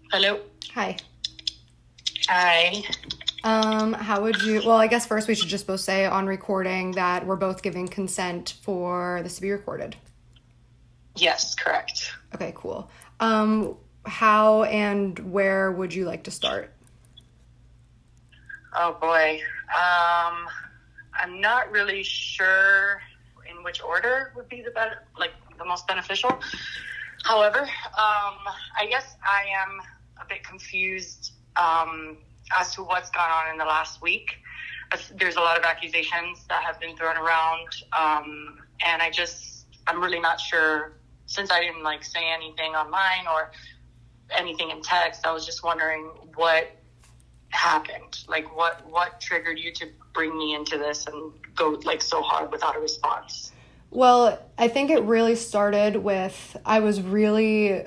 Hello. Hi. Hi. How would you, well, I guess first we should just both say on recording that we're both giving consent for this to be recorded. Yes, correct. Okay, cool. How and where would you like to start? Oh boy. I'm not really sure in which order would be the most beneficial. However, I guess I am a bit confused as to what's gone on in the last week. There's a lot of accusations that have been thrown around, and I'm really not sure, since I didn't say anything online or anything in text. I was just wondering what happened. What triggered you to bring me into this and go so hard without a response? Well, I think it really started with I was really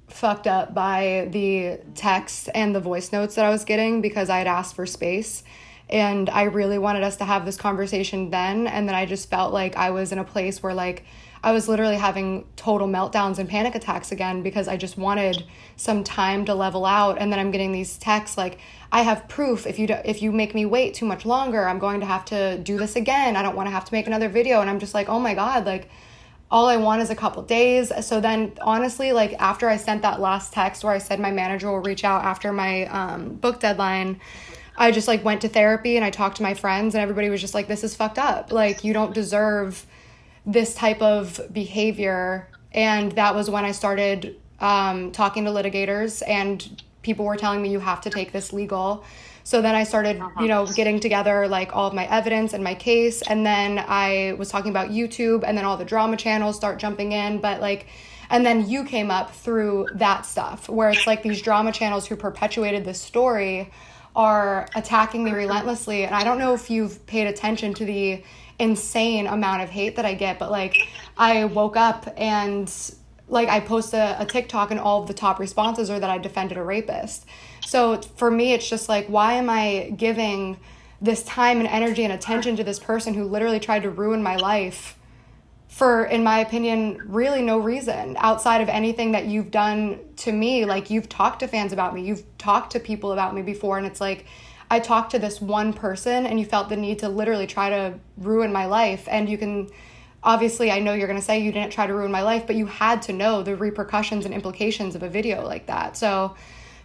fucked up by the texts and the voice notes that I was getting because I had asked for space. And I really wanted us to have this conversation then. And then I just felt like I was in a place where I was literally having total meltdowns and panic attacks again because I just wanted some time to level out. And then I'm getting these texts I have proof. If you make me wait too much longer, I'm going to have to do this again. I don't want to have to make another video. And I'm just oh my God, all I want is a couple days. So then honestly, after I sent that last text where I said my manager will reach out after my book deadline, I just went to therapy and I talked to my friends and everybody was just this is fucked up. You don't deserve this type of behavior. And that was when I started talking to litigators, and people were telling me you have to take this legal. So then I started, getting together all of my evidence and my case. And then I was talking about YouTube, and then all the drama channels start jumping in. But and then you came up through that stuff where it's these drama channels who perpetuated this story are attacking me relentlessly. And I don't know if you've paid attention to the insane amount of hate that I get, but I woke up and I post a TikTok and all of the top responses are that I defended a rapist. So for me, it's just why am I giving this time and energy and attention to this person who literally tried to ruin my life for, in my opinion, really no reason outside of anything that you've done to me. You've talked to fans about me, you've talked to people about me before, and it's I talked to this one person and you felt the need to literally try to ruin my life. And you can, obviously, I know you're going to say you didn't try to ruin my life, but you had to know the repercussions and implications of a video like that. So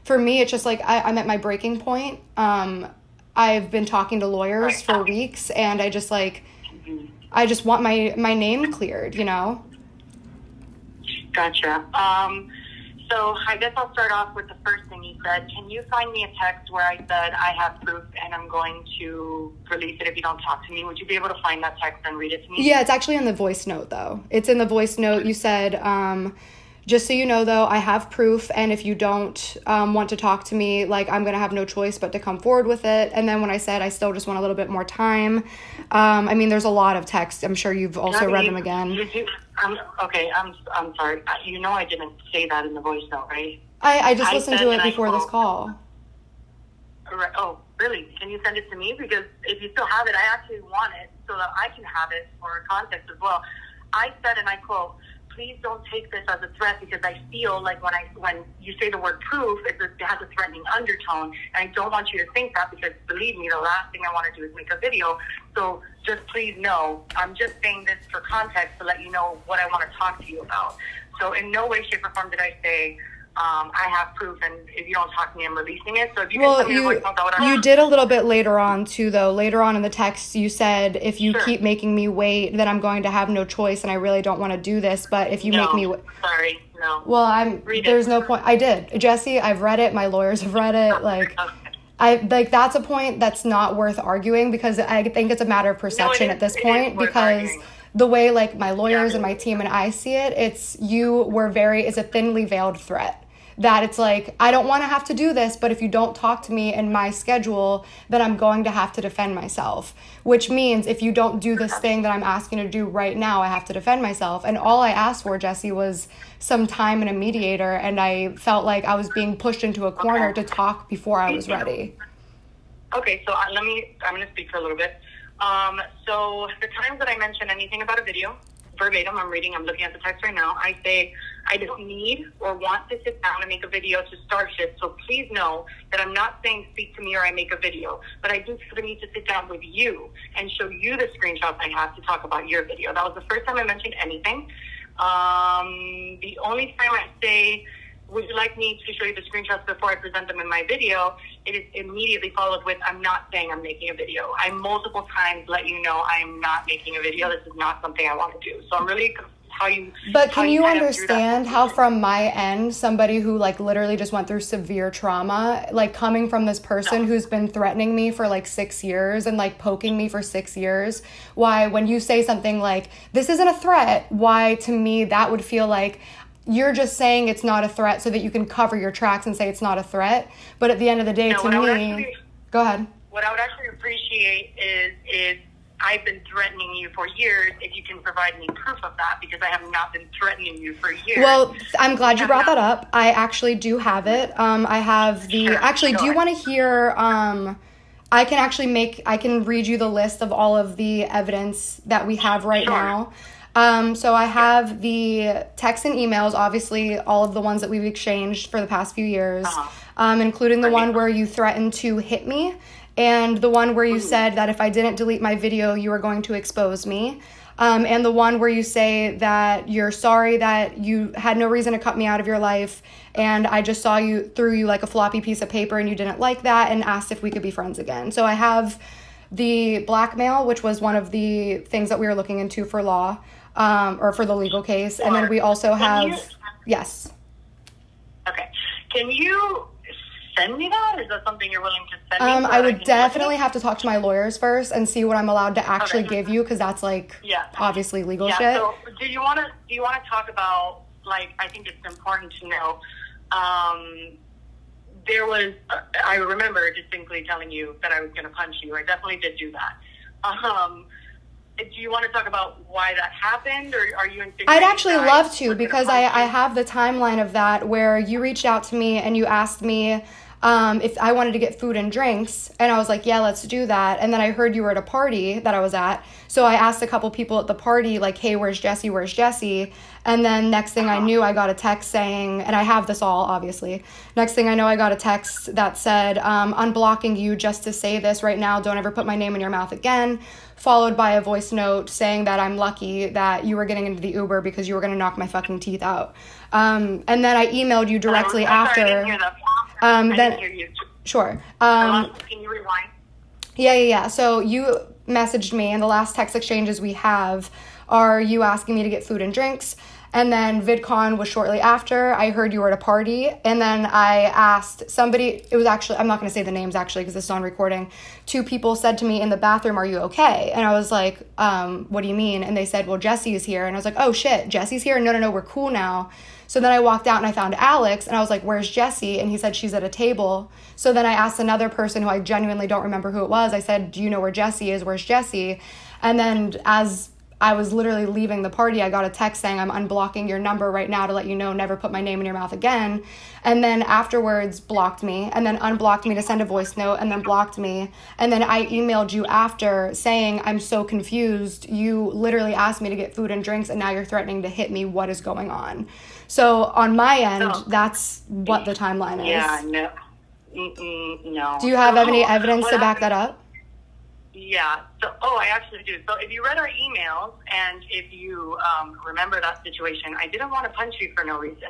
for me, it's just I'm at my breaking point. I've been talking to lawyers for weeks, and I just I just want my name cleared, Gotcha. So I guess I'll start off with the first thing you said. Can you find me a text where I said I have proof and I'm going to release it if you don't talk to me? Would you be able to find that text and read it to me? Yeah, it's actually in the voice note, though. It's in the voice note. You said, just so you know, though, I have proof, and if you don't want to talk to me, I'm going to have no choice but to come forward with it. And then when I said I still just want a little bit more time, there's a lot of text. I'm sure you've also read them again. Okay, I'm sorry. I didn't say that in the voice note, right? I just listened to it before this call. Right. Oh, really? Can you send it to me? Because if you still have it, I actually want it so that I can have it for context as well. I said, and I quote, "Please don't take this as a threat, because I feel when you say the word proof, it has a threatening undertone, and I don't want you to think that, because believe me, the last thing I want to do is make a video. So just please know, I'm just saying this for context to let you know what I want to talk to you about." So in no way, shape, or form did I say I have proof, and if you don't talk to me, I'm releasing it. So if you can tell me the voice note, that would you did a little bit later on too, though. Later on in the text, you said, if you keep making me wait, then I'm going to have no choice, and I really don't want to do this. But if you make me wait, sorry, no. Well, there's no point. I did, Jessi. I've read it. My lawyers have read it. That's a point that's not worth arguing, because I think it's a matter of perception at this point, because the way my lawyers and my team and I see it, it's a thinly veiled threat. That it's I don't want to have to do this, but if you don't talk to me in my schedule, then I'm going to have to defend myself. Which means if you don't do this thing that I'm asking to do right now, I have to defend myself. And all I asked for, Jessi, was some time and a mediator, and I felt like I was being pushed into a corner to talk before I was ready. Okay, so I'm going to speak for a little bit. So the times that I mention anything about a video, verbatim, I'm looking at the text right now, I say, I don't need or want to sit down and make a video to start shit. So please know that I'm not saying speak to me or I make a video, but I do feel the need to sit down with you and show you the screenshots I have to talk about your video. That was the first time I mentioned anything. The only time I say, would you like me to show you the screenshots before I present them in my video, it is immediately followed with, I'm not saying I'm making a video. I multiple times let you know I am not making a video. This is not something I want to do. So I'm really But can you understand how from my end, somebody who like literally just went through severe trauma, like coming from this person who's been threatening me for like 6 years and like poking me for 6 years, why when you say something like, this isn't a threat, why to me that would feel like you're just saying it's not a threat so that you can cover your tracks and say it's not a threat. But at the end of the day, to me, go ahead. What I would actually appreciate is I've been threatening you for years, if you can provide me proof of that, because I have not been threatening you for years. Well, I'm glad you brought that up. I actually do have it. I have the... Sure, actually, do you want to hear... I can read you the list of all of the evidence that we have right now. So I have the texts and emails, obviously all of the ones that we've exchanged for the past few years, including the one where you threatened to hit me, and the one where you said that if I didn't delete my video, you were going to expose me. And the one where you say that you're sorry that you had no reason to cut me out of your life, and I just saw you, threw you like a floppy piece of paper, and you didn't like that, and asked if we could be friends again. So I have the blackmail, which was one of the things that we were looking into for law, or for the legal case. And then we also have, yes. Okay. Can you send me that? Is that something you're willing to send me? I would definitely have to talk to my lawyers first and see what I'm allowed to actually give you, because that's like obviously legal shit. So do you want to talk about, like, I think it's important to know, there was, I remember distinctly telling you that I was going to punch you. I definitely did do that. Do you want to talk about why that happened, or are you in? I'd actually love to, because I have the timeline of that where you reached out to me and you asked me if I wanted to get food and drinks, and I was like, yeah, let's do that. And then I heard you were at a party that I was at, so I asked a couple people at the party, like, hey, where's Jessi, where's Jessi? And then next thing I knew, I got a text saying, and I have this all, obviously. Next thing I know, I got a text that said, unblocking you just to say this right now, don't ever put my name in your mouth again, followed by a voice note saying that I'm lucky that you were getting into the Uber because you were going to knock my fucking teeth out. And then I emailed you directly after. Sorry, I didn't hear that. I didn't hear you. Sure. Can you rewind? Yeah. So you messaged me, and the last text exchanges we have are you asking me to get food and drinks. And then VidCon was shortly after. I heard you were at a party. And then I asked somebody, it was actually, I'm not going to say the names actually because this is on recording. 2 people said to me in the bathroom, are you okay? And I was like, what do you mean? And they said, well, Jessi is here. And I was like, oh shit, Jessi's here? No, we're cool now. So then I walked out and I found Alex, and I was like, where's Jessi? And he said, she's at a table. So then I asked another person who I genuinely don't remember who it was. I said, do you know where Jessi is? Where's Jessi? And then as I was literally leaving the party, I got a text saying, I'm unblocking your number right now to let you know, never put my name in your mouth again. And then afterwards blocked me, and then unblocked me to send a voice note, and then blocked me. And then I emailed you after saying, I'm so confused. You literally asked me to get food and drinks, and now you're threatening to hit me. What is going on? So on my end, that's what the timeline is. Yeah, no. No. Do you have any evidence to back that up? Yeah. So, I actually do. So if you read our emails, and if you remember that situation, I didn't want to punch you for no reason.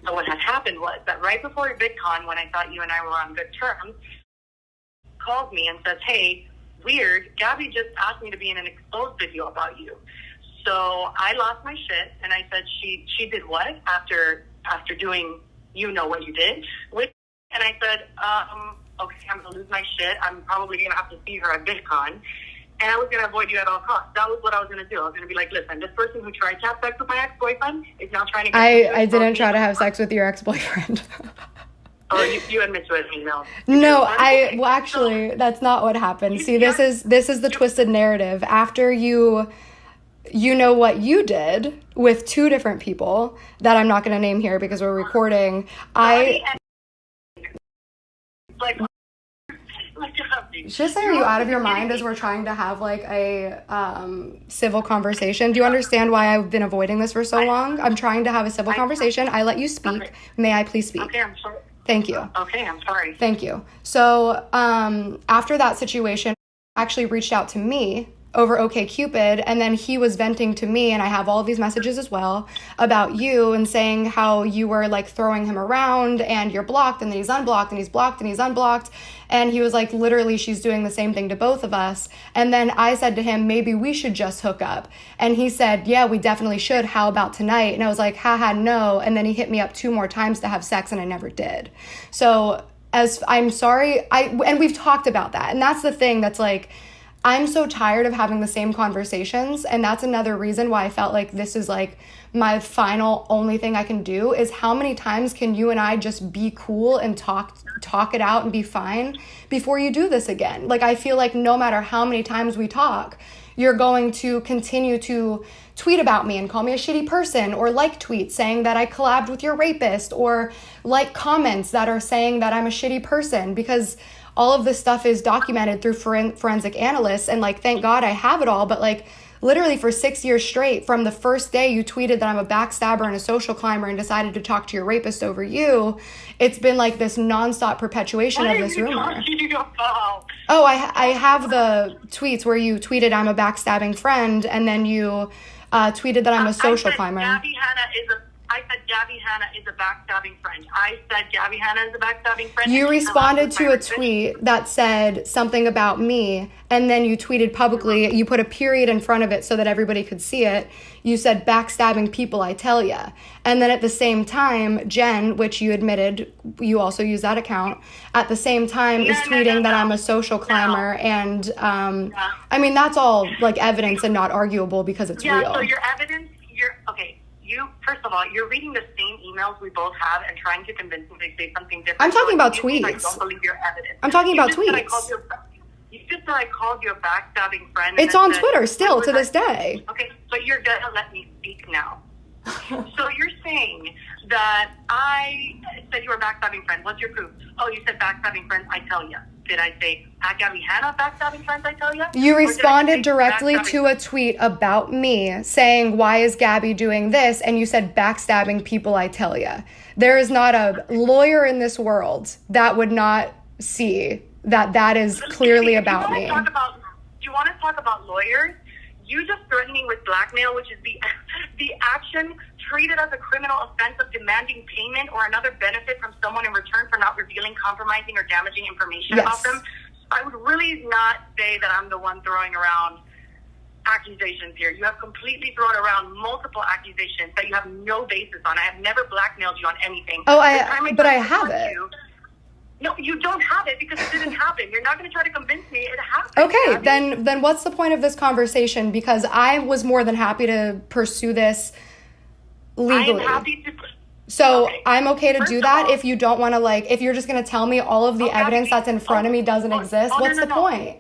So what had happened was that right before VidCon, when I thought you and I were on good terms, called me and says, hey, weird, Gabbie just asked me to be in an exposed video about you. So I lost my shit, and I said, she did what? After doing you know what you did? And I said, okay, I'm going to lose my shit. I'm probably going to have to see her at VidCon. And I was going to avoid you at all costs. That was what I was going to do. I was going to be like, listen, this person who tried to have sex with my ex-boyfriend is now trying to get I didn't try to have sex with your ex-boyfriend. Oh, you admit to it, no. No, well, actually, that's not what happened. See, this is the twisted narrative. After you know what you did with 2 different people that I'm not going to name here because we're recording. Just are you out of your mind as we're trying to have like a civil conversation? Do you understand why I've been avoiding this for so long? I'm trying to have a civil conversation. I let you speak. Okay. May I please speak? Okay, I'm sorry. Thank you. Okay, I'm sorry. Thank you. So after that situation, actually reached out to me over OkCupid, and then he was venting to me, and I have all these messages as well about you and saying how you were like throwing him around and you're blocked and then he's unblocked and he's blocked and he's unblocked, and he was like, literally she's doing the same thing to both of us. And then I said to him, maybe we should just hook up, and he said, yeah, we definitely should, how about tonight? And I was like, haha, no. And then he hit me up 2 more times to have sex, and I never did. So as I'm sorry, and we've talked about that, and that's the thing that's like, I'm so tired of having the same conversations, and that's another reason why I felt like this is like my final only thing I can do is how many times can you and I just be cool and talk it out and be fine before you do this again? Like, I feel like no matter how many times we talk, you're going to continue to tweet about me and call me a shitty person, or like tweets saying that I collabed with your rapist, or like comments that are saying that I'm a shitty person, because all of this stuff is documented through forensic analysts, and like, thank God I have it all. But like, literally for 6 years straight, from the first day you tweeted that I'm a backstabber and a social climber and decided to talk to your rapist over you, it's been like this nonstop perpetuation of this rumor. Oh, I have the tweets where you tweeted I'm a backstabbing friend, and then you tweeted that I'm a social climber. I said Gabbie Hanna is a backstabbing friend. I said Gabbie Hanna is a backstabbing friend. You responded to a tweet that said something about me, and then you tweeted publicly, you put a period in front of it so that everybody could see it. You said, backstabbing people, I tell ya. And then at the same time, Jen, which you admitted, you also use that account, at the same time is tweeting that I'm a social climber. And I mean, that's all like evidence and not arguable because it's real. Yeah, so your evidence, okay. First of all, you're reading the same emails we both have and trying to convince me to say something different. I'm talking about tweets. I don't believe your evidence. I'm talking about tweets. You just said I called you a backstabbing friend. It's on Twitter still to this day. Okay, but you're going to let me speak now. So you're saying that I said you were a backstabbing friend. What's your proof? Oh, you said backstabbing friends, I tell you. Did I say Gabbie Hanna backstabbing friends, I tell you? You responded directly to a tweet about me saying, why is Gabbie doing this? And you said backstabbing people, I tell you. There is not a lawyer in this world that would not see that that is clearly about me. Do you want to talk about lawyers? You just threatening with blackmail, which is the action treated as a criminal offense of demanding payment or another benefit from someone in return for not revealing, compromising, or damaging information about them. I would really not say that I'm the one throwing around accusations here. You have completely thrown around multiple accusations that you have no basis on. I have never blackmailed you on anything. Oh, but I have it. No, you don't have it because it didn't happen. You're not going to try to convince me it happened. Okay, then what's the point of this conversation? Because I was more than happy to pursue this legally. I'm happy to. So I'm okay to do that if you don't want to, like, if you're just going to tell me all of the evidence that's in front of me doesn't exist, what's the point?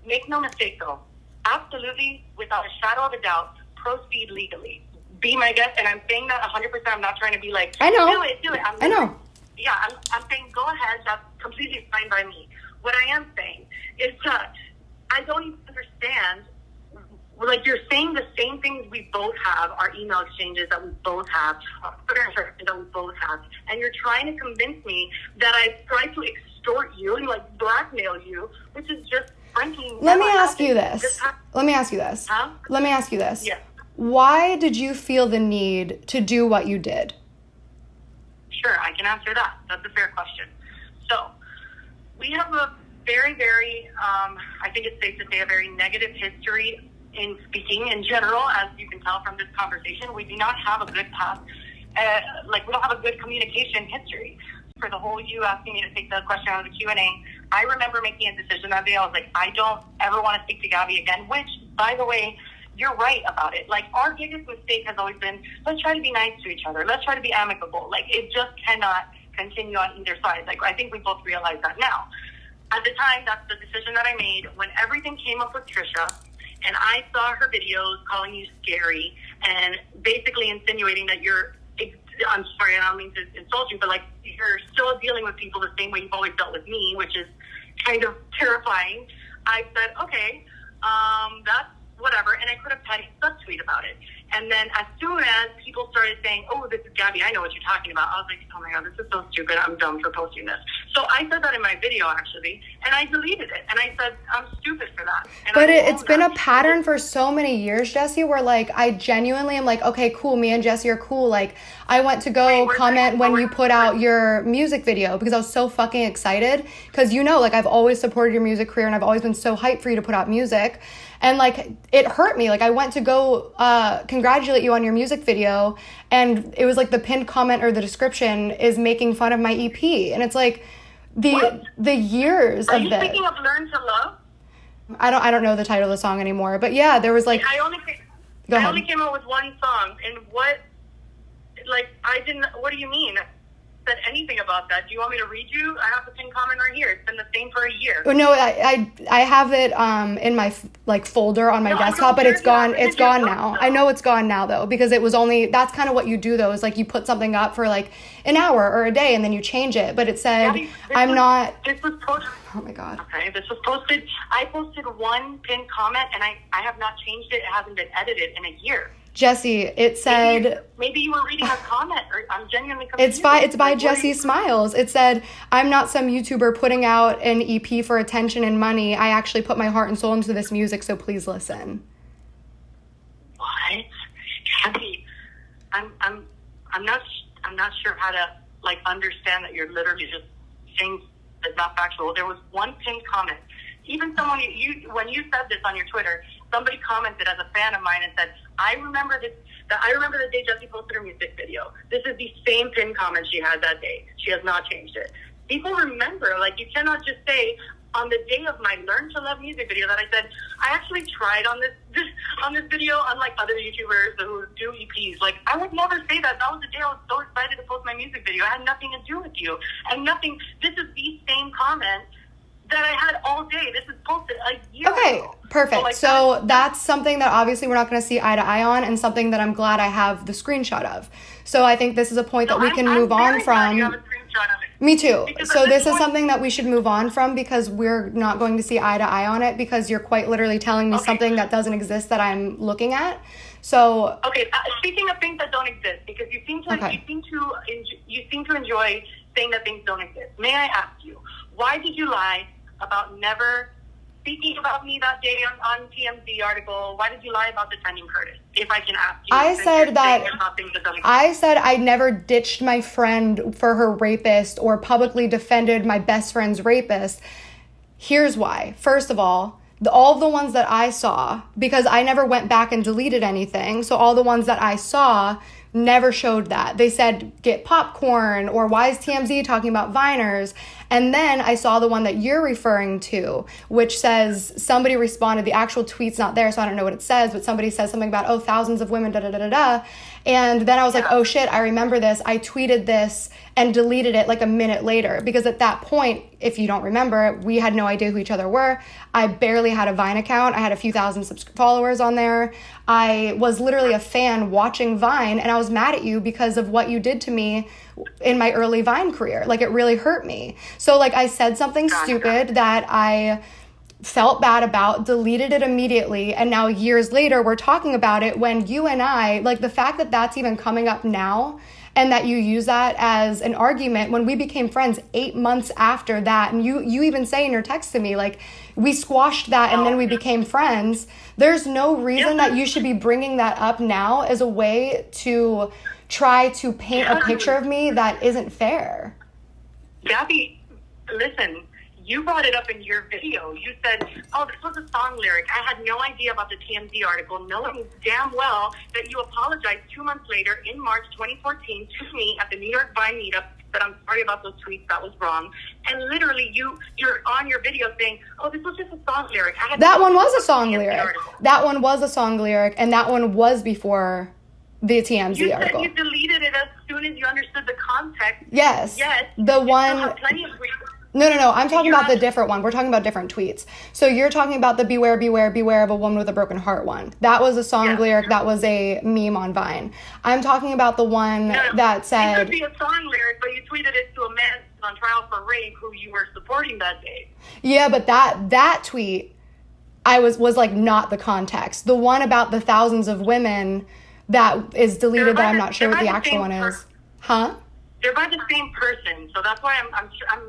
Make no mistake, though. Absolutely, without a shadow of a doubt, proceed legally. Be my guest, and I'm saying that 100%. I'm not trying to be like, I know. Do it. I know. Yeah, I'm saying go ahead. That's completely fine by me. What I am saying is that I don't even understand. Like, you're saying the same things we both have, our email exchanges that we both have, our Twitter interactions that we both have, and you're trying to convince me that I tried to extort you and, like, blackmail you, which is just frankly. Let me ask you this. Huh? Let me ask you this. Yes. Why did you feel the need to do what you did? Sure, I can answer that. That's a fair question. So, we have a very, very, I think it's safe to say, a very negative history in speaking in general, as you can tell from this conversation. We do not have a good path, we don't have a good communication history. For the whole you asking me to take the question out of the Q&A, I remember making a decision that day. I was like, I don't ever want to speak to Gabbie again, which, by the way, you're right about it. Like, our biggest mistake has always been, let's try to be nice to each other. Let's try to be amicable. Like, it just cannot continue on either side. Like, I think we both realize that now. At the time, that's the decision that I made. When everything came up with Trisha, and I saw her videos calling you scary and basically insinuating that I'm sorry, I don't mean to insult you, but, like, you're still dealing with people the same way you've always dealt with me, which is kind of terrifying, I said, okay, that's whatever, and I could have typed a subtweet about it. And then as soon as people started saying, oh, this is Gabbie, I know what you're talking about, I was like, oh my God, this is so stupid, I'm dumb for posting this. So I said that in my video, actually, and I deleted it. And I said, I'm stupid for that. And but it's been a pattern for so many years, Jessi, where, like, I genuinely am like, okay, cool, me and Jessi are cool. Like, I went to go comment when you put out your music video because I was so fucking excited. Because, you know, like, I've always supported your music career and I've always been so hyped for you to put out music. And, like, it hurt me. Like, I went to go congratulate you on your music video, and it was, like, the pinned comment or the description is making fun of my EP. And it's, like, the years of this. Are you thinking of Learn to Love? I don't know the title of the song anymore. But, yeah, there was, like... I only came out with one song. And what... Like, I didn't... What do you mean? Said anything about that. Do you want me to read you? I have the pinned comment right here. It's been the same for a year. No, I have it in my like folder on my desktop, but it's gone. It's gone now. I know it's gone now though, because it was only, that's kind of what you do though, is like you put something up for like an hour or a day and then you change it. But it said, This was posted. Oh my God. Okay, this was posted. I posted one pinned comment and I have not changed it. It hasn't been edited in a year. Jessi, it said... Maybe you were reading a comment, or I'm genuinely confused. It's by Jessi Smiles. It said, I'm not some YouTuber putting out an EP for attention and money. I actually put my heart and soul into this music, so please listen. What? Gabbie, I'm not sure how to, like, understand that you're literally just saying that's not factual. There was one pinned comment. Even someone, when you said this on your Twitter, somebody commented as a fan of mine and said, I remember the day Jessi posted her music video. This is the same pinned comment she had that day. She has not changed it. People remember, like, you cannot just say on the day of my Learn to Love music video that I said, I actually tried on this video, unlike other YouTubers who do EPs. Like, I would never say that. That was the day I was so excited to post my music video. It had nothing to do with you. And this is the same comment that I had all day. This is posted a year ago. Okay, perfect. So that's something that obviously we're not going to see eye to eye on, and something that I'm glad I have the screenshot of. So I think this is a point that we can move on from. You have a screenshot of it. Me too. So this is something that we should move on from, because we're not going to see eye to eye on it, because you're quite literally telling me something that doesn't exist that I'm looking at. So okay, speaking of things that don't exist, because you seem to enjoy saying that things don't exist. May I ask you, why did you lie about never speaking about me that day on TMZ article? Why did you lie about defending Curtis? If I can ask you. I said I never ditched my friend for her rapist or publicly defended my best friend's rapist. Here's why. First of all the ones that I saw, because I never went back and deleted anything, so all the ones that I saw never showed that. They said, get popcorn, or why is TMZ talking about Viners? And then I saw the one that you're referring to, which says, somebody responded, the actual tweet's not there, so I don't know what it says, but somebody says something about, oh, thousands of women, da-da-da-da-da. And then I was like, oh shit, I remember this. I tweeted this and deleted it like a minute later, because at that point, if you don't remember, we had no idea who each other were. I barely had a Vine account. I had a few thousand followers on there. I was literally a fan watching Vine, and I was mad at you because of what you did to me in my early Vine career. Like, it really hurt me. So, like, I said something stupid that I felt bad about, deleted it immediately, and now years later we're talking about it, when you and I, like, the fact that that's even coming up now, and that you use that as an argument when we became friends 8 months after that, and you even say in your text to me, like, we squashed that and then we became friends. There's no reason that you should be bringing that up now as a way to try to paint a picture of me that isn't fair. Gabbie, listen, you brought it up in your video. You said, oh, this was a song lyric. I had no idea about the TMZ article, knowing damn well that you apologized 2 months later in March 2014 to me at the New York Vine meetup, that I'm sorry about those tweets, that was wrong. And literally you're on your video saying, oh, this was just a song lyric. That one was a song lyric. That one was a song lyric, and that one was before the TMZ article. You said you deleted it as soon as you understood the context. Yes. Yes. The one... You still have plenty of No. I'm talking about the different one. We're talking about different tweets. So you're talking about the beware, beware, beware of a woman with a broken heart one. That was a song lyric. That was a meme on Vine. I'm talking about the one that said... It could be a song lyric, but you tweeted it to a man on trial for rape who you were supporting that day. Yeah, but that tweet, I was like not the context. The one about the thousands of women that is deleted that I'm not sure what the actual one is. Huh? They're by the same person, so that's why I'm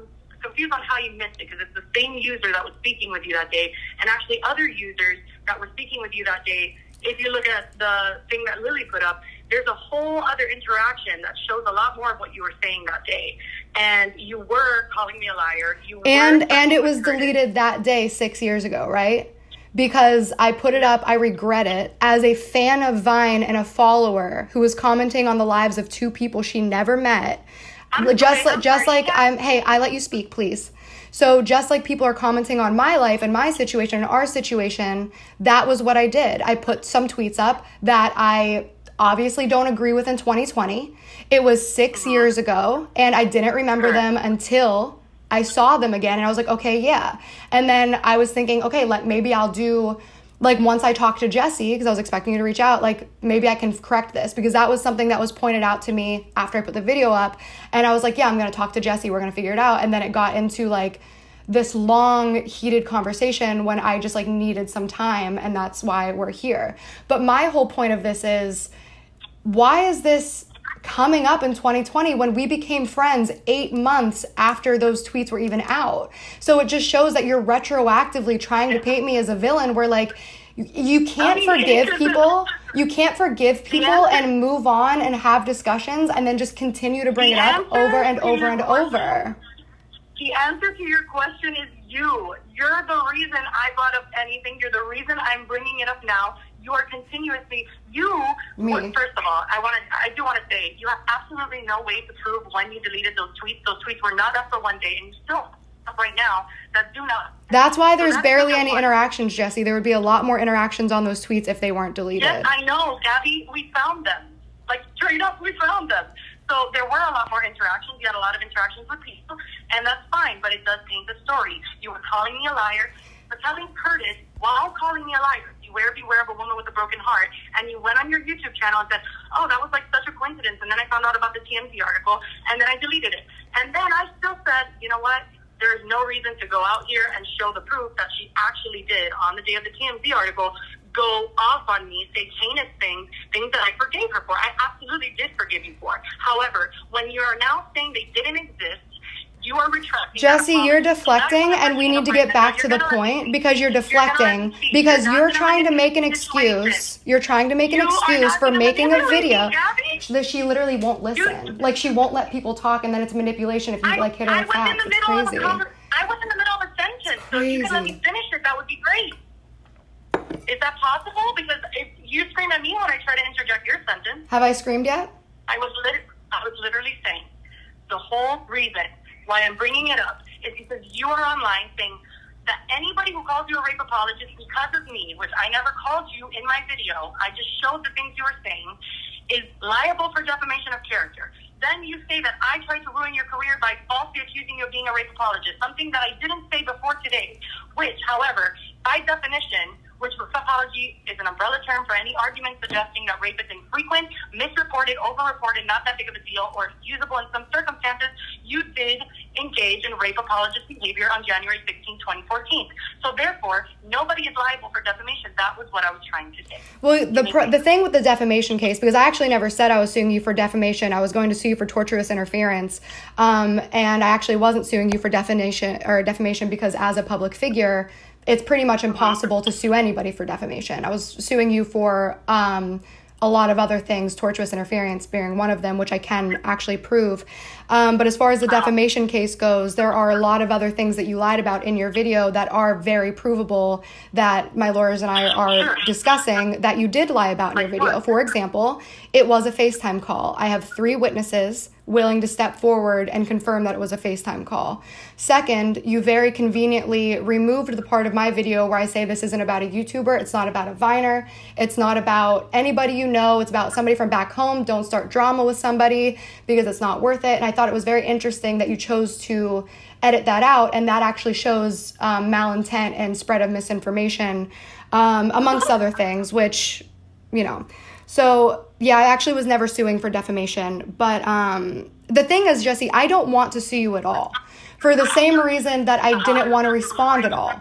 confused on how you missed it, because it's the same user that was speaking with you that day, and actually other users that were speaking with you that day. If you look at the thing that Lily put up, there's a whole other interaction that shows a lot more of what you were saying that day. And you were calling me a liar. And it was deleted that day 6 years ago, right? Because I put it up, I regret it, as a fan of Vine and a follower who was commenting on the lives of two people she never met. I let you speak, please. So just like people are commenting on my life and my situation and our situation, that was what I did. I put some tweets up that I obviously don't agree with in 2020. It was 6 years ago, and I didn't remember them until I saw them again, and I was like, okay, yeah. And then I was thinking, okay, maybe I'll do, like, once I talk to Jessi, because I was expecting you to reach out, like, maybe I can correct this, because that was something that was pointed out to me after I put the video up, and I was like, yeah, I'm going to talk to Jessi, we're going to figure it out. And then it got into, like, this long, heated conversation when I just, like, needed some time, and that's why we're here. But my whole point of this is, why is this coming up in 2020 when we became friends 8 months after those tweets were even out? So it just shows that you're retroactively trying to paint me as a villain, where, like, you can't forgive people. You can't forgive people and move on and have discussions and then just continue to bring it up over and over and over. The answer to your question is you. You're the reason I brought up anything. You're the reason I'm bringing it up now. You are continuously, first of all, I do want to say, you have absolutely no way to prove when you deleted those tweets. Those tweets were not up for one day, and you still up right now that do not. That's why there's barely any interactions, Jessi. There would be a lot more interactions on those tweets if they weren't deleted. Yes, I know, Gabbie. We found them. Like, straight up, we found them. So there were a lot more interactions. You had a lot of interactions with people, and that's fine, but it does paint the story. You were calling me a liar, but telling Curtis, while calling me a liar, beware of a woman with a broken heart, and you went on your YouTube channel and said, oh, that was like such a coincidence, and then I found out about the TMZ article, and then I deleted it. And then I still said, you know what, there's no reason to go out here and show the proof that she actually did, on the day of the TMZ article, go off on me, say heinous things that I forgave her for. I absolutely did forgive you for. However, when you are now saying they didn't exist, you are retracting. Jessi, you're deflecting, and we need to get back to the point, because you're deflecting, because you're trying to make an excuse. You're trying to make an excuse for making a video that she literally won't listen. Like, she won't let people talk, and then it's manipulation if you, like, hit her with facts. It's crazy. I was in the middle of a sentence, so if you can let me finish it, that would be great. Is that possible? Because if you scream at me when I try to interject your sentence. Have I screamed yet? I was literally saying the whole reason why I'm bringing it up is because you are online saying that anybody who calls you a rape apologist because of me, which I never called you in my video, I just showed the things you were saying, is liable for defamation of character. Then you say that I tried to ruin your career by falsely accusing you of being a rape apologist, something that I didn't say before today, which, however, by definition, which apology is an umbrella term for any argument suggesting that rape is infrequent, misreported, overreported, not that big of a deal, or excusable in some circumstances, you did engage in rape apologist behavior on January 16, 2014. So therefore, nobody is liable for defamation. That was what I was trying to say. Well, the thing with the defamation case, because I actually never said I was suing you for defamation. I was going to sue you for torturous interference. And I actually wasn't suing you for defamation because as a public figure, it's pretty much impossible to sue anybody for defamation. I was suing you for a lot of other things, tortuous interference being one of them, which I can actually prove. But as far as the defamation case goes, there are a lot of other things that you lied about in your video that are very provable that my lawyers and I are discussing that you did lie about in your video. For example, it was a FaceTime call. I have 3 witnesses willing to step forward and confirm that it was a FaceTime call. Second, you very conveniently removed the part of my video where I say this isn't about a YouTuber, it's not about a Viner, it's not about anybody you know, it's about somebody from back home. Don't start drama with somebody because it's not worth it. And I thought it was very interesting that you chose to edit that out, and that actually shows malintent and spread of misinformation, amongst other things, which, you know. So Yeah, I actually was never suing for defamation. But the thing is, Jessi, I don't want to sue you at all for the same reason that I didn't want to respond at all.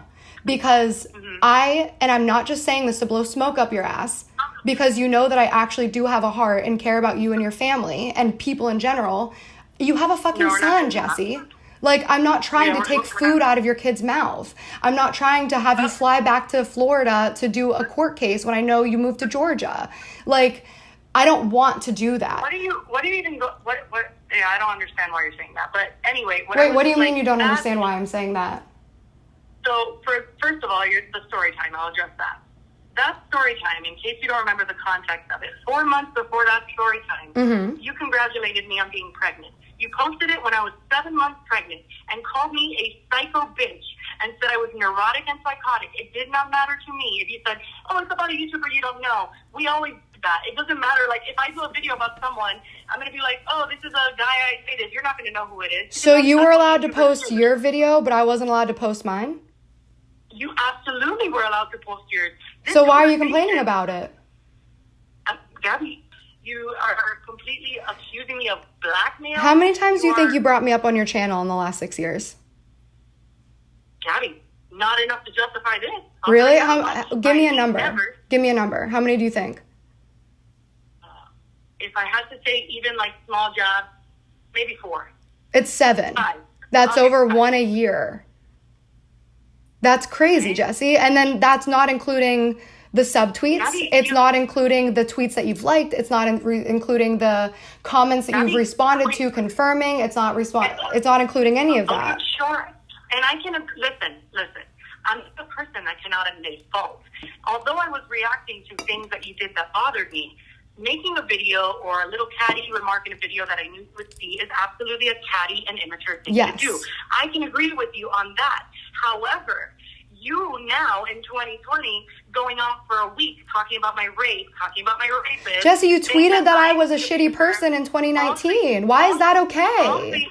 Because and I'm not just saying this to blow smoke up your ass, because you know that I actually do have a heart and care about you and your family and people in general. You have a fucking son, Jessi. Like, I'm not trying to take food out of your kid's mouth. I'm not trying to have you fly back to Florida to do a court case when I know you moved to Georgia. Like, I don't want to do that. What do you even go, yeah, I don't understand why you're saying that. But anyway. What do you mean you don't understand why I'm saying that? So, first of all, the story time, I'll address that. That story time, in case you don't remember the context of it, 4 months before that story time, you congratulated me on being pregnant. You posted it when I was 7 months pregnant and called me a psycho bitch and said I was neurotic and psychotic. It did not matter to me if you said, oh, it's about a YouTuber you don't know. We always do that. It doesn't matter. Like, if I do a video about someone, I'm going to be like, oh, this is a guy I dated. You're not going to know who it is. So you were allowed to post your video, but I wasn't allowed to post mine? You absolutely were allowed to post yours. So why are you complaining about it? Gabbie, you are completely accusing me of blackmail. How many times do you think you brought me up on your channel in the last 6 years? Gabbie, not enough to justify this. Really? Give me a number. Give me a number. How many do you think? If I had to say even like small jobs, maybe 4. It's 7. 5. That's over 1 a year. That's crazy, Jessi. And then that's not including the subtweets. It's not including the tweets that you've liked. It's not including the comments that you've responded to confirming. It's not including any of that. Okay, sure. And I can listen. I'm the person that cannot admit fault. Although I was reacting to things that you did that bothered me, making a video or a little catty remark in a video that I knew you would see is absolutely a catty and immature thing to do. I can agree with you on that. However, you now in 2020 going on for a week talking about my rape, talking about my rapist. Jessi, you tweeted that I was a shitty person in 2019. Why is that okay?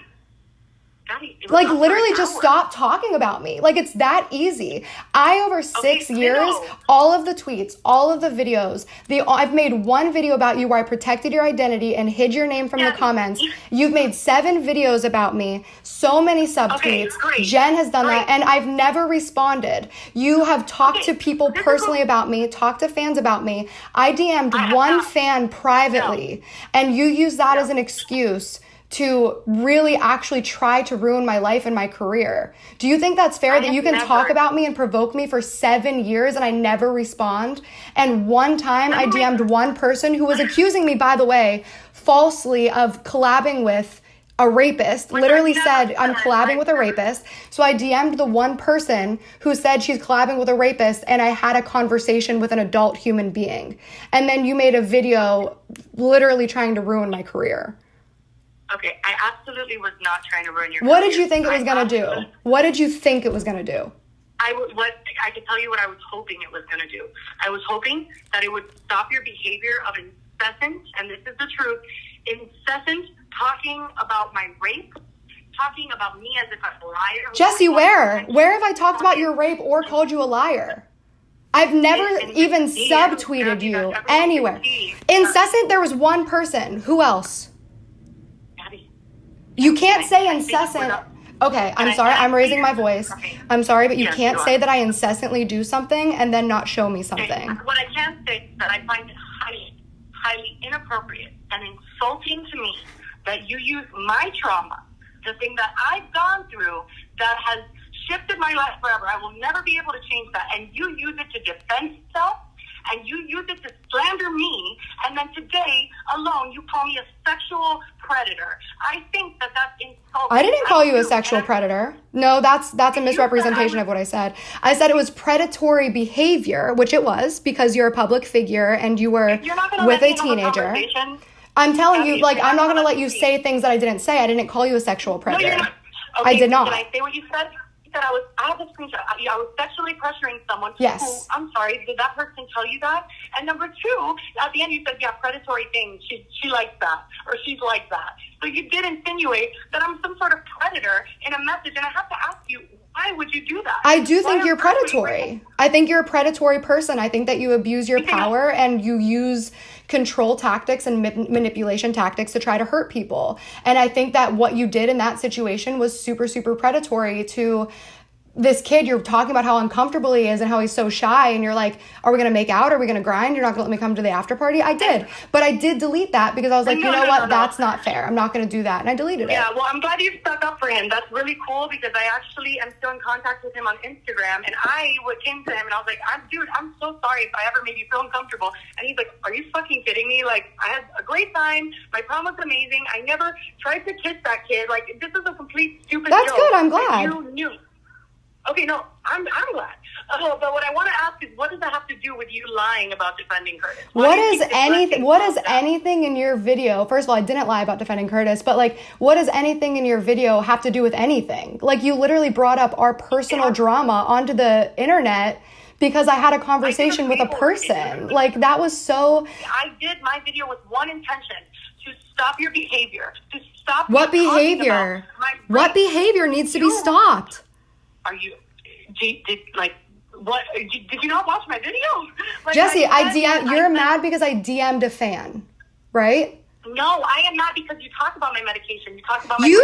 Like, literally just stop talking about me. Like, it's that easy. Over 6 years, all of the tweets, all of the videos, I've made one video about you where I protected your identity and hid your name from the comments. You've made 7 videos about me, so many subtweets. Jen has done that, and I've never responded. You have talked to people personally about me, talked to fans about me. I DM'd one fan privately, and you use that as an excuse to really actually try to ruin my life and my career. Do you think that's fair that you can talk about me and provoke me for 7 years and I never respond? And one time I DM'd one person who was accusing me, by the way, falsely of collabing with a rapist, literally said I'm collabing with a rapist. So I DM'd the one person who said she's collabing with a rapist, and I had a conversation with an adult human being. And then you made a video literally trying to ruin my career. Okay, I absolutely was not trying to ruin your career. What did you think it was going to do? What did you think it was going to do? I can tell you what I was hoping it was going to do. I was hoping that it would stop your behavior of incessant, and this is the truth, incessant talking about my rape, talking about me as if I'm a liar. Jessi, where? Where have I talked about your rape or called you a liar? I've never even subtweeted you anywhere. Incessant, there was one person. Who else? You can't say incessant. Okay, I'm sorry. I'm raising my voice. I'm sorry, but you can't say that I incessantly do something and then not show me something. What I can say is that I find it highly inappropriate and insulting to me that you use my trauma, the thing that I've gone through that has shifted my life forever. I will never be able to change that. And you use it to defend yourself. And you use it to slander me, and then today alone you call me a sexual predator. I think that that's insulting. I didn't call you a sexual predator. No, that's a misrepresentation of what I said. I said it was predatory behavior, which it was because you're a public figure and you were with a teenager. I'm telling you, like, I'm not going to let you say things that I didn't say. I didn't call you a sexual predator. No, I did not. Did I say what you said? That I have a screenshot. I was sexually pressuring someone. Yes. Who, I'm sorry, did that person tell you that? And number 2, at the end you said, yeah, predatory things. She likes that, or she's like that. So you did insinuate that I'm some sort of predator in a message. And I have to ask you, Why would you do that? I do think you're predatory. I think you're a predatory person. I think that you abuse your power and you use control tactics and manipulation tactics to try to hurt people. And I think that what you did in that situation was super, super predatory to this kid. You're talking about how uncomfortable he is and how he's so shy, and you're like, are we going to make out? Are we going to grind? You're not going to let me come to the after party? I did. But I did delete that because I was like, no. That's not fair. I'm not going to do that. And I deleted it. Yeah, well, I'm glad you stuck up for him. That's really cool because I actually am still in contact with him on Instagram. And I came to him and I was like, I'm so sorry if I ever made you feel uncomfortable. And he's like, are you fucking kidding me? Like, I had a great time. My prom was amazing. I never tried to kiss that kid. Like, this is a complete stupid That's joke. good. I'm glad. You knew. Okay, no, I'm glad. But what I want to ask is, what does that have to do with you lying about defending Curtis? What is anything in your video? First of all, I didn't lie about defending Curtis, but like, what does anything in your video have to do with anything? Like, you literally brought up our personal drama onto the internet because I had a conversation with a person. Like, that was so... I did my video with one intention: to stop your behavior. To stop... What behavior? What behavior needs to be stopped? Are you, what, did you not watch my video? Like, Jessi, you're mad because I DM'd a fan, right? No, I am not, because you talk about my medication. You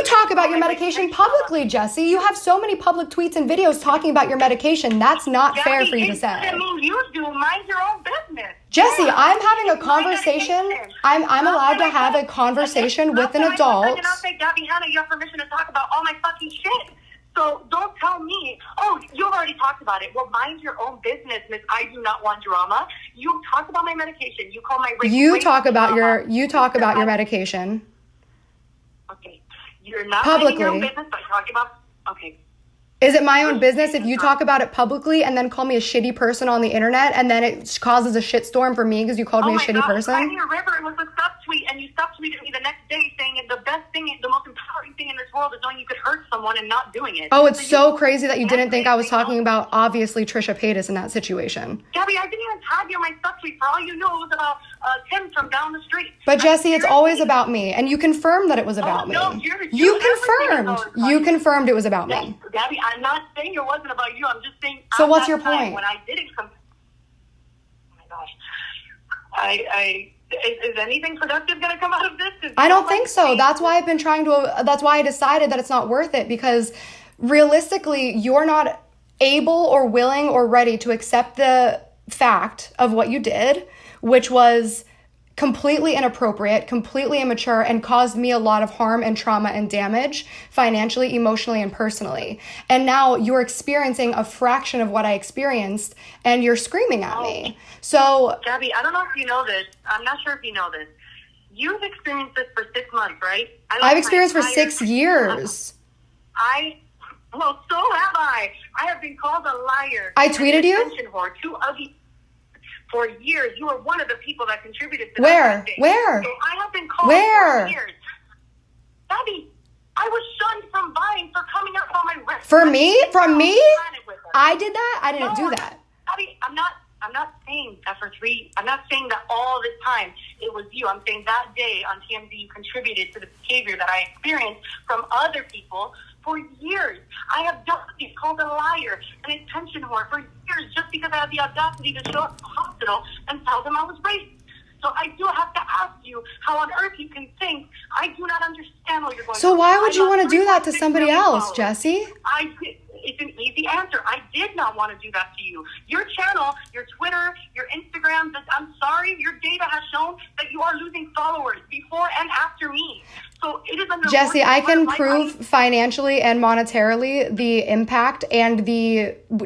talk about your medication publicly, Jessi. You have so many public tweets and videos talking about your medication. That's not fair for you to say. I mean, you do. Mind your own business. Jessi, I'm having a conversation. I'm allowed to have a conversation with an adult. I did not say, Gabbie, Hanna, you have permission to talk about all my fucking shit. So don't tell me, oh, you've already talked about it. Well, mind your own business, Miss. I do not want drama. You talk about my medication. You call my rape. You talk about your medication. Okay. You're not publicly. Minding your own business by talking about. Okay. Is it my own business if you talk about it publicly and then call me a shitty person on the internet, and then it causes a shitstorm for me because you called me a shitty person? Oh my God, River, it was a subtweet, and you subtweeted me the next day saying the best thing, the most empowering thing in this world is knowing you could hurt someone and not doing it. Oh, it's so crazy that you didn't think I was talking about, obviously, Trisha Paytas in that situation. Gabbie, I didn't even tag you in my subtweet. For all you know, it was about Tim from down the street. But Jessi, it's always about me, and you confirmed that it was about me. No, you confirmed it was about me. Gabbie, I'm not saying it wasn't about you. I'm just saying. So what's your point? When I didn't come. Oh my gosh, is anything productive going to come out of this? I don't think so. That's why I've been that's why I decided that it's not worth it, because realistically, you're not able or willing or ready to accept the fact of what you did, which was completely inappropriate, completely immature, and caused me a lot of harm and trauma and damage financially, emotionally, and personally. And now you're experiencing a fraction of what I experienced, and you're screaming at me. So, Gabbie, I don't know if you know this. I'm not sure if you know this. You've experienced this for 6 months, right? I've experienced for 6 years. Well, so have I. I have been called a liar. I tweeted you? Whore, too ugly. For years, you were one of the people that contributed to that. Where? So I have been called for years. Gabbie, I was shunned from Vine for coming up on my wrist. For me? From me? I did that? I didn't do that. Gabbie, I'm not saying that I'm not saying that all this time it was you. I'm saying that day on TMZ you contributed to the behavior that I experienced from other people for years. I have just been called a liar, an attention whore for years, just because I had the audacity to show up to the hospital and tell them I was raped. So I do have to ask you how on earth you can think. I do not understand what you're going through. So why would you want to do that to somebody else, Jessi? It's an easy answer. I did not want to do that to you. Your channel, your Twitter, your Instagram, I'm sorry, your data has shown that you are losing followers before and after me. So it is under Jessi, I can prove financially and monetarily the impact and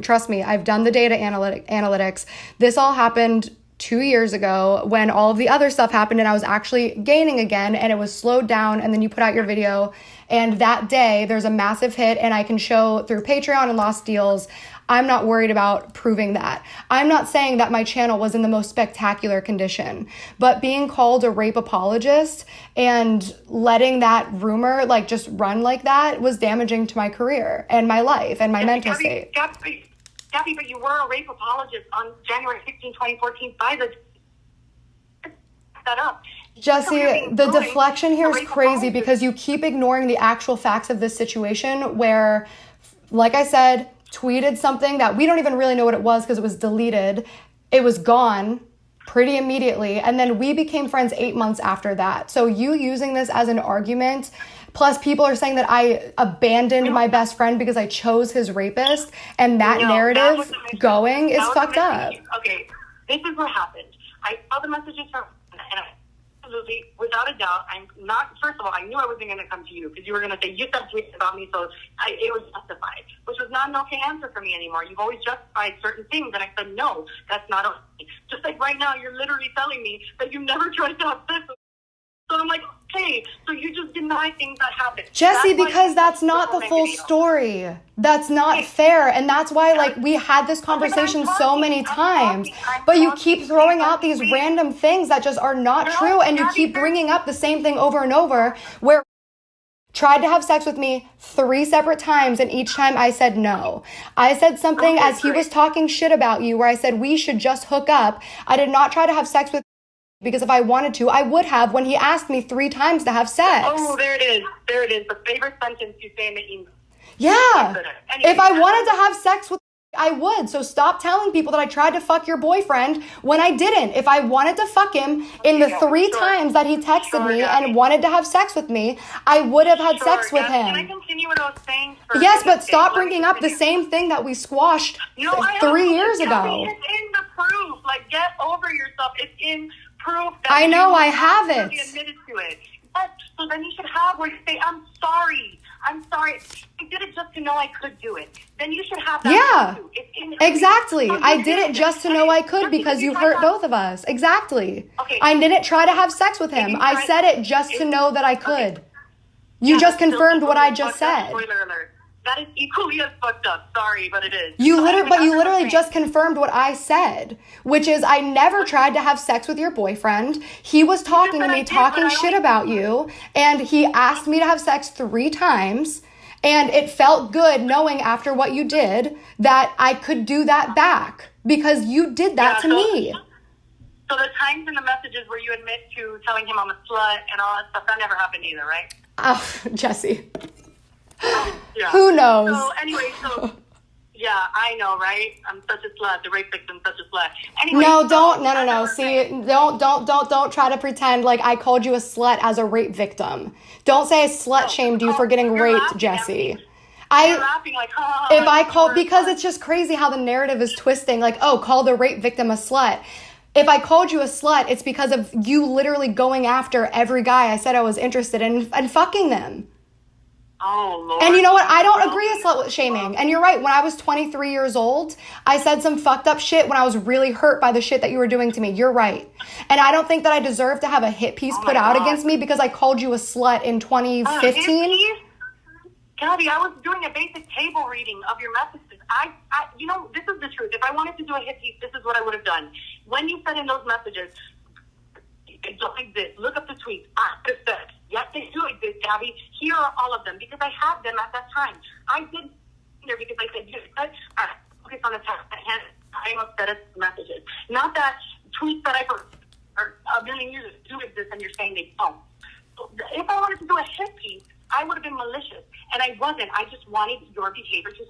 trust me, I've done the data analytics. This all happened 2 years ago when all of the other stuff happened and I was actually gaining again, and it was slowed down, and then you put out your video, and that day there's a massive hit, and I can show through Patreon and Lost Deals. I'm not worried about proving that. I'm not saying that my channel was in the most spectacular condition, but being called a rape apologist and letting that rumor just run like that was damaging to my career and my life and my mental state. Gabbie, but you were a rape apologist on January 16, 2014 by the that up. Jessi, the deflection here is crazy because you keep ignoring the actual facts of this situation where like I said, tweeted something that we don't even really know what it was because it was deleted. It was gone pretty immediately. And then we became friends 8 months after that. So you using this as an argument, plus people are saying that I abandoned my best friend because I chose his rapist, and that narrative going is fucked up. Okay, this is what happened. I saw the messages from, and I absolutely, without a doubt, I'm not, first of all, I knew I wasn't going to come to you because you were going to say, you said tweets about me, so it was justified, which was not an okay answer for me anymore. You've always justified certain things, and I said, no, that's not okay. Just like right now, you're literally telling me that you never tried to have sex with me. So I'm like, okay, so you just deny things that happen. Jessi, because that's not the full story. That's not fair. And that's why, like, we had this conversation so many times. But you keep throwing out these random things that just are not true. And you keep bringing up the same thing over and over, where tried to have sex with me 3 separate times, and each time I said no. I said something as he was talking shit about you, where I said we should just hook up. I did not try to have sex with, because if I wanted to, I would have, when he asked me 3 times to have sex. Oh, there it is. There it is. The favorite sentence you say in the email. Yeah. Anyway, if I wanted to have sex with, I would. So stop telling people that I tried to fuck your boyfriend when I didn't. If I wanted to fuck him in the 3 times that he texted me and wanted to have sex with me, I would have had sex with him. Can I continue what I was saying first? Yes, but stop bringing up the same thing that we squashed 3 years ago. It's in the proof. Like, get over yourself. It's in proof that I know, I have it. Admitted to it. But, so then you should have where you say, I'm sorry. I did it just to know I could do it. Then you should have that. Yeah, exactly. I did it just to know I could because you hurt both of us. Exactly. Okay. I didn't try to have sex with him. I said it just to know that I could. Okay. You just confirmed what I just said. Spoiler alert. That is equally as fucked up. Sorry, but it is. You literally just confirmed what I said, which is I never tried to have sex with your boyfriend. He was talking to me, talking shit about you, and he asked me to have sex 3 times, and it felt good knowing after what you did that I could do that back because you did that to me. So the times in the messages where you admit to telling him I'm a slut and all that stuff, that never happened either, right? Oh, Jessi. Yeah. Who knows? So anyway, yeah, I know, right? I'm such a slut. The rape victim's such a slut. Anyway, no. See, don't try to pretend like I called you a slut as a rape victim. Don't say I slut shamed you for getting raped, Jessi. You're laughing like, if I call, because it's just crazy how the narrative is twisting. Like, oh, call the rape victim a slut. If I called you a slut, it's because of you literally going after every guy I said I was interested in and fucking them. Oh, Lord. And you know what? I don't agree with slut shaming. And you're right. When I was 23 years old, I said some fucked up shit when I was really hurt by the shit that you were doing to me. You're right. And I don't think that I deserve to have a hit piece put out against me because I called you a slut in 2015. Gabbie, I was doing a basic table reading of your messages. I, you know, this is the truth. If I wanted to do a hit piece, this is what I would have done. When you said in those messages, they don't exist. Look up the tweets. Yes, they do exist, Gabbie. Here are all of them because I had them at that time. I did there because I said, focus on the text at hand. I am upset at messages. Not that tweets that I heard are a million years do exist and you're saying they don't. So if I wanted to do a hit piece, I would have been malicious. And I wasn't. I just wanted your behavior to.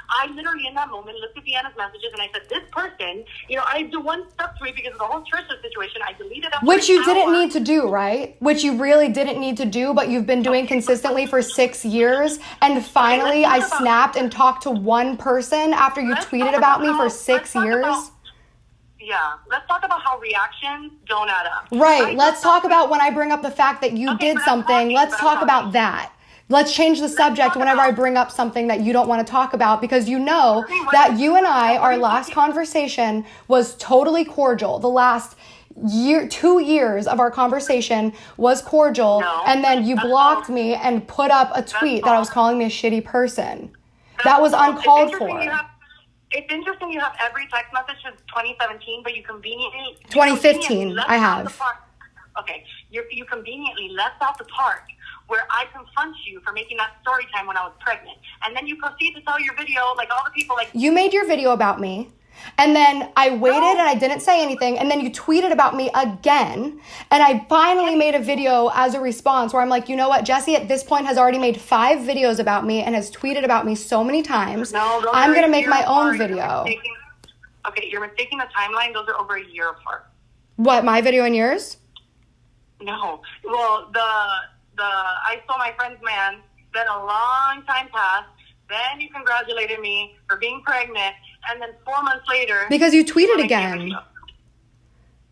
I literally, in that moment, looked at Deanna's messages and I said, this person, you know, I do one step tweet because of the whole Trisha situation. I deleted it. Which you didn't need to do, right? Which you really didn't need to do, but you've been doing consistently for 6 years. And finally, I snapped and talked to one person after you tweeted about me for 6 years. Yeah, let's talk about how reactions don't add up. Right, let's talk about when I bring up the fact that you did something. Let's talk about that. Let's change the subject whenever I bring up something that you don't want to talk about because you know that you and I, our last conversation was totally cordial. The last 2 years of our conversation was cordial, and then you blocked me and put up a tweet that I was calling me a shitty person. That was uncalled for. It's interesting you have every text message since 2017, but you conveniently... 2015, I have. Okay, you conveniently left out the part where I confront you for making that story time when I was pregnant. And then you proceed to tell your video, like all the people like... You made your video about me. And then I waited and I didn't say anything. And then you tweeted about me again. And I finally made a video as a response where I'm like, you know what? Jessi at this point has already made 5 videos about me and has tweeted about me so many times. No, I'm going to make my own video. You're mistaking the timeline. Those are over a year apart. What, my video and yours? No. Well, I saw my friend's man. Then a long time passed. Then you congratulated me for being pregnant, and then 4 months later... Because you tweeted again.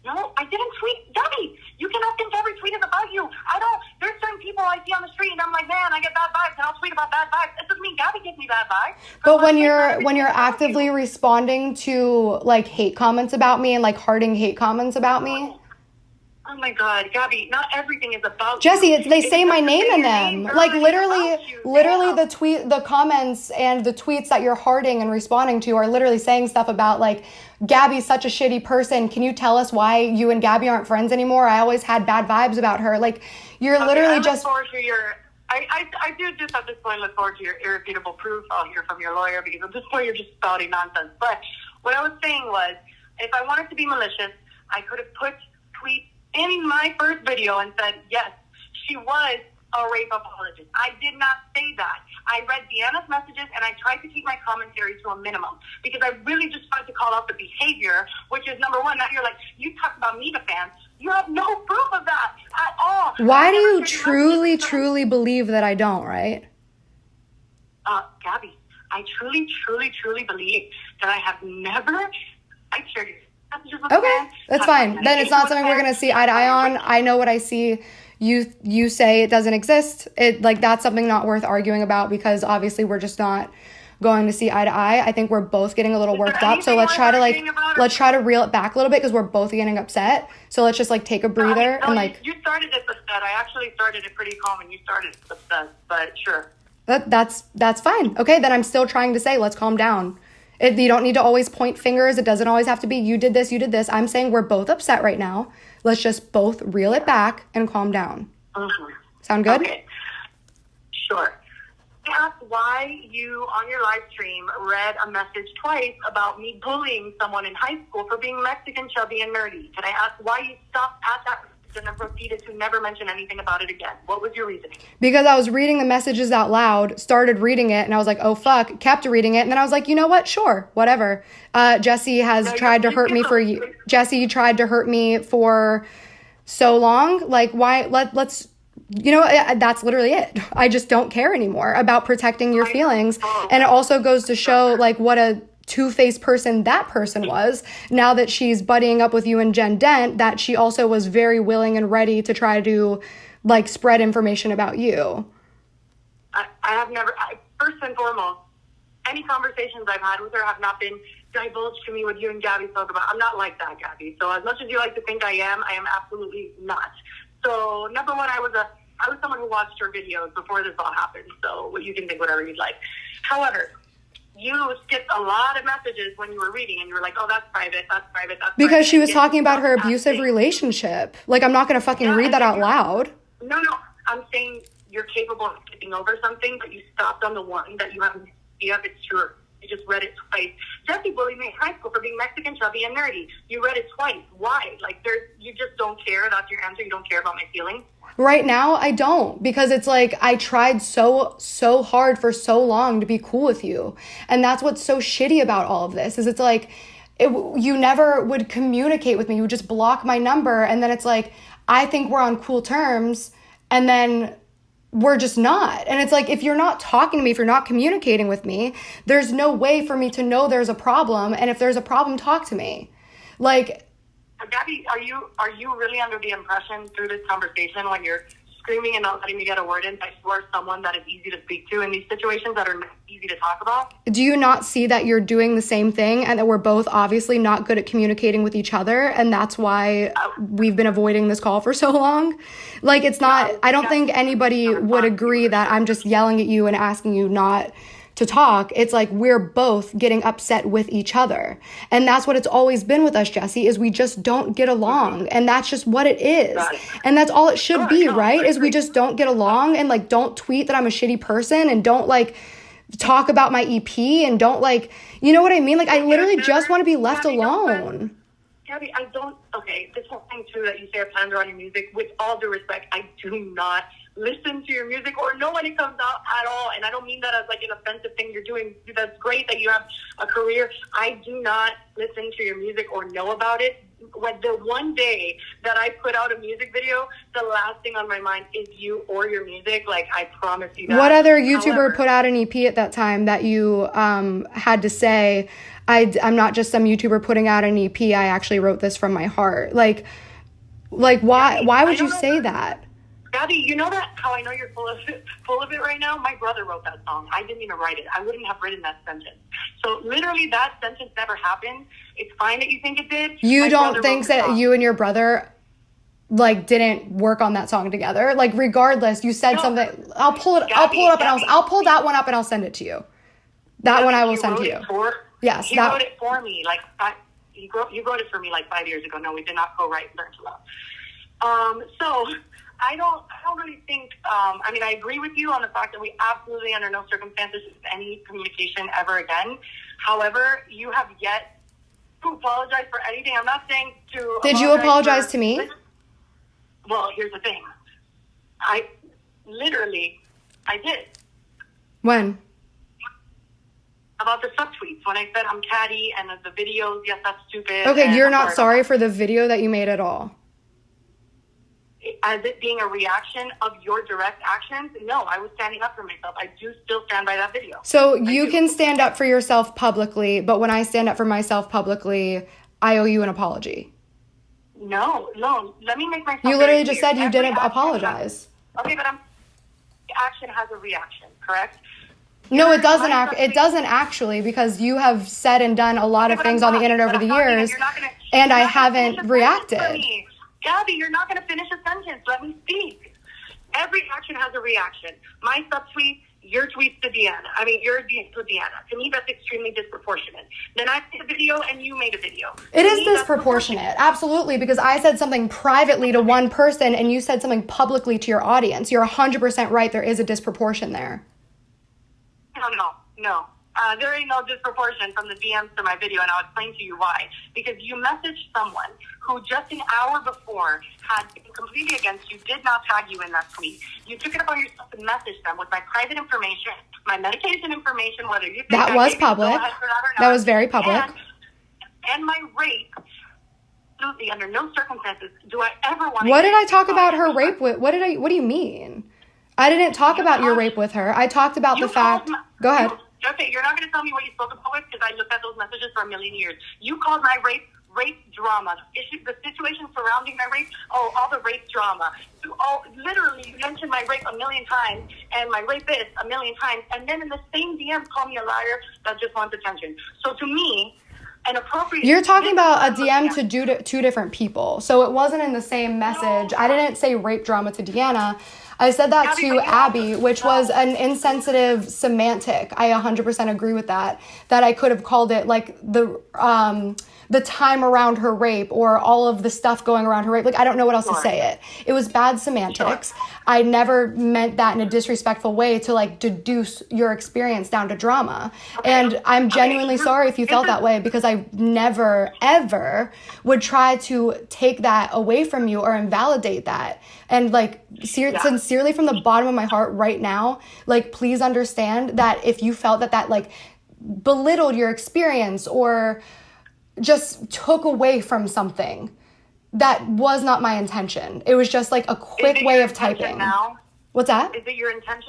No, I didn't tweet. Gabbie, you cannot think every tweet is about you. There's certain people I see on the street, and I'm like, man, I get bad vibes, and I'll tweet about bad vibes. It doesn't mean Gabbie gives me bad vibes. But when you're actively responding to, like, hate comments about me and, like, hearting hate comments about me... Oh my God, Gabbie, not everything is about Jessi, they say my name in them. Like literally the comments and the tweets that you're hearting and responding to are literally saying stuff about like, Gabbie's such a shitty person. Can you tell us why you and Gabbie aren't friends anymore? I always had bad vibes about her. Like you're literally just... I do just at this point look forward to your irrefutable proof. I'll hear from your lawyer because at this point you're just spouting nonsense. But what I was saying was, if I wanted to be malicious, I could have put tweets in my first video and said, yes, she was a rape apologist. I did not say that. I read Deanna's messages and I tried to keep my commentary to a minimum because I really just wanted to call out the behavior, which is number one. Now you're like, you talk about me to fans. You have no proof of that at all. Why do you truly believe that I don't, right? Gabbie, I truly believe that I have never, I shared messages with fans. That's fine. Then it's not something we're going to see eye to eye on. I know what I see. You say it doesn't exist. That's something not worth arguing about because obviously we're just not going to see eye to eye. I think we're both getting a little worked up. So let's try to reel it back a little bit because we're both getting upset. So let's just take a breather you started it upset. I actually started it pretty calm and you started it upset, but sure. That's fine. Okay, then I'm still trying to say let's calm down. You don't need to always point fingers. It doesn't always have to be you did this. I'm saying we're both upset right now. Let's just both reel it back and calm down. Mm-hmm. Sound good? Okay. Sure. I asked why you, on your live stream, read a message twice about me bullying someone in high school for being Mexican, chubby, and nerdy. Can I ask why you stopped at that and then proceeded to never mention anything about it again? What was your reasoning? Because I was reading the messages out loud, started reading it, and I was like, oh, fuck, kept reading it. And then I was like, you know what? Sure, whatever. Jessi has tried to hurt me Jessi tried to hurt me for so long. Like, why? Let's... You know, that's literally it. I just don't care anymore about protecting your feelings. And it also goes to show, what a two-faced person that person was. Now that she's buddying up with you and Jen Dent, that she also was very willing and ready to try to, spread information about you. I have never... first and foremost, any conversations I've had with her have not been divulged to me what you and Gabbie spoke about. I'm not like that, Gabbie. So as much as you like to think I am absolutely not. So, number one, I was someone who watched her videos before this all happened, so you can think whatever you'd like. However, you skipped a lot of messages when you were reading, and you were like, oh, that's private. Because she was talking about her abusive relationship. I'm not going to fucking read that out loud. No, I'm saying you're capable of skipping over something, but you stopped on the one that you have an idea of it's true. You just read it twice. Jessi bullied me in high school for being Mexican, chubby, and nerdy. You read it twice. Why? You just don't care. That's your answer. You don't care about my feelings. Right now, I don't, because it's I tried so hard for so long to be cool with you. And that's what's so shitty about all of this, is you never would communicate with me. You would just block my number. And then it's I think we're on cool terms. And then we're just not. And it's if you're not talking to me, if you're not communicating with me, there's no way for me to know there's a problem. And if there's a problem, talk to me. Gabbie, are you really under the impression through this conversation when you're screaming and not letting me get a word in that you are someone that is easy to speak to in these situations that are easy to talk about? Do you not see that you're doing the same thing and that we're both obviously not good at communicating with each other, and that's why we've been avoiding this call for so long? It's not... I don't think anybody would agree that I'm just yelling at you and asking you not to talk. It's we're both getting upset with each other. And that's what it's always been with us, Jessi, is we just don't get along. And that's just what it is. And that's all it should be, right? Is we just don't get along, and don't tweet that I'm a shitty person, and don't talk about my EP and don't like, you know what I mean? Like, I literally just want to be left alone. Gabbie, I don't, okay, this whole thing too that you say I planned on your music, with all due respect, I do not listen to your music or know when it comes out at all. And I don't mean that as like an offensive thing you're doing. That's great that you have a career. I do not listen to your music or know about it. When the one day that I put out a music video, the last thing on my mind is you or your music. Like, I promise you that. What other YouTuber put out an EP at that time that you had to say, I'm not just some YouTuber putting out an EP, I actually wrote this from my heart? Like why would you say that? Gabbie, you know that how I know you're full of it right now? My brother wrote that song. I didn't even write it. I wouldn't have written that sentence. So literally that sentence never happened. It's fine that you think it did. You don't think that you and your brother like didn't work on that song together? Like, regardless, you said something. I'll pull it up and I'll pull that one up and I'll send it to you. That one I will send to you. Yes. He wrote it for me. Like, you wrote it for me like 5 years ago. No, we did not co-write Learn to Love. So I don't really think, I mean, I agree with you on the fact that we absolutely, under no circumstances, any communication ever again. However, you have yet to apologize for anything. I'm not saying to. Did you apologize to me? Well, here's the thing. I did. When? About the subtweets, when I said I'm catty and the videos, yes, that's stupid. Okay, you're not sorry for the video that you made at all? As it being a reaction of your direct actions, no, I was standing up for myself. I do still stand by that video. So you can stand up for yourself publicly, but when I stand up for myself publicly, I owe you an apology. No, let me make myself You literally just said you didn't apologize. Okay, but action has a reaction, correct? No, it doesn't. It doesn't actually, because you have said and done a lot of things on the internet over the years, and I haven't reacted. Gabbie, you're not going to finish a sentence. Let me speak. Every action has a reaction. My subtweet, your tweets to Deanna. I mean, your tweets to Deanna. To me, that's extremely disproportionate. Then I made a video and you made a video. It is disproportionate, absolutely, because I said something privately to one person and you said something publicly to your audience. You're 100% right. There is a disproportion there. No. There ain't no disproportion from the DMs to my video, and I'll explain to you why. Because you messaged someone who just an hour before had been completely against you, did not tag you in that tweet. You took it upon yourself to message them with my private information, my medication information, whether you think that was public. That was very public. And my rape. Absolutely, under no circumstances do I ever want to. What did I talk about her rape with? What do you mean? I didn't talk about your rape with her. I talked about the fact. Go ahead. Okay, you're not going to tell me what you spoke about with, because I looked at those messages for a million years. You called my rape drama. The situation surrounding my rape, all the rape drama. Literally, you mentioned my rape a million times and my rapist a million times, and then in the same DM call me a liar that just wants attention. So to me, an appropriate... You're talking about a DM to two different people, so it wasn't in the same message. I didn't say rape drama to Deanna. I said that to Abby, which was an insensitive semantic. I 100% agree with that. That I could have called it like the time around her rape, or all of the stuff going around her rape. Like, I don't know what else to say it. It was bad semantics. I never meant that in a disrespectful way to like deduce your experience down to drama. And I'm genuinely sorry if you felt that way, because I never, ever would try to take that away from you or invalidate that. And like, sincerely from the bottom of my heart right now, like, please understand that if you felt that like belittled your experience or just took away from something, that was not my intention. It was just like a quick way of typing. Now? What's that? Is it your intention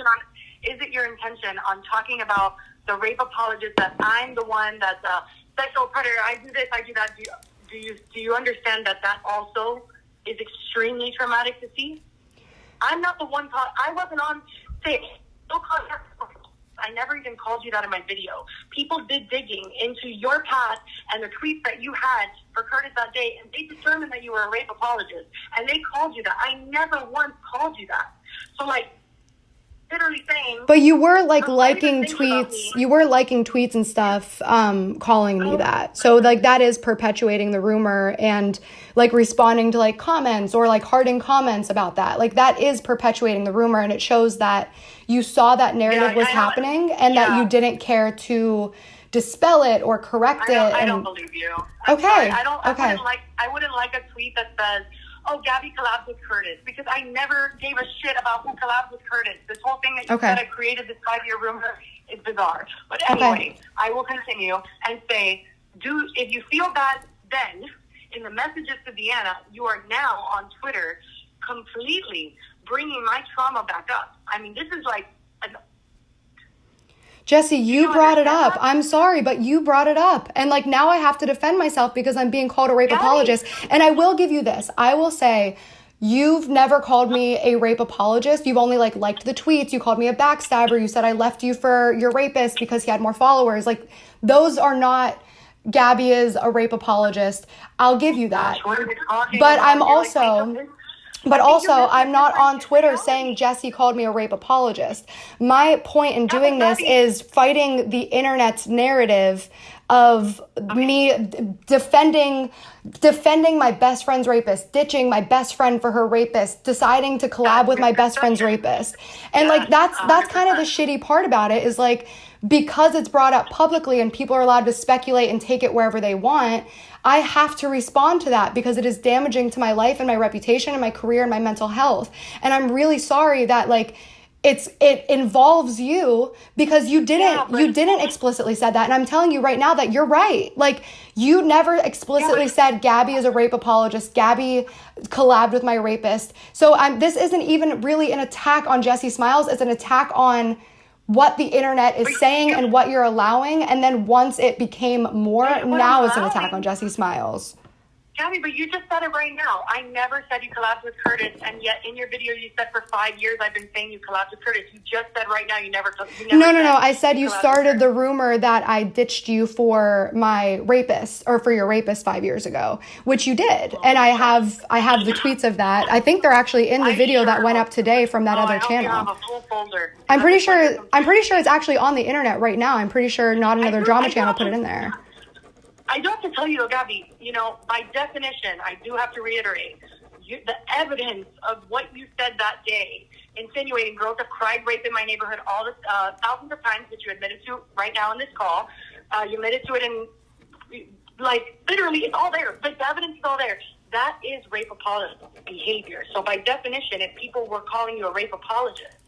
on talking about the rape apologist, that I'm the one that's a sexual predator, I do this, I do that? Do you understand that also is extremely traumatic to see? I'm not the one I wasn't on stage. I never even called you that in my video. People did digging into your past and the tweets that you had for Curtis that day, and they determined that you were a rape apologist, and they called you that. I never once called you that. So, like, literally saying. But you were like liking tweets. You were liking tweets and stuff, calling me that. So like that is perpetuating the rumor and like responding to like comments or like hearting comments about that. Like that is perpetuating the rumor, and it shows that you saw that narrative was happening and that you didn't care to dispel it or correct it. I don't believe you. Okay. I wouldn't like a tweet that says, "Oh, Gabbie collabed with Curtis," because I never gave a shit about who collabed with Curtis. This whole thing that you said I created this 5-year rumor is bizarre. But anyway, I will continue and say, if you feel bad then, in the messages to Deanna, you are now on Twitter completely bringing my trauma back up. I mean, this is like... Jessi, you brought it up. I'm sorry, but you brought it up. And like now I have to defend myself because I'm being called a rape apologist. And I will give you this. I will say you've never called me a rape apologist. You've only like liked the tweets. You called me a backstabber. You said I left you for your rapist because he had more followers. Like those are not... Gabbie is a rape apologist. I'll give you that. But I'm also... But also, I'm not on Twitter saying Jessi called me a rape apologist. My point in doing this is fighting the internet's narrative of me defending my best friend's rapist, ditching my best friend for her rapist, deciding to collab with my best friend's rapist. And like that's kind of the shitty part about it is like because it's brought up publicly and people are allowed to speculate and take it wherever they want, I have to respond to that because it is damaging to my life and my reputation and my career and my mental health. And I'm really sorry that like it involves you because you didn't explicitly said that. And I'm telling you right now that you're right. Like you never explicitly said Gabbie is a rape apologist. Gabbie collabed with my rapist. So this isn't even really an attack on Jessi Smiles. It's an attack on what the internet is saying and what you're allowing. And then once it became more, now it's an attack on Jessi Smiles. Gabbie, but you just said it right now. I never said you collabed with Curtis, and yet in your video you said for 5 years I've been saying you collabed with Curtis. You just said right now you never No. I said you started the rumor that I ditched you for my rapist or for your rapist 5 years ago, which you did. And I have the tweets of that. I think they're actually in the video that went up today from that other channel. I hope you have a full folder. I'm pretty sure it's actually on the internet right now. I'm pretty sure Not Another Drama Channel put it in there. I do have to tell you, Gabbie, by definition, I do have to reiterate, the evidence of what you said that day, insinuating girls have cried rape in my neighborhood all the thousands of times, which you admitted to right now in this call. You admitted to it in, like, literally, it's all there. The evidence is all there. That is rape apologist behavior. So by definition, if people were calling you a rape apologist,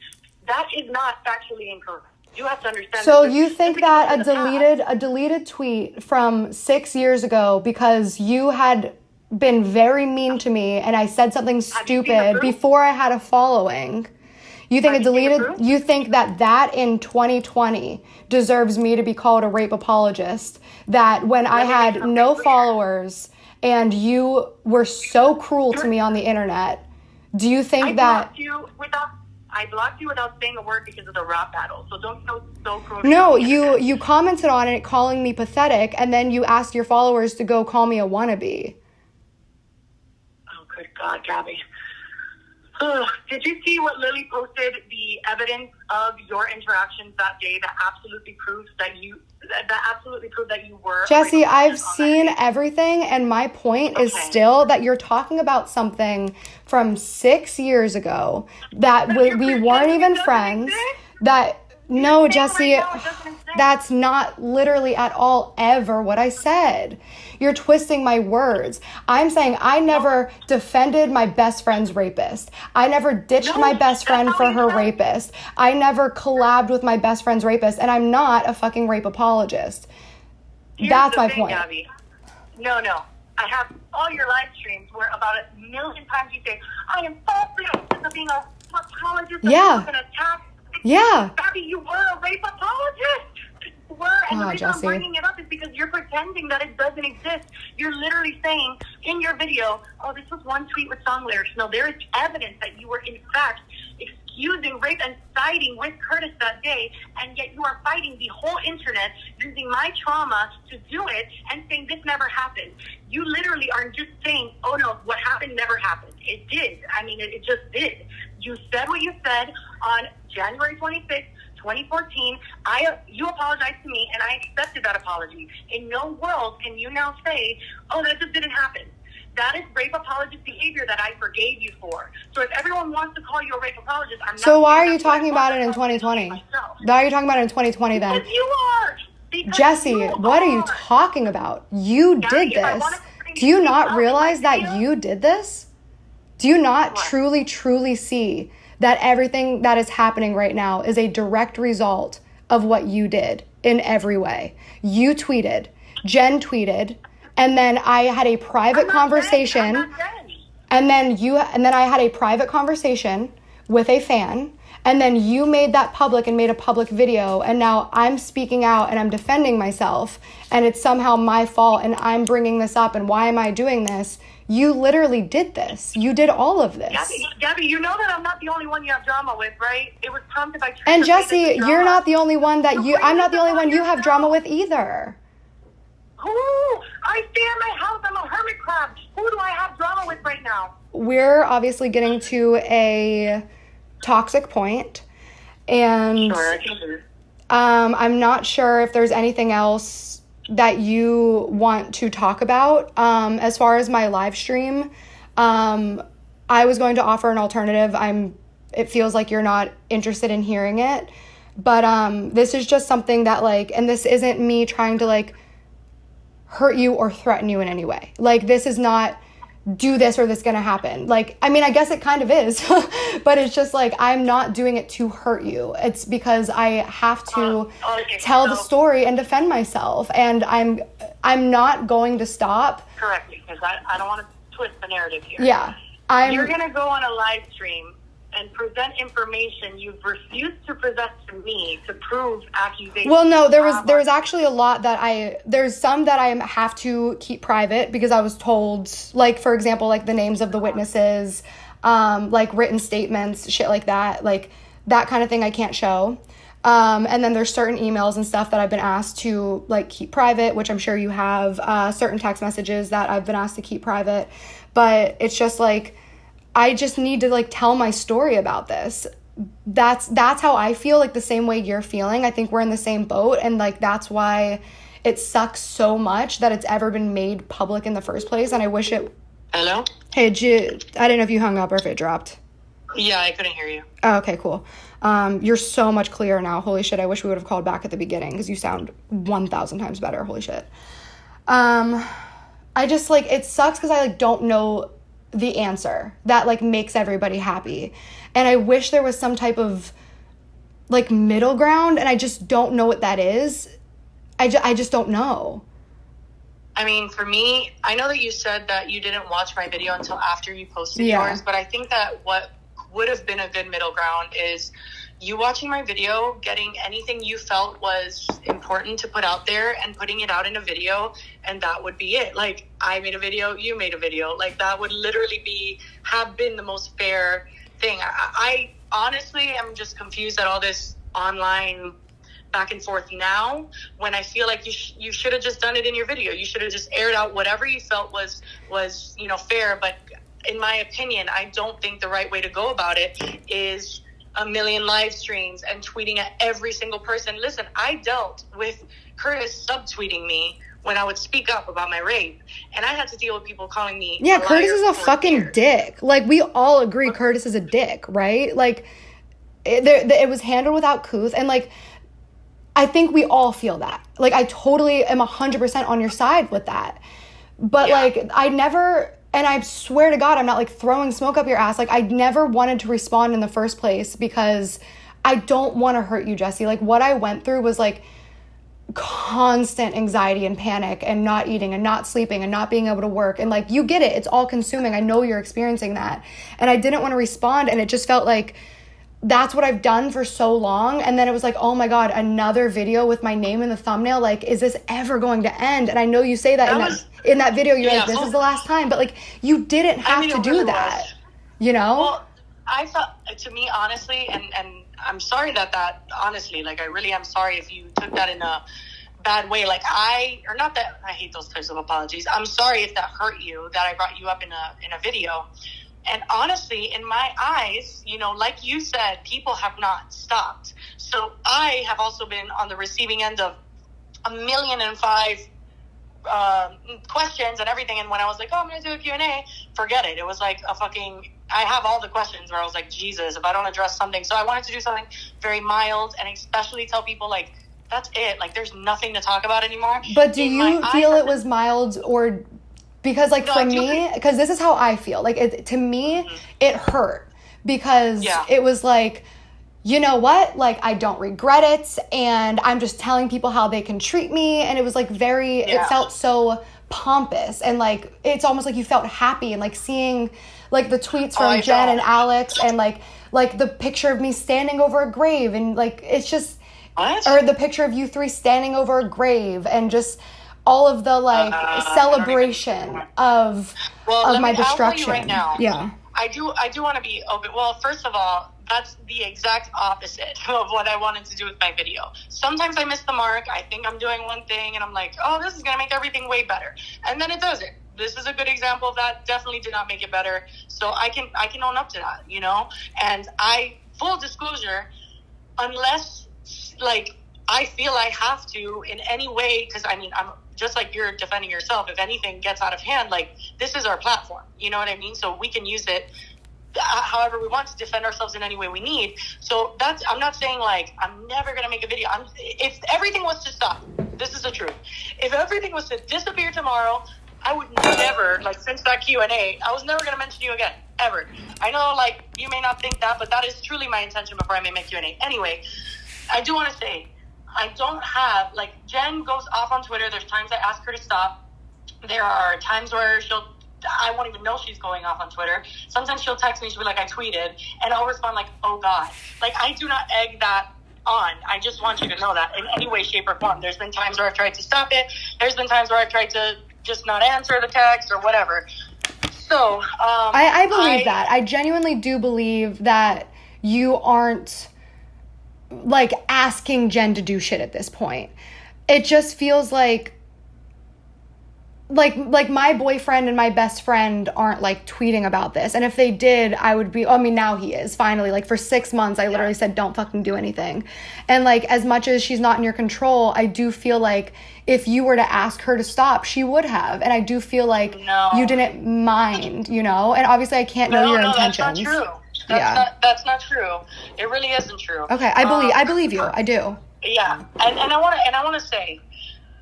that is not factually incorrect. You have to understand. So you think that a deleted tweet from 6 years ago because you had been very mean to me and I said something stupid before I had a following. You think you think that in 2020 deserves me to be called a rape apologist, that when I had no followers and you were so cruel to me on the internet, do you think I blocked you without saying a word because of the rap battle. So don't go so cruel. No, you commented on it calling me pathetic, and then you asked your followers to go call me a wannabe. Oh, good God, Gabbie. Did you see what Lily posted, the evidence of your interactions that day that absolutely proves that you were... Jessi, I've seen everything, and my point is still that you're talking about something from 6 years ago that we weren't even friends. No, Jessi, that's not literally at all ever what I said. You're twisting my words. I'm saying I never defended my best friend's rapist. I never ditched my best friend for her rapist. I never collabed with my best friend's rapist, and I'm not a fucking rape apologist. That's my point. Gabbie. No. I have all your live streams where about 1 million times you say, I am falsely accused of being a apologist. Yeah. An attack. Yeah. Gabbie, you were a rape apologist. You were. And the reason I'm bringing it up is because you're pretending that it doesn't exist. You're literally saying in your video, oh, this was one tweet with song lyrics. No, there is evidence that you were in fact excusing rape and siding with Curtis that day, and yet you are fighting the whole internet using my trauma to do it and saying this never happened. You literally are just saying, oh no, what happened never happened. It did. I mean, it just did. You said what you said on January 26th, 2014. You apologized to me, and I accepted that apology. In no world can you now say, oh, that just didn't happen. That is rape apologist behavior that I forgave you for. So if everyone wants to call you a rape apologist, I'm not. So why are you talking about it in 2020? Why are you talking about it in 2020 then? Because you are. Because Jessi, what are you talking about? You did this. Do you not realize that you did this? Do you not truly, truly see that everything that is happening right now is a direct result of what you did in every way? You tweeted, Jen tweeted, and then I had a private conversation. And then I had a private conversation with a fan, and then you made that public and made a public video, and now I'm speaking out and I'm defending myself, and it's somehow my fault, and I'm bringing this up, and why am I doing this? You literally did this. You did all of this. Gabbie, you know that I'm not the only one you have drama with, right? It was prompted by... And Jessi, you're not the only one that I'm not the only one you have drama with either. Who? I stay at my house. I'm a hermit crab. Who do I have drama with right now? We're obviously getting to a toxic point, and I'm not sure if there's anything else that you want to talk about. As far as my live stream, I was going to offer an alternative. It feels like you're not interested in hearing it, but this is just something that, like, and this isn't me trying to, like, hurt you or threaten you in any way. Like, this is not do this or this gonna happen. Like, I mean, I guess it kind of is, but it's just like, I'm not doing it to hurt you. It's because I have to tell the story and defend myself, and I'm not going to stop. Correct, because I don't want to twist the narrative here. Yeah. You're gonna go on a live stream and present information you've refused to present to me to prove accusations. Well, no, there was actually a lot that there's some that I have to keep private because I was told, like, for example, like the names of the witnesses, like written statements, shit like that, like that kind of thing I can't show. And then there's certain emails and stuff that I've been asked to, like, keep private, which I'm sure you have, certain text messages that I've been asked to keep private, but it's just like, I just need to, like, tell my story about this. That's how I feel, like, the same way you're feeling. I think we're in the same boat, and, like, that's why it sucks so much that it's ever been made public in the first place, and I wish it... Hello? Hey, I didn't know if you hung up or if it dropped. Yeah, I couldn't hear you. Oh, okay, cool. You're so much clearer now. Holy shit, I wish we would have called back at the beginning, because you sound 1,000 times better. Holy shit. I just, like, it sucks because I, like, don't know the answer that, like, makes everybody happy, and I wish there was some type of, like, middle ground, and I just don't know what that is. I just don't know. I mean, for me, I know that you said that you didn't watch my video until after you posted yours, but I think that what would have been a good middle ground is you watching my video, getting anything you felt was important to put out there and putting it out in a video, and that would be it. Like, I made a video, you made a video. Like, that would literally have been the most fair thing. I honestly am just confused at all this online back and forth now, when I feel like you should have just done it in your video. You should have just aired out whatever you felt was fair. But in my opinion, I don't think the right way to go about it is a million live streams and tweeting at every single person. Listen, I dealt with Curtis subtweeting me when I would speak up about my rape, and I had to deal with people calling me a Curtis is a fucking dick. Like, we all agree Curtis is a dick, right? Like, it was handled without couth, and, like, I think we all feel that. Like, I totally am 100% on your side with that. But, like, I never... And I swear to God, I'm not, like, throwing smoke up your ass. Like, I never wanted to respond in the first place because I don't want to hurt you, Jessi. Like, what I went through was, like, constant anxiety and panic and not eating and not sleeping and not being able to work. And, like, you get it. It's all consuming. I know you're experiencing that. And I didn't want to respond, and it just felt like that's what I've done for so long. And then it was like, oh my God, another video with my name in the thumbnail. Like, is this ever going to end? And I know you say that in that video, you're like, this is the last time. But, like, you didn't have to do that, you know? Well, I thought, to me, honestly, and I'm sorry that honestly, like, I really am sorry if you took that in a bad way. Like, or not that I hate those types of apologies. I'm sorry if that hurt you, that I brought you up in a video. And honestly, in my eyes, you know, like you said, people have not stopped. So I have also been on the receiving end of 1,000,005 questions and everything. And when I was like, oh, I'm going to do a Q&A, forget it. It was like I have all the questions where I was like, Jesus, if I don't address something. So I wanted to do something very mild and especially tell people, like, that's it. Like, there's nothing to talk about anymore. But do you feel it was mild, or because, like, for me, because this is how I feel. Like, to me, it hurt because it was like, you know what? Like, I don't regret it, and I'm just telling people how they can treat me, and it was, like, it felt so pompous, and, like, it's almost like you felt happy, and, like, seeing, like, the tweets from Jen and Alex, and, like the picture of me standing over a grave, and, like, it's just... What? Or the picture of you three standing over a grave, and just all of the, like, celebration of my destruction. I'll tell you right now. Yeah. I do want to be open. Well, first of all, that's the exact opposite of what I wanted to do with my video. Sometimes I miss the mark. I think I'm doing one thing, and I'm like, oh, this is going to make everything way better. And then it doesn't. This is a good example of that. Definitely did not make it better. So I can own up to that, you know? And full disclosure, unless... like, I feel I have to in any way, because I mean, I'm just like you're defending yourself. If anything gets out of hand, like, this is our platform, you know what I mean? So we can use it however we want to defend ourselves in any way we need. So I'm not saying, like, I'm never going to make a video. If everything was to stop, this is the truth. If everything was to disappear tomorrow, I would never, like, since that Q&A, I was never going to mention you again, ever. I know, like, you may not think that, but that is truly my intention before I made my Q&A. Anyway, I do want to say, I don't have, like, Jen goes off on Twitter. There's times I ask her to stop. There are times where I won't even know she's going off on Twitter. Sometimes she'll text me, she'll be like, I tweeted, and I'll respond like, oh God. Like, I do not egg that on. I just want you to know that in any way, shape, or form. There's been times where I've tried to stop it. There's been times where I've tried to just not answer the text or whatever. So, I believe that. I genuinely do believe that you aren't, like, asking Jen to do shit at this point. It just feels like my boyfriend and my best friend aren't, like, tweeting about this. And if they did, I would be, I mean, now he is, finally. Like, for 6 months, I literally said, don't fucking do anything. And, like, as much as she's not in your control, I do feel like if you were to ask her to stop, she would have. And I do feel like you didn't mind, you know? And obviously I can't know your intentions. That's not true. That's not true. It really isn't true. Okay, I believe you. I do. Yeah, and I want to say,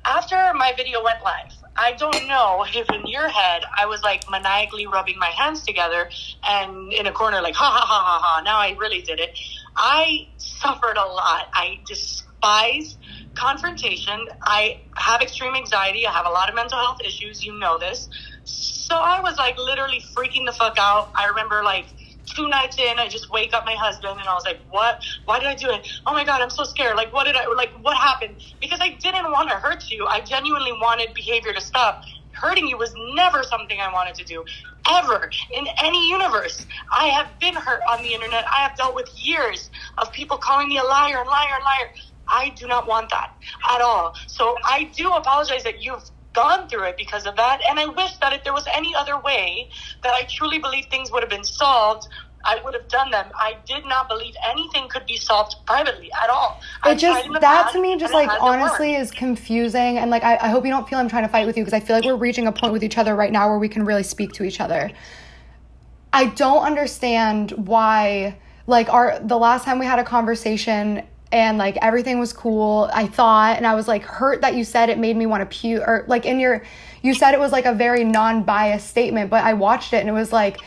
after my video went live, I don't know if in your head I was, like, maniacally rubbing my hands together and in a corner like, ha ha ha ha ha. Now I really did it. I suffered a lot. I despise confrontation. I have extreme anxiety. I have a lot of mental health issues. You know this. So I was, like, literally freaking the fuck out. I remember, like, 2 nights in, I just wake up my husband and I was like, what? Why did I do it? Oh my God, I'm so scared. Like, what happened? Because I didn't want to hurt you. I genuinely wanted behavior to stop. Hurting you was never something I wanted to do, ever, in any universe. I have been hurt on the internet. I have dealt with years of people calling me a liar. I do not want that at all. So I do apologize that you've gone through it because of that, and I wish that if there was any other way that I truly believe things would have been solved, I would have done them. I did not believe anything could be solved privately at all. That to me just, like, honestly is confusing, and, like, I hope you don't feel I'm trying to fight with you, because I feel like we're reaching a point with each other right now where we can really speak to each other. I don't understand why, like, the last time we had a conversation and, like, everything was cool, I thought, and I was, like, hurt that you said it made me want to puke, or, like, you said it was, like, a very non-biased statement, but I watched it and it was like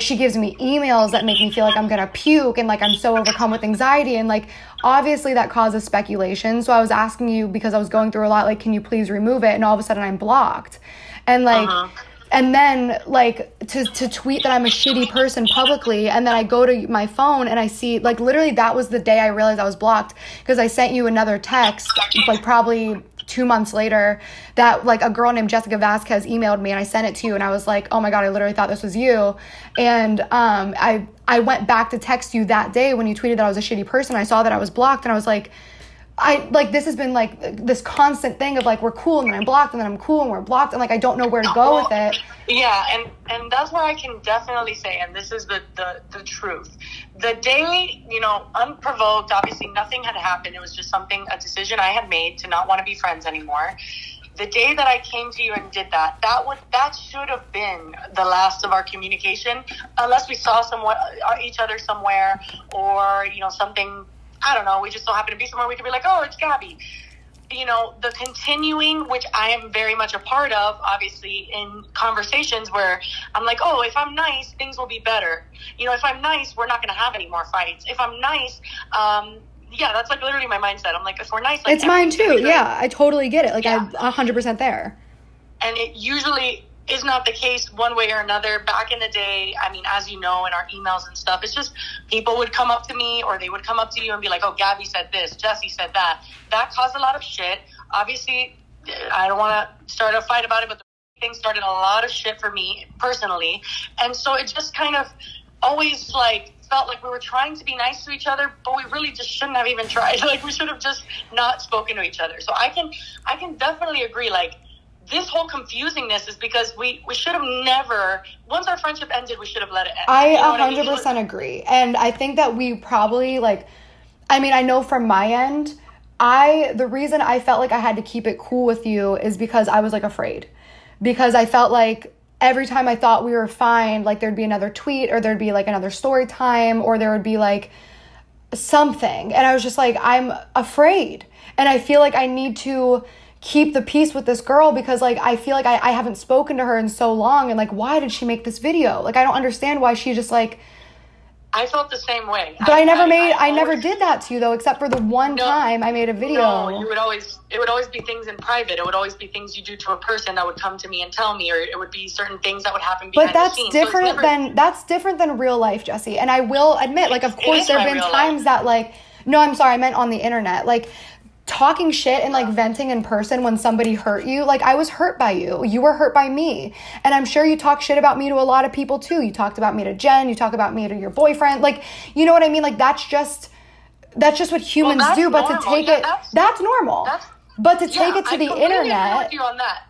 she gives me emails that make me feel like I'm gonna puke, and, like, I'm so overcome with anxiety, and, like, obviously that causes speculation. So I was asking you, because I was going through a lot, like, can you please remove it? And all of a sudden I'm blocked, and, like, and then, like, to tweet that I'm a shitty person publicly, and then I go to my phone and I see, like, literally that was the day I realized I was blocked, because I sent you another text, like, probably 2 months later that like a girl named Jessica Vasquez emailed me, and I sent it to you, and I was like, oh my God, I literally thought this was you. And I went back to text you that day when you tweeted that I was a shitty person. I saw that I was blocked, and I was like, this has been like this constant thing of like, we're cool and then I'm blocked and then I'm cool and we're blocked, and like I don't know where to go with it. Yeah, and that's where I can definitely say, and this is the truth. The day, you know, unprovoked, obviously nothing had happened. It was just a decision I had made to not want to be friends anymore. The day that I came to you and did that should have been the last of our communication, unless we saw each other somewhere, or, you know, something, I don't know, we just so happen to be somewhere we could be like, oh, it's Gabbie. You know, the continuing, which I am very much a part of, obviously, in conversations where I'm like, oh, if I'm nice, things will be better. You know, if I'm nice, we're not going to have any more fights. If I'm nice, yeah, that's like literally my mindset. I'm like, if we're nice, like, it's mine too. Yeah, I totally get it. Like, yeah. I'm 100% there. And it usually is not the case one way or another. Back in the day, I mean, as you know, in our emails and stuff, it's just people would come up to me, or they would come up to you and be like, oh, Gabbie said this, Jessi said that. That caused a lot of shit. Obviously, I don't want to start a fight about it, but the thing started a lot of shit for me personally. And so it just kind of always like felt like we were trying to be nice to each other, but we really just shouldn't have even tried. Like, we should have just not spoken to each other. So I can definitely agree, like, this whole confusingness is because we should have never, once our friendship ended, we should have let it end. I 100% agree. And I think that we probably, like, I mean, I know from my end, the reason I felt like I had to keep it cool with you is because I was, like, afraid. Because I felt like every time I thought we were fine, like, there'd be another tweet, or there'd be, like, another story time, or there would be, like, something. And I was just like, I'm afraid. And I feel like I need to keep the peace with this girl, because like I feel like I haven't spoken to her in so long, and like, why did she make this video? Like, I don't understand why she just like. I felt the same way. But I never did that to you though, except for the one time I made a video. No, it would always be things in private. It would always be things you do to a person that would come to me and tell me, or it would be certain things that would happen behind the scenes. But that's different than real life, Jessi. And I will admit, like, of course there have been times that like, no, I'm sorry, I meant on the internet, like, talking shit and like venting in person when somebody hurt you. Like, I was hurt by you. You were hurt by me. And I'm sure you talk shit about me to a lot of people too. You talked about me to Jen. You talk about me to your boyfriend. Like, you know what I mean? Like, that's just what humans do. But normal. To take that's normal. But to take it to the internet,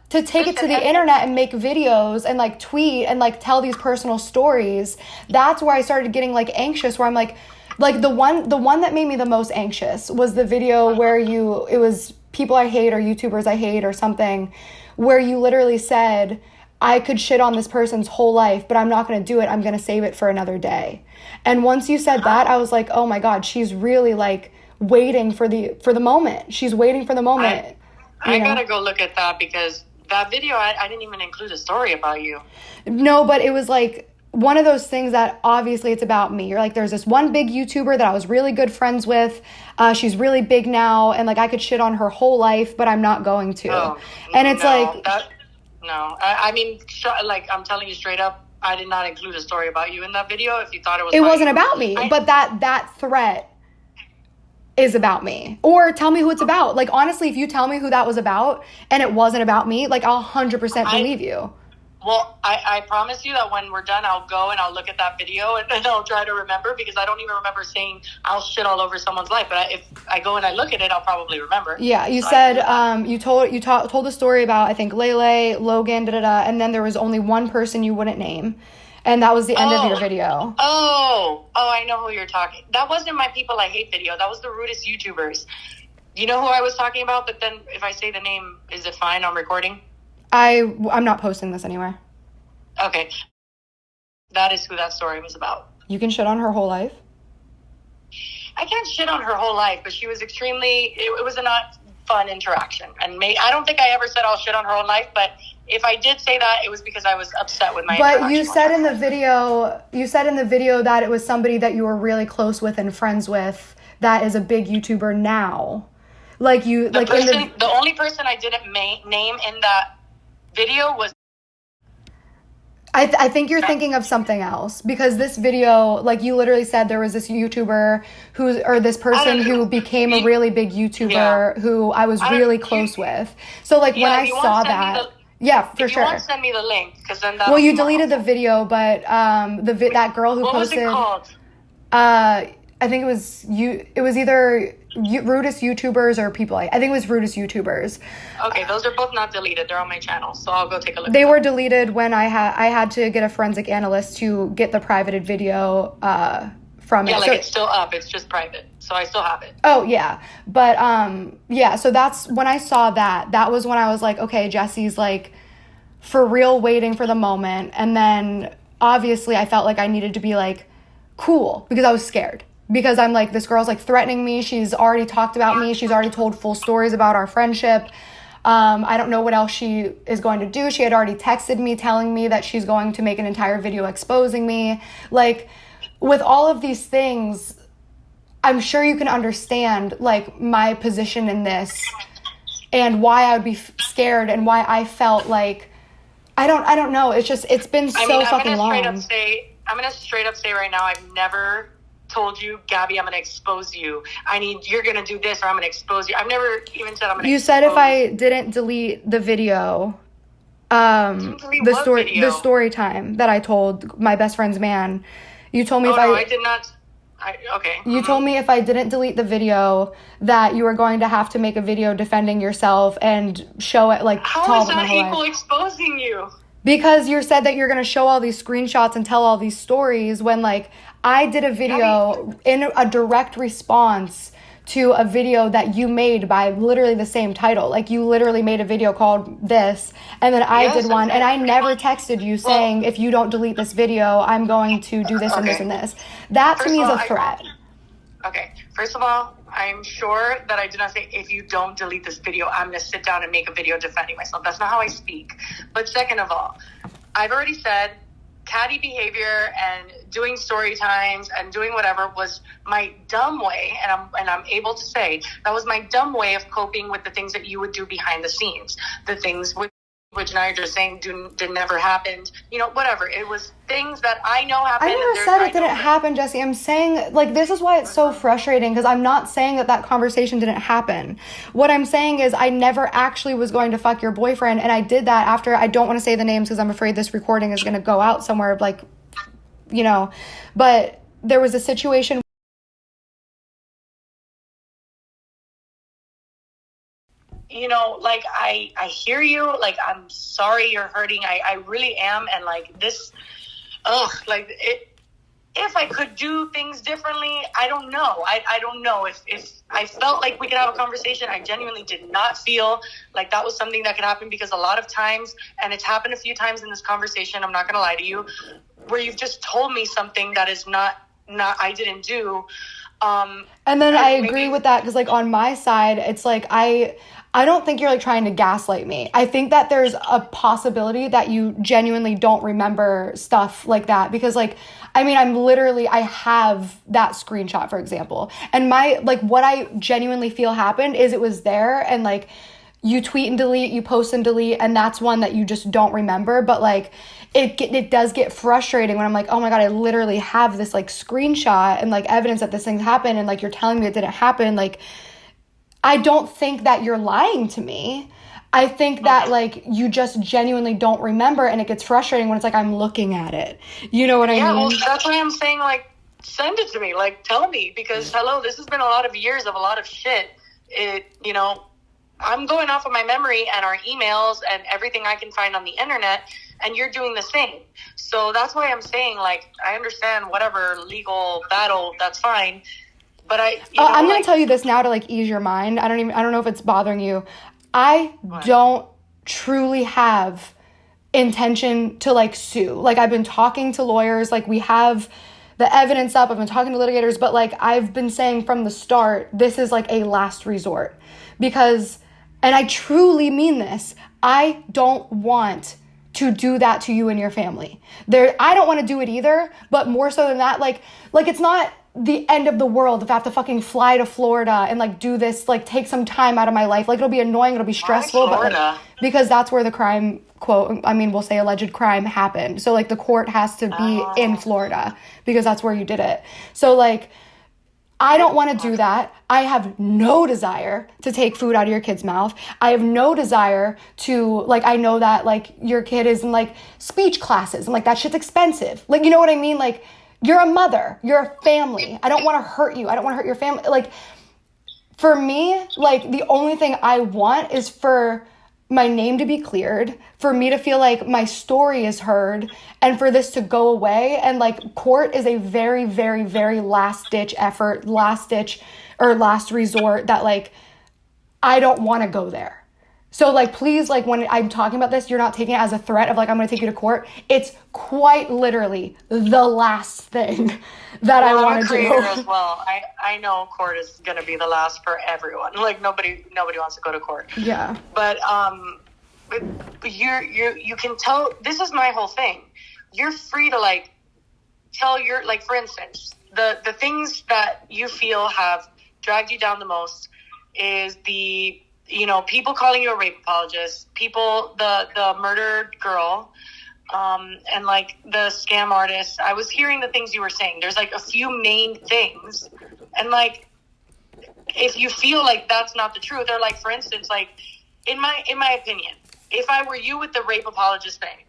to take it to the internet and make videos and like tweet and like tell these personal stories, that's where I started getting like anxious, where I'm like the one that made me the most anxious was the video where it was people I hate or YouTubers I hate or something, where you literally said, I could shit on this person's whole life, but I'm not going to do it. I'm going to save it for another day. And once you said that, I was like, oh my God, she's really like waiting for the moment. She's waiting for the moment. I gotta go look at that, because that video, I didn't even include a story about you. No, but it was like one of those things that obviously it's about me. You're like, there's this one big YouTuber that I was really good friends with. She's really big now, and like I could shit on her whole life, but I'm not going to. And it's I mean, like, I'm telling you straight up, I did not include a story about you in that video. If you thought it wasn't about me, but that threat is about me. Or tell me who it's about. Like, honestly, if you tell me who that was about and it wasn't about me, like, I'll 100% believe you. Well, I promise you that when we're done, I'll go and I'll look at that video and I'll try to remember, because I don't even remember saying I'll shit all over someone's life. But if I go and I look at it, I'll probably remember. Yeah, you said you told a story about, I think, Lele, Logan, and then there was only one person you wouldn't name, and that was the end of your video. Oh, I know who you're talking. That wasn't my People I Hate video. That was the rudest YouTubers. You know who I was talking about? But then if I say the name, is it fine? I'm recording. I'm not posting this anywhere. Okay. That is who that story was about. You can shit on her whole life? I can't shit on her whole life, but she was it was a not fun interaction. And I don't think I ever said I'll shit on her whole life, but if I did say that, it was because I was upset with my interaction. But you said in the video that it was somebody that you were really close with and friends with that is a big YouTuber now. Like the only person I didn't name in that video was. I think you're thinking of something else, because this video, like, you literally said there was this YouTuber this person who became a really big YouTuber who I was really close with. So, like, when I saw that, for sure. You want to send me the link, because then well, you deleted the video, but that girl who posted. What was it called? I think it was either Rudest YouTubers or people I think it was Rudest YouTubers. Okay, those are both not deleted. They're on my channel, so I'll go take a look. They were deleted when I had to get a forensic analyst to get the privated video from it. Yeah, like, it's still up. It's just private, so I still have it. Oh yeah, but so that's when I saw that. That was when I was like, okay, Jessi's like for real waiting for the moment, and then obviously I felt like I needed to be like cool because I was scared. Because I'm like, this girl's like threatening me. She's already talked about me. She's already told full stories about our friendship. I don't know what else she is going to do. She had already texted me telling me that she's going to make an entire video exposing me. Like, with all of these things, I'm sure you can understand like my position in this and why I would be scared and why I felt like, I don't know. It's just, it's been so fucking long. I'm going to straight up say right now, I've never told you, Gabbie, I'm going to expose you. You're going to do this or I'm going to expose you. I've never even said I'm going to expose you. You said if I didn't delete the video, the story time that I told my best friend's man, you told me I did not. Okay. You told me if I didn't delete the video that you were going to have to make a video defending yourself and show it like how is that equal exposing you? Because you said that you're going to show all these screenshots and tell all these stories when, like, I did a video in a direct response to a video that you made by literally the same title. Like, you literally made a video called this, and then I did one, and I never texted you saying, if you don't delete this video, I'm going to do this and this and this. That, to me, is a threat. Okay. First of all, I'm sure that I did not say, if you don't delete this video, I'm going to sit down and make a video defending myself. That's not how I speak. But second of all, I've already said catty behavior and doing story times and doing whatever was my dumb way. And I'm able to say that was my dumb way of coping with the things that you would do behind the scenes. The things which now you're just saying did never happened. You know, whatever. It was things that I know happened. I never said it didn't happen, Jessi. I'm saying, like, this is why it's so frustrating, because I'm not saying that conversation didn't happen. What I'm saying is I never actually was going to fuck your boyfriend, and I did that after, I don't want to say the names because I'm afraid this recording is going to go out somewhere, like, you know, but there was a situation. You know, like, I hear you, like, I'm sorry you're hurting, I really am, and, like, this, if I could do things differently, I don't know, I don't know, if I felt like we could have a conversation, I genuinely did not feel like that was something that could happen, because a lot of times, and it's happened a few times in this conversation, I'm not gonna lie to you, where you've just told me something that is not I didn't do, and then I agree with that, because, like, on my side, it's like, I don't think you're, like, trying to gaslight me. I think that there's a possibility that you genuinely don't remember stuff like that, because, like, I mean, I have that screenshot, for example, and what I genuinely feel happened is it was there, and, like, you tweet and delete, you post and delete, and that's one that you just don't remember, but, like, it does get frustrating when I'm like, oh my God, I literally have this, like, screenshot and, like, evidence that this thing happened, and, like, you're telling me it didn't happen, like, I don't think that you're lying to me. I think that, like, you just genuinely don't remember, and it gets frustrating when it's like, I'm looking at it. You know what I mean? Yeah, well, that's why I'm saying, like, send it to me. Like, tell me, because, hello, this has been a lot of years of a lot of shit. You know, I'm going off of my memory and our emails and everything I can find on the internet, and you're doing the same. So that's why I'm saying, like, I understand whatever legal battle, that's fine. But I'm going to tell you this now to, like, ease your mind. I don't know if it's bothering you. I don't truly have intention to, like, sue. Like, I've been talking to lawyers. Like, we have the evidence up. I've been talking to litigators. But, like, I've been saying from the start, this is, like, a last resort. Because, and I truly mean this, I don't want to do that to you and your family. I don't want to do it either. But more so than that, like it's not... the end of the world if I have to fucking fly to Florida and like do this, like take some time out of my life. Like it'll be annoying, it'll be stressful, but like, because that's where the crime, quote, I mean, we'll say alleged crime happened. So like the court has to be in Florida because that's where you did it. So like, I don't want to do that. I have no desire to take food out of your kid's mouth. I have no desire to, like, I know that, like, your kid is in, like, speech classes. And, like, that shit's expensive. Like, you know what I mean? Like, you're a mother. You're a family. I don't want to hurt you. I don't want to hurt your family. Like, for me, like, the only thing I want is for my name to be cleared, for me to feel like my story is heard, and for this to go away. And like court is a very, very, very last ditch effort, last resort that like, I don't want to go there. So like, please, like when I'm talking about this, you're not taking it as a threat of like, I'm going to take you to court. It's quite literally the last thing that I want to do. As well. I know court is going to be the last for everyone. Like nobody wants to go to court. Yeah. But you can tell, this is my whole thing. You're free to like tell your, like, for instance, the things that you feel have dragged you down the most is the, you know, people calling you a rape apologist, people, the murdered girl, and like the scam artist. I was hearing the things you were saying. There's like a few main things. And like, if you feel like that's not the truth, or like, for instance, like in my opinion, if I were you with the rape apologist thing,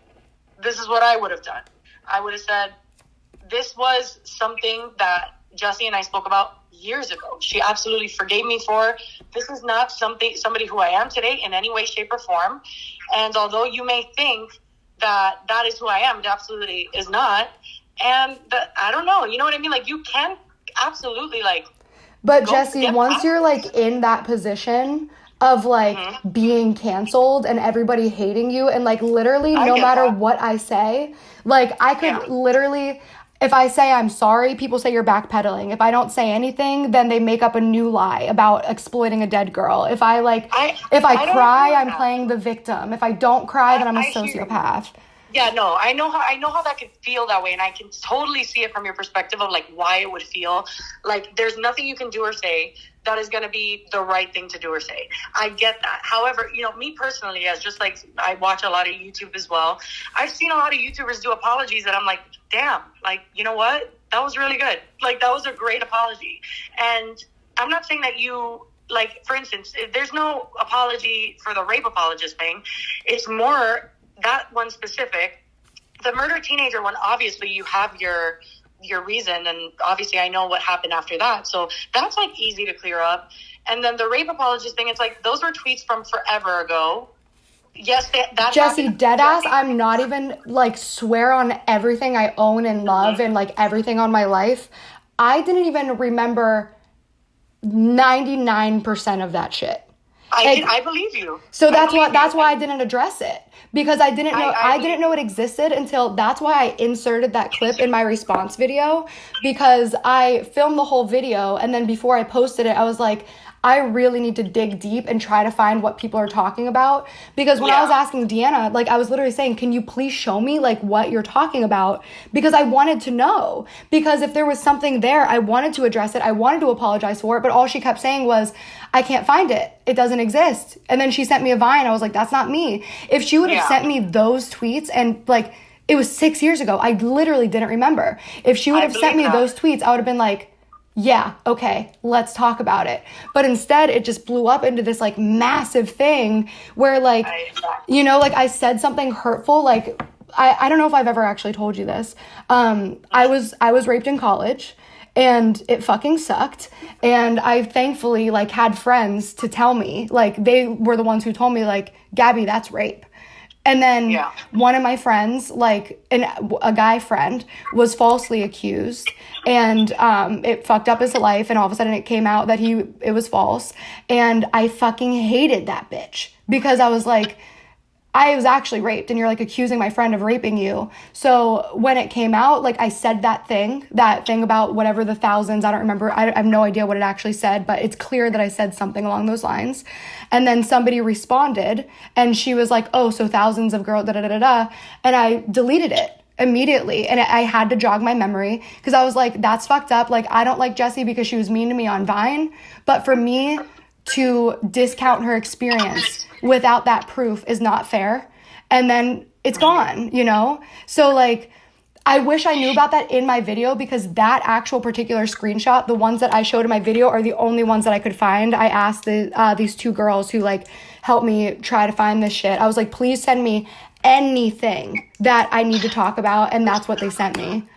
this is what I would have done. I would have said, this was something that Jessi and I spoke about years ago. She absolutely forgave me for. This is not somebody who I am today in any way, shape, or form. And although you may think that that is who I am, it absolutely is not. And I don't know. You know what I mean? Like, you can absolutely, like... But, Jessi, once you're, like, in that position of, like, being canceled and everybody hating you and, like, literally no matter what I say, like, I could literally... If I say I'm sorry, people say you're backpedaling. If I don't say anything, then they make up a new lie about exploiting a dead girl. If I cry, I'm playing the victim. If I don't cry, then I'm a sociopath. Yeah, no, I know how that could feel that way, and I can totally see it from your perspective of like why it would feel like there's nothing you can do or say that is going to be the right thing to do or say. I get that. However, you know, me personally, as just like I watch a lot of YouTube as well, I've seen a lot of YouTubers do apologies that I'm like, damn, like, you know what? That was really good. Like, that was a great apology. And I'm not saying that you, like, for instance, there's no apology for the rape apologist thing. It's more that one specific. The murder teenager one, obviously you have your reason, and obviously I know what happened after that, so that's like easy to clear up. And then the rape apologist thing, it's like those were tweets from forever ago. Yes, that Jessi, deadass, I'm not even like swear on everything I own and love and like everything on my life. I didn't even remember 99% of that shit. I believe you. So that's why I didn't address it. Because I didn't know I didn't know it existed until that's why I inserted that clip in my response video, because I filmed the whole video and then before I posted it I was like, I really need to dig deep and try to find what people are talking about. Because when I was asking Deanna, like I was literally saying, can you please show me like what you're talking about? Because I wanted to know. Because if there was something there, I wanted to address it. I wanted to apologize for it. But all she kept saying was, I can't find it. It doesn't exist. And then she sent me a Vine. I was like, that's not me. If she would have sent me those tweets and like, it was 6 years ago. I literally didn't remember. If she would have sent me those tweets, I would have been like, yeah, okay, let's talk about it. But instead, it just blew up into this, like, massive thing where, like, you know, like, I said something hurtful. Like, I don't know if I've ever actually told you this. I was raped in college, and it fucking sucked. And I thankfully, like, had friends to tell me. Like, they were the ones who told me, like, Gabbie, that's rape. And then one of my friends, like a guy friend, was falsely accused, and it fucked up his life, and all of a sudden it came out that it was false, and I fucking hated that bitch because I was like, I was actually raped and you're like accusing my friend of raping you. So when it came out, like I said that thing about whatever the thousands, I don't remember. I have no idea what it actually said, but it's clear that I said something along those lines. And then somebody responded and she was like, oh, so thousands of girls, da da da da da. And I deleted it. immediately. And I had to jog my memory because I was like, that's fucked up. Like, I don't like Jessi because she was mean to me on Vine. But for me to discount her experience without that proof is not fair. And then it's gone, you know? So like, I wish I knew about that in my video because that actual particular screenshot, the ones that I showed in my video are the only ones that I could find. I asked these two girls who like helped me try to find this shit. I was like, please send me anything that I need to talk about. And that's what they sent me.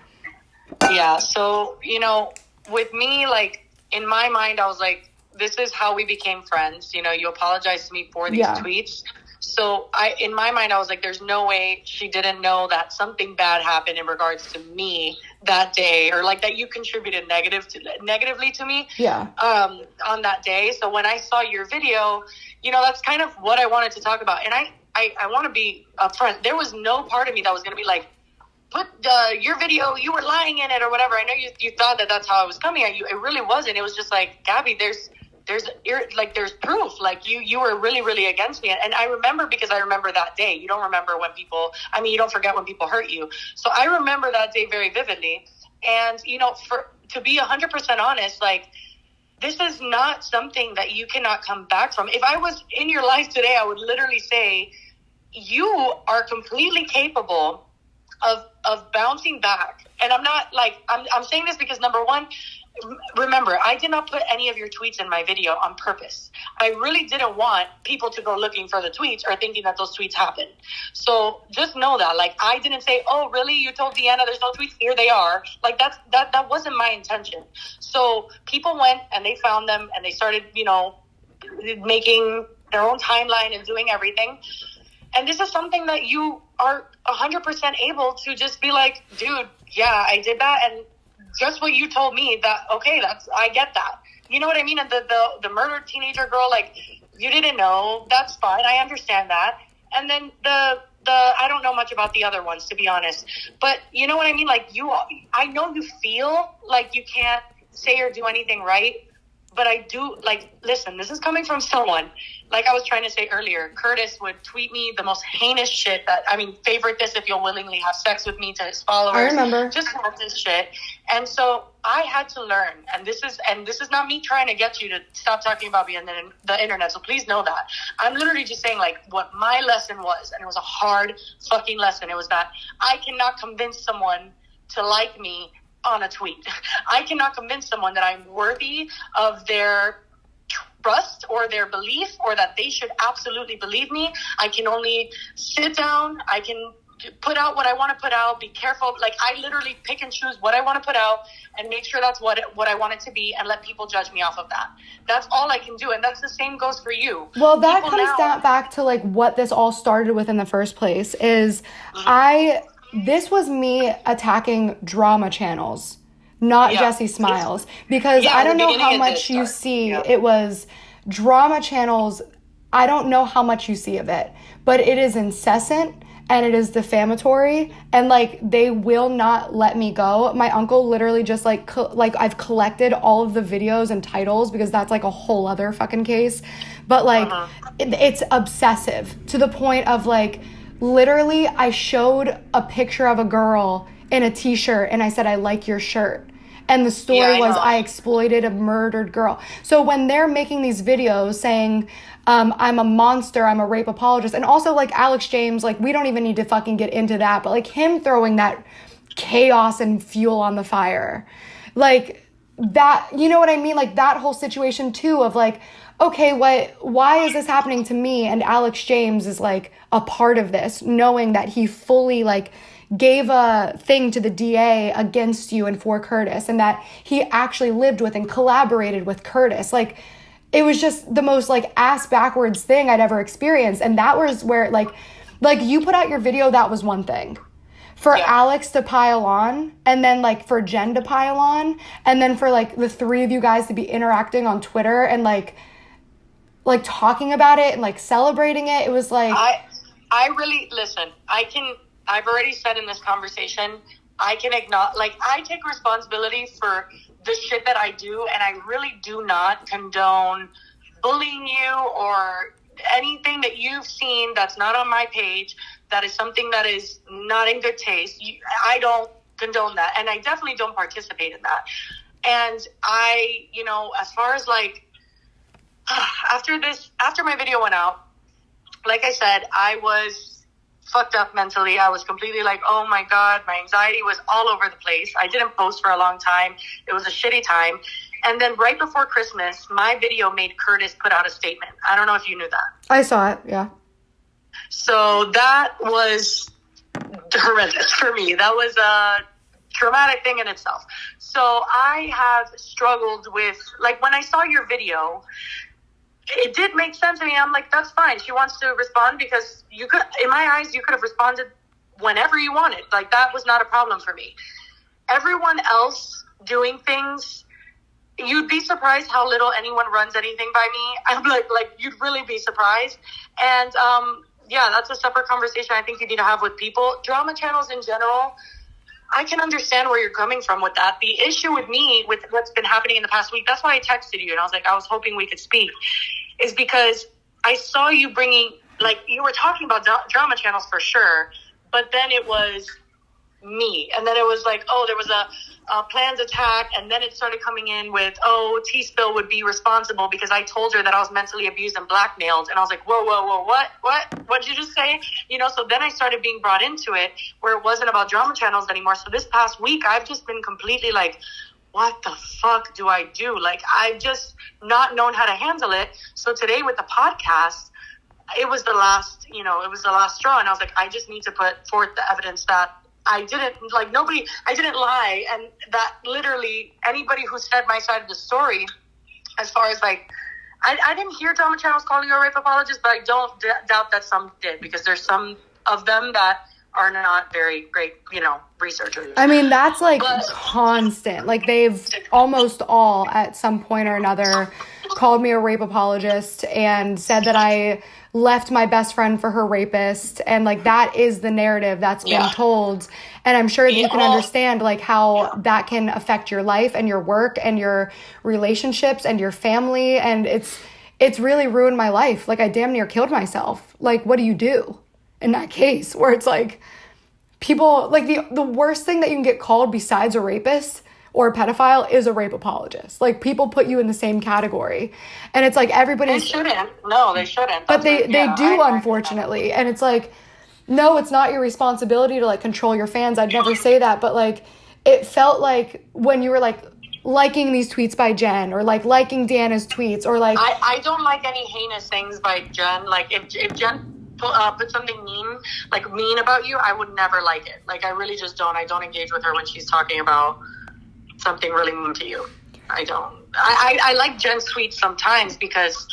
Yeah. So, you know, with me, like in my mind, I was like, this is how we became friends. You know, you apologized to me for these tweets. So in my mind, I was like, there's no way she didn't know that something bad happened in regards to me that day, or like that you contributed negatively to me on that day. So when I saw your video, you know, that's kind of what I wanted to talk about. And I want to be upfront. There was no part of me that was going to be like, put your video, you were lying in it or whatever. I know you thought that that's how I was coming at you. It really wasn't. It was just like, Gabbie, there's proof. Like you were really, really against me. And I remember, because I remember that day. You don't remember when you don't forget when people hurt you. So I remember that day very vividly. And, you know, to be 100% honest, like, this is not something that you cannot come back from. If I was in your life today, I would literally say you are completely capable of bouncing back. And I'm not like, I'm saying this because, number one, remember, I did not put any of your tweets in my video on purpose. I really didn't want people to go looking for the tweets or thinking that those tweets happened. So just know that, like, I didn't say, oh, really? You told Deanna there's no tweets? Here they are. Like, that wasn't my intention. So people went and they found them and they started, you know, making their own timeline and doing everything. And this is something that you are 100% able to just be like, dude, yeah, I did that. And just what you told me, that, okay, I get that. You know what I mean? And the murdered teenager girl, like, you didn't know. That's fine. I understand that. And then the I don't know much about the other ones, to be honest. But you know what I mean? Like, I know you feel like you can't say or do anything right. But I do, like, listen, this is coming from someone, like I was trying to say earlier, Curtis would tweet me the most heinous shit favorite this if you'll willingly have sex with me, to his followers. I remember. Just want this shit. And so I had to learn, and this is not me trying to get you to stop talking about me on the internet, so please know that. I'm literally just saying, like, what my lesson was, and it was a hard fucking lesson. It was that I cannot convince someone to like me on a tweet. I cannot convince someone that I'm worthy of their trust or their belief, or that they should absolutely believe me. I can only sit down. I can put out what I want to put out, be careful. Like, I literally pick and choose what I want to put out and make sure that's what I want it to be, and let people judge me off of that. That's all I can do. And that's the same goes for you. Well, that people comes back to like what this all started with in the first place is this was me attacking drama channels, not Jessi Smiles, because I don't know how much you see. It was drama channels. I don't know how much you see of it, but it is incessant and it is defamatory, and like, they will not let me go. My uncle literally just like I've collected all of the videos and titles, because that's like a whole other fucking case. But like, it's obsessive to the point of like, literally, I showed a picture of a girl in a t-shirt and I said, I like your shirt. And the story was I exploited a murdered girl. So when they're making these videos saying, I'm a monster, I'm a rape apologist, and also like Alex James, like, we don't even need to fucking get into that, but like him throwing that chaos and fuel on the fire, like that, you know what I mean? Like that whole situation too of like, okay, why is this happening to me? And Alex James is like a part of this, knowing that he fully like gave a thing to the DA against you and for Curtis, and that he actually lived with and collaborated with Curtis. Like, it was just the most like ass backwards thing I'd ever experienced. And that was where like you put out your video, that was one thing. For Alex to pile on, and then like for Jen to pile on, and then for like the three of you guys to be interacting on Twitter and like talking about it and like celebrating it. It was like, I really, listen, I've already said in this conversation, I can acknowledge, like, I take responsibility for the shit that I do, and I really do not condone bullying you or anything that you've seen that's not on my page. That is something that is not in good taste. I don't condone that. And I definitely don't participate in that. And I, as far as like, after my video went out, like I said, I was fucked up mentally. I was completely like, oh my God, my anxiety was all over the place. I didn't post for a long time. It was a shitty time. And then right before Christmas, my video made Curtis put out a statement. I don't know if you knew that. I saw it, yeah. So that was horrendous for me. That was a traumatic thing in itself. So I have struggled with, like, when I saw your video, it did make sense to me. I'm like, that's fine. She wants to respond because you could, in my eyes, you could have responded whenever you wanted. Like, that was not a problem for me. Everyone else doing things, you'd be surprised how little anyone runs anything by me. I'm like you'd really be surprised. And yeah, that's a separate conversation I think you need to have with people. Drama channels in general, I can understand where you're coming from with that. The issue with me, with what's been happening in the past week, that's why I texted you and I was like, I was hoping we could speak, is because I saw you bringing, like, you were talking about drama channels for sure, but then it was me. And then it was like, oh, there was a planned attack, and then it started coming in with, oh, T-Spill would be responsible because I told her that I was mentally abused and blackmailed. And I was like, whoa, what did you just say? So then I started being brought into it where it wasn't about drama channels anymore. So this past week, I've just been completely like, what the fuck do I do? Like, I've just not known how to handle it. So today with the podcast, it was the last straw. And I was like, I just need to put forth the evidence that I didn't lie. And that literally anybody who said my side of the story, as far as like, I didn't hear drama channels calling you a rape apologist, but I don't doubt that some did, because there's some of them that are not very great, researchers. I mean, that's like constant. Like, they've almost all at some point or another called me a rape apologist and said that I left my best friend for her rapist. And like, that is the narrative that's been told. And I'm sure that you can understand like how that can affect your life and your work and your relationships and your family. And it's really ruined my life. Like, I damn near killed myself. Like, what do you do in that case where it's like people, like, the worst thing that you can get called besides a rapist or a pedophile is a rape apologist. Like, people put you in the same category. And it's like everybody's... They shouldn't. No, they shouldn't. But they do, unfortunately. And it's like, no, it's not your responsibility to, like, control your fans. I'd never say that. But, like, it felt like when you were, like, liking these tweets by Jen or, like, liking Deanna's tweets or, like... I don't like any heinous things by Jen. Like, if Jen put something mean about you, I would never like it. Like, I really just don't. I don't engage with her when she's talking about something really mean to you. I don't. I like Jen's tweets sometimes because,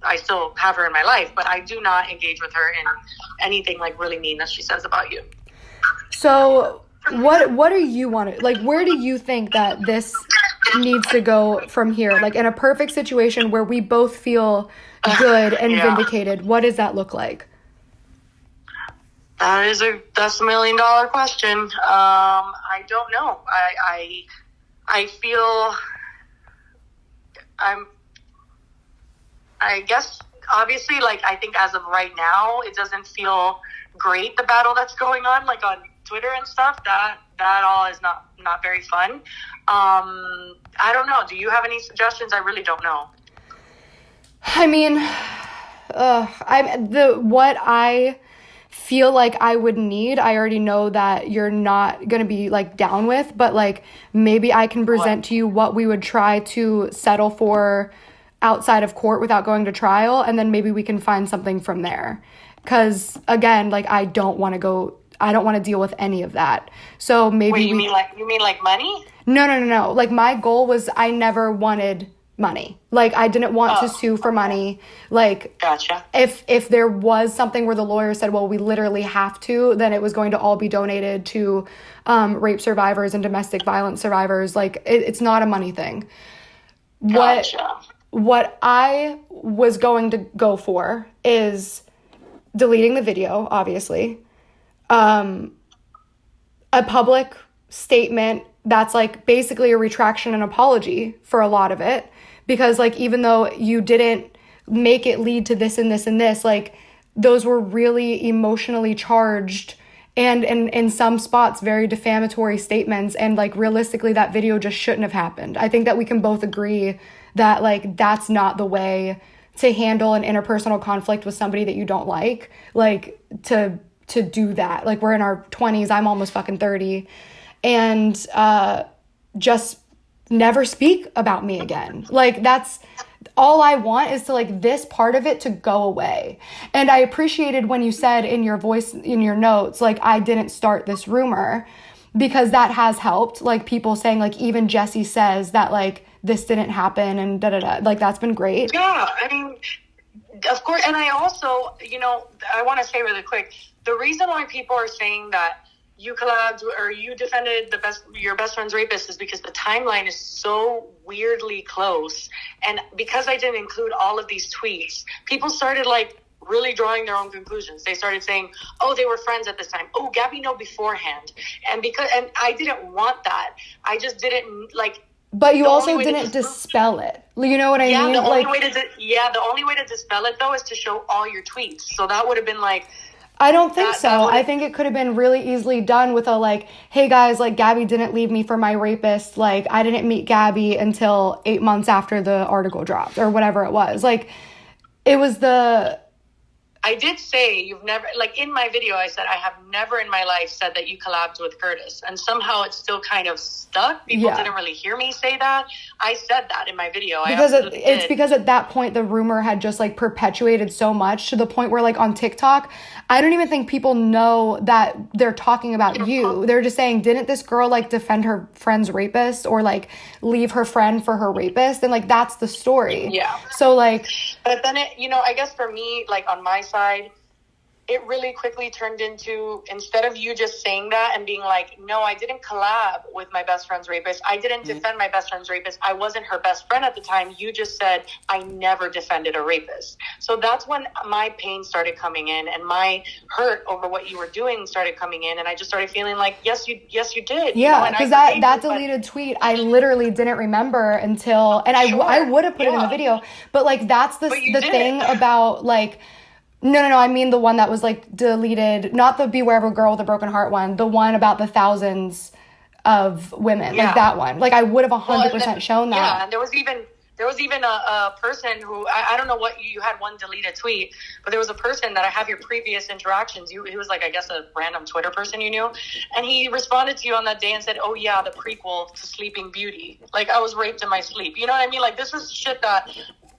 I still have her in my life, but I do not engage with her in anything like really mean that she says about you. So what do you want to, like, where do you think that this needs to go from here? Like, in a perfect situation where we both feel good and vindicated, what does that look like? That's a $1 million question. I don't know. I feel I guess obviously, like, I think as of right now, it doesn't feel great, the battle that's going on, like on Twitter and stuff. That all is not very fun. I don't know. Do you have any suggestions? I really don't know. I mean, what I feel like I would need, I already know that you're not going to be, like, down with, but, like, maybe I can present to you what we would try to settle for outside of court without going to trial, and then maybe we can find something from there. Because, again, like, I don't want to deal with any of that. So maybe... Wait, you mean like money? No. Like, my goal was I never wanted money. Like, I didn't want to sue for money. Like, gotcha. If there was something where the lawyer said, well, we literally have to, then it was going to all be donated to rape survivors and domestic violence survivors. Like, it's not a money thing. Gotcha. What I was going to go for is deleting the video, obviously. A public statement that's, like, basically a retraction and apology for a lot of it. Because, like, even though you didn't make it lead to this and this and this, like, those were really emotionally charged and in some spots very defamatory statements, and like realistically that video just shouldn't have happened. I think that we can both agree that like that's not the way to handle an interpersonal conflict with somebody that you don't like to do that. Like, we're in our 20s, I'm almost fucking 30, and just never speak about me again. Like, that's all I want, is to like this part of it to go away. And I appreciated when you said in your voice, in your notes, like, I didn't start this rumor, because that has helped. Like, people saying like, even Jessi says that like this didn't happen and da-da-da. Like, that's been great. Yeah, I mean, of course. And I also, you know, I want to say really quick, the reason why people are saying that you collabed or you defended your best friend's rapist is because the timeline is so weirdly close. And because I didn't include all of these tweets, people started like really drawing their own conclusions. They started saying, oh, they were friends at this time. Oh, Gabbie knew beforehand. And I didn't want that. I just didn't like. But you also didn't dispel it. You know what I mean? The only way to dispel it though is to show all your tweets. So that would have been like. I don't think so. I think it could have been really easily done with a like, hey guys, like Gabbie didn't leave me for my rapist. Like, I didn't meet Gabbie until 8 months after the article dropped, or whatever it was. Like, it was I did say you've never, like in my video, I said I have never in my life said that you collabed with Curtis. And somehow it's still kind of stuck. People didn't really hear me say that. I said that in my video. Because at that point, the rumor had just like perpetuated so much to the point where like on TikTok, I don't even think people know that they're talking about you. They're just saying, didn't this girl like defend her friend's rapist or like leave her friend for her rapist? And like, that's the story. Yeah. So like. But then it, you know, I guess for me, like on my side, it really quickly turned into, instead of you just saying that and being like, no, I didn't collab with my best friend's rapist. I didn't defend my best friend's rapist. I wasn't her best friend at the time. You just said, I never defended a rapist. So that's when my pain started coming in and my hurt over what you were doing started coming in. And I just started feeling like, yes, you did. Yeah, because that deleted tweet, I literally didn't remember until, and I would have put it in the video. But like, that's the thing about like, No, I mean the one that was like deleted, not the Beware of a Girl with a Broken Heart one, the one about the thousands of women, like that one. Like I would have 100% shown that. Yeah, and there was even a person who, I don't know what, you had one deleted tweet, but there was a person that I have your previous interactions. He was like, I guess a random Twitter person you knew. And he responded to you on that day and said, oh yeah, the prequel to Sleeping Beauty. Like I was raped in my sleep. You know what I mean? Like this is shit that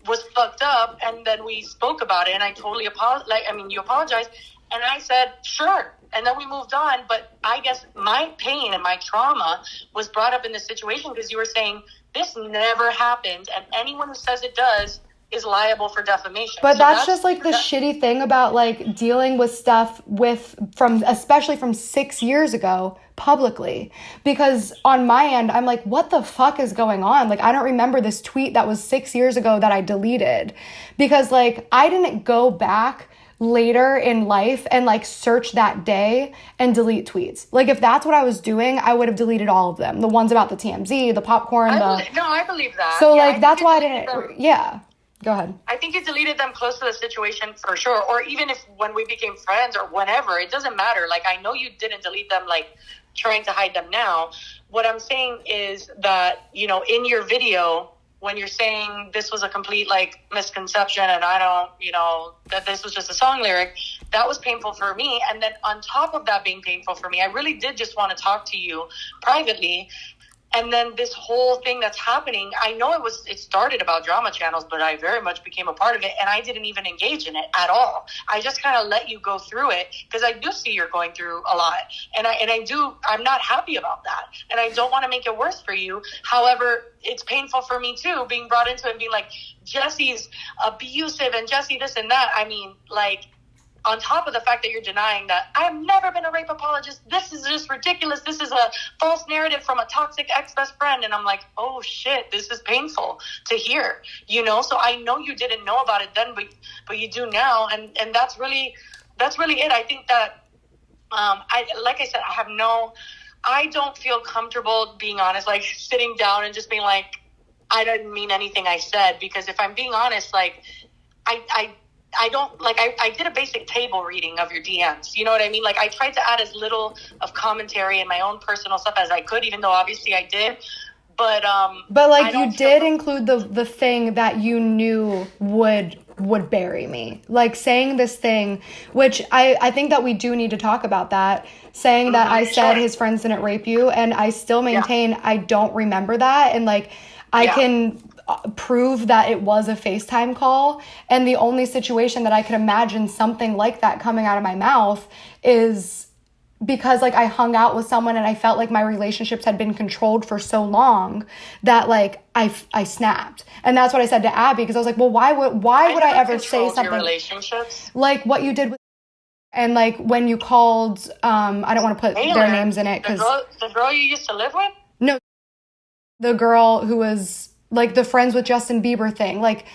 was fucked up, and then we spoke about it, and I totally you apologized, and I said, sure, and then we moved on. But I guess my pain and my trauma was brought up in this situation because you were saying, this never happened, and anyone who says it does is liable for defamation. But so that's just like the shitty thing about like dealing with stuff especially from 6 years ago publicly, because on my end I'm like, what the fuck is going on? Like I don't remember this tweet that was 6 years ago that I deleted, because like I didn't go back later in life and like search that day and delete tweets. Like if that's what I was doing, I would have deleted all of them, the ones about the TMZ, the popcorn. I believe that. So like that's why I didn't. Yeah, go ahead. I think you deleted them close to the situation for sure, or even if when we became friends or whenever, it doesn't matter. Like I know you didn't delete them like trying to hide them now. What I'm saying is that, you know, in your video, when you're saying this was a complete like misconception and I don't, you know, that this was just a song lyric, that was painful for me. And then on top of that being painful for me, I really did just want to talk to you privately. And then this whole thing that's happening, I know it started about drama channels, but I very much became a part of it, and I didn't even engage in it at all. I just kind of let you go through it because I do see you're going through a lot, and I'm not happy about that, and I don't want to make it worse for you. However, it's painful for me too, being brought into it and being like, Jessi's abusive and Jessi this and that. I mean, like, on top of the fact that you're denying that I've never been a rape apologist, this is just ridiculous. This is a false narrative from a toxic ex-best friend. And I'm like, oh shit, this is painful to hear, you know? So I know you didn't know about it then, but you do now. And that's really it. I think that, like I said, I don't feel comfortable being honest, like sitting down and just being like, I didn't mean anything I said, because if I'm being honest, like I I don't, like, I did a basic table reading of your DMs. You know what I mean? Like, I tried to add as little of commentary and my own personal stuff as I could, even though obviously I did. But like, you did include the thing that you knew would bury me. Like, saying this thing, which I think that we do need to talk about that. Saying that I said his friends didn't rape you, and I still maintain I don't remember that. And, like, I can prove that it was a FaceTime call, and the only situation that I could imagine something like that coming out of my mouth is because, like, I hung out with someone and I felt like my relationships had been controlled for so long that, like, I snapped. And that's what I said to Abby, because I was like, well, why would I ever say something your relationships like what you did with, and, like, when you called I don't want to put their names in it, because the girl you used to live with? No, the girl who was, like, the friends with Justin Bieber thing, like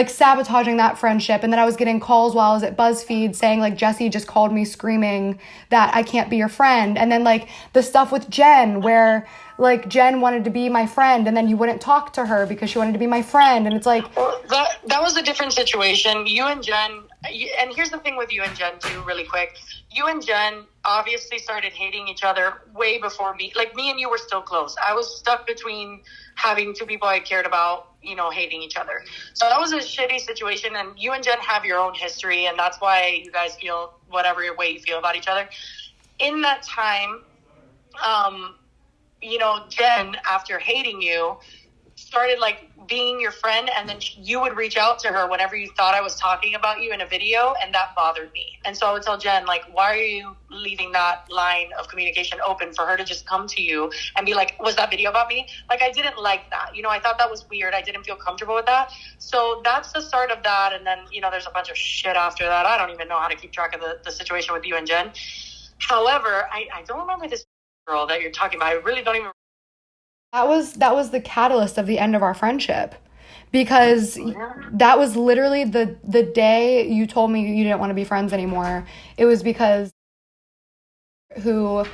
sabotaging that friendship. And then I was getting calls while I was at BuzzFeed saying, like, Jessi just called me screaming that I can't be your friend. And then, like, the stuff with Jen where, like, Jen wanted to be my friend and then you wouldn't talk to her because she wanted to be my friend. And it's like, well, that was a different situation. You and Jen, and here's the thing with you and Jen too, really quick. You and Jen obviously started hating each other way before me. Like, me and you were still close. I was stuck between having two people I cared about, you know, hating each other. So that was a shitty situation, and you and Jen have your own history, and that's why you guys feel whatever way you feel about each other. In that time, you know, Jen, after hating you, started, like, being your friend, and then you would reach out to her whenever you thought I was talking about you in a video, and that bothered me. And so I would tell Jen, like, why are you leaving that line of communication open for her to just come to you and be like, was that video about me? Like, I didn't like that. You know, I thought that was weird. I didn't feel comfortable with that. So that's the start of that. And then, you know, there's a bunch of shit after that. I don't even know how to keep track of the situation with you and Jen. However, I don't remember this girl that you're talking about. I really don't even. That was the catalyst of the end of our friendship, because that was literally the day you told me you didn't want to be friends anymore. It was because who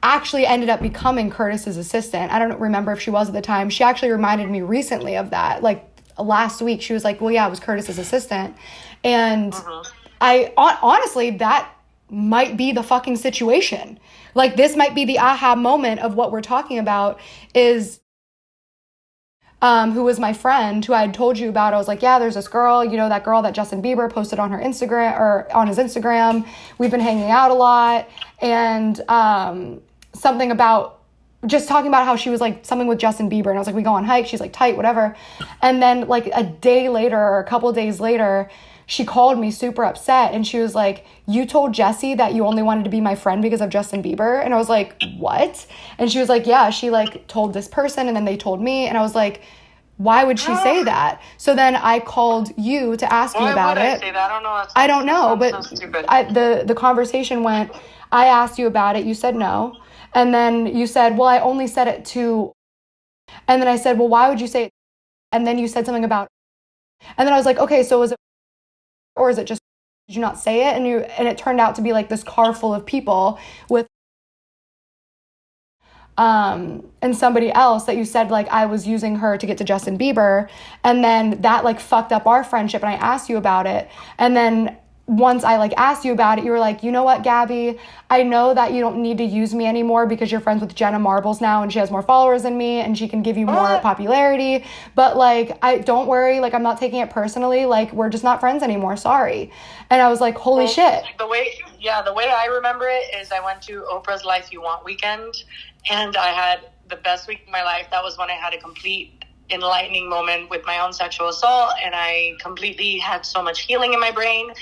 actually ended up becoming Curtis's assistant. I don't remember if she was at the time. She actually reminded me recently of that. Like, last week, she was like, well, yeah, it was Curtis's assistant. And I honestly, that might be the fucking situation. Like, this might be the aha moment of what we're talking about is who was my friend who I had told you about. I was like, yeah, there's this girl, you know, that girl that Justin Bieber posted on her Instagram, or on his Instagram. We've been hanging out a lot, and something about just talking about how she was, like, something with Justin Bieber, and I was like, we go on hikes. She's like, tight, whatever. And then, like, a day later or a couple days later, she called me super upset, and she was like, you told Jessi that you only wanted to be my friend because of Justin Bieber? And I was like, what? And she was like, yeah, she, like, told this person, and then they told me. And I was like, why would she say that? So then I called you to ask you about it. Why would I say that? I don't know. But so the conversation went, I asked you about it. You said no. And then you said, well, I only said it to, and then I said, well, why would you say it? And then you said something about, and then I was like, okay, so was it, or is it just, did you not say it? And it turned out to be, like, this car full of people with and somebody else that you said, like, I was using her to get to Justin Bieber, and then that, like, fucked up our friendship, and I asked you about it. And then once I, like, asked you about it, you were like, you know what, Gabbie, I know that you don't need to use me anymore because you're friends with Jenna Marbles now, and she has more followers than me, and she can give you more popularity, but, like, I don't worry, like, I'm not taking it personally, like, we're just not friends anymore, sorry. And I was like, holy shit. The way I remember it is I went to Oprah's Life You Want weekend, and I had the best week of my life. That was when I had a complete enlightening moment with my own sexual assault, and I completely had so much healing in my brain.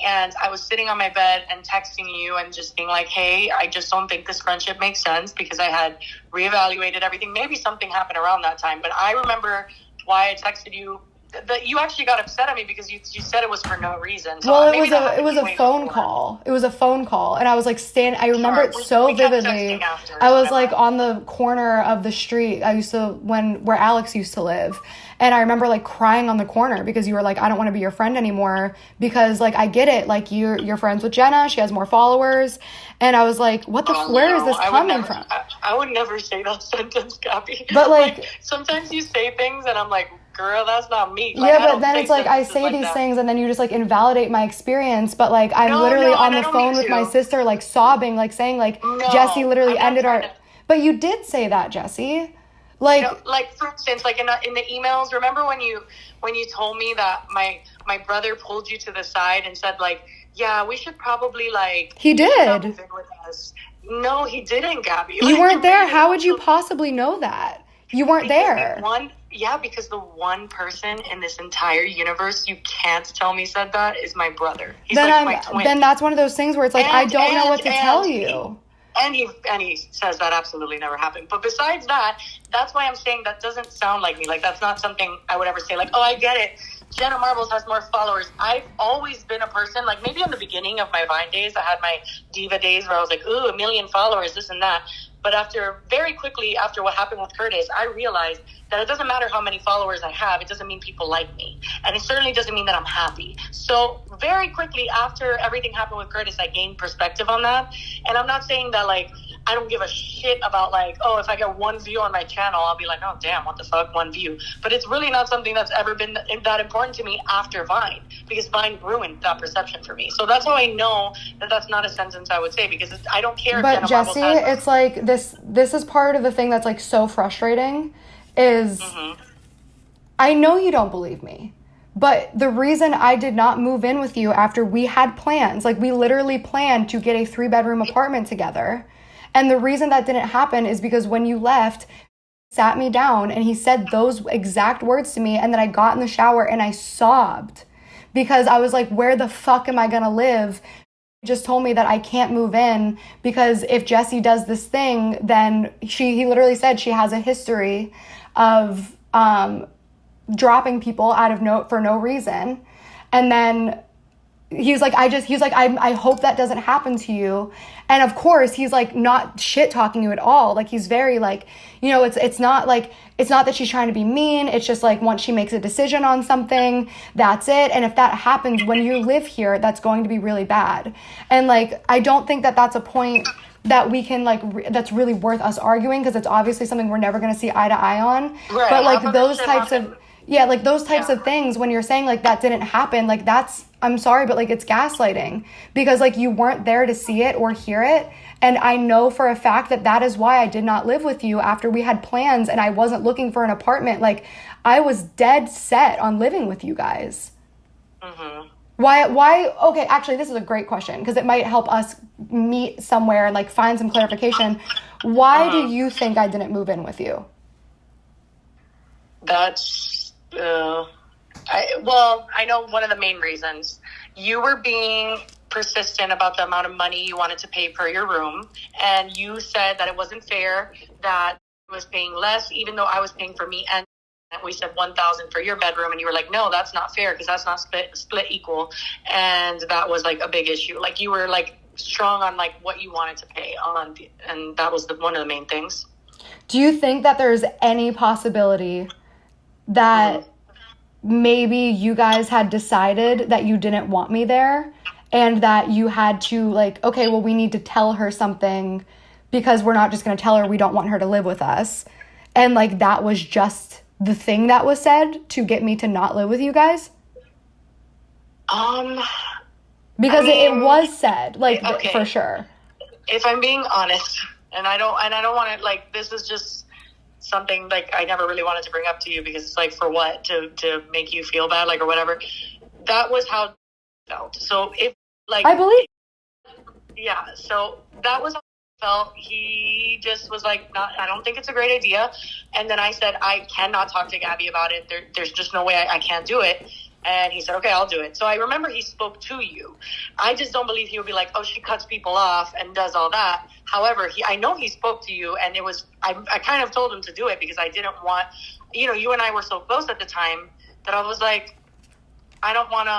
And I was sitting on my bed and texting you and just being like, hey, I just don't think this friendship makes sense, because I had reevaluated everything. Maybe something happened around that time, but I remember why I texted you. That you actually got upset at me because you said it was for no reason. So well, it was a phone call. It was a phone call, and I was like, I remember it so vividly. I was like on the corner of the street where Alex used to live, and I remember, like, crying on the corner because you were like, I don't want to be your friend anymore because, like, I get it, like, you're friends with Jenna, she has more followers, and I was like, what the where is this coming from? I would never say that sentence, Gabbie. But, like, sometimes you say things and I'm like, girl, that's not me. Like, yeah, but then it's like I say these things and then you just like invalidate my experience. But like I'm literally on the phone with my sister, like sobbing, like saying like Jessi literally ended our. But you did say that, Jessi. Like, like for instance, like in the emails. Remember when you told me that my brother pulled you to the side and said like, yeah, we should probably like. He did. With us. No, he didn't, Gabbie. You weren't there. How would you possibly know that? You weren't there. Because the one person in this entire universe you can't tell me said that is my brother. He's like my twin. Then that's one of those things where it's like, I don't know what to tell you. And he says that absolutely never happened. But besides that, that's why I'm saying that doesn't sound like me. Like, that's not something I would ever say. Like, oh, I get it. Jenna Marbles has more followers. I've always been a person, like maybe in the beginning of my Vine days, I had my diva days where I was like, ooh, 1 million followers, this and that. But very quickly after what happened with Curtis, I realized that it doesn't matter how many followers I have. It doesn't mean people like me. And it certainly doesn't mean that I'm happy. So very quickly after everything happened with Curtis, I gained perspective on that. And I'm not saying that, like, I don't give a shit about, like, oh, if I get 1 view on my channel, I'll be like, oh, damn, what the fuck, 1 view. But it's really not something that's ever been that important to me after Vine, because Vine ruined that perception for me. So that's how I know that that's not a sentence I would say, because I don't care. But Jessi, it's like this is part of the thing that's like so frustrating is I know you don't believe me. But the reason I did not move in with you after we had plans, like we literally planned to get a 3-bedroom apartment together. And the reason that didn't happen is because when you left, he sat me down and he said those exact words to me. And then I got in the shower and I sobbed because I was like, where the fuck am I going to live? He just told me that I can't move in because if Jessi does this thing, then he literally said she has a history of dropping people for no reason. And then he was like, I hope that doesn't happen to you. And of course, he's like not shit talking you at all. Like he's very like, you know, it's not that she's trying to be mean. It's just like once she makes a decision on something, that's it. And if that happens when you live here, that's going to be really bad. And like, I don't think that that's a point that we can like, that's really worth us arguing because it's obviously something we're never going to see eye to eye on. Right. But like those types of, yeah, like those types of things when you're saying like that didn't happen, like that's, I'm sorry, but like it's gaslighting because like you weren't there to see it or hear it. And I know for a fact that is why I did not live with you after we had plans and I wasn't looking for an apartment. Like I was dead set on living with you guys. Mm-hmm. Why? Okay, actually, this is a great question because it might help us meet somewhere and like find some clarification. Why do you think I didn't move in with you? That's, I know one of the main reasons. You were being persistent about the amount of money you wanted to pay per your room, and you said that it wasn't fair that I was paying less, even though I was paying for me, and we said $1,000 for your bedroom, and you were like, no, that's not fair because that's not split equal, and that was like a big issue. Like you were like strong on like what you wanted to pay on, and that was one of the main things. Do you think that there's any possibility that maybe you guys had decided that you didn't want me there and that you had to like, okay, well, we need to tell her something because we're not just going to tell her we don't want her to live with us. And like, that was just the thing that was said to get me to not live with you guys? Because it was said, like, okay, for sure. If I'm being honest, and I don't want to, like, this is just something like I never really wanted to bring up to you because it's like, for what? To make you feel bad, like, or whatever. That was how it felt. So if like, I believe. Yeah. So that was how it felt. He just was like, I don't think it's a great idea. And then I said, I cannot talk to Gabbie about it. There's just no way I can't do it. And he said, okay, I'll do it. So I remember he spoke to you. I just don't believe he would be like, oh, she cuts people off and does all that. However, I know he spoke to you, and it was, I kind of told him to do it because I didn't want, you and I were so close at the time that I was like, I don't want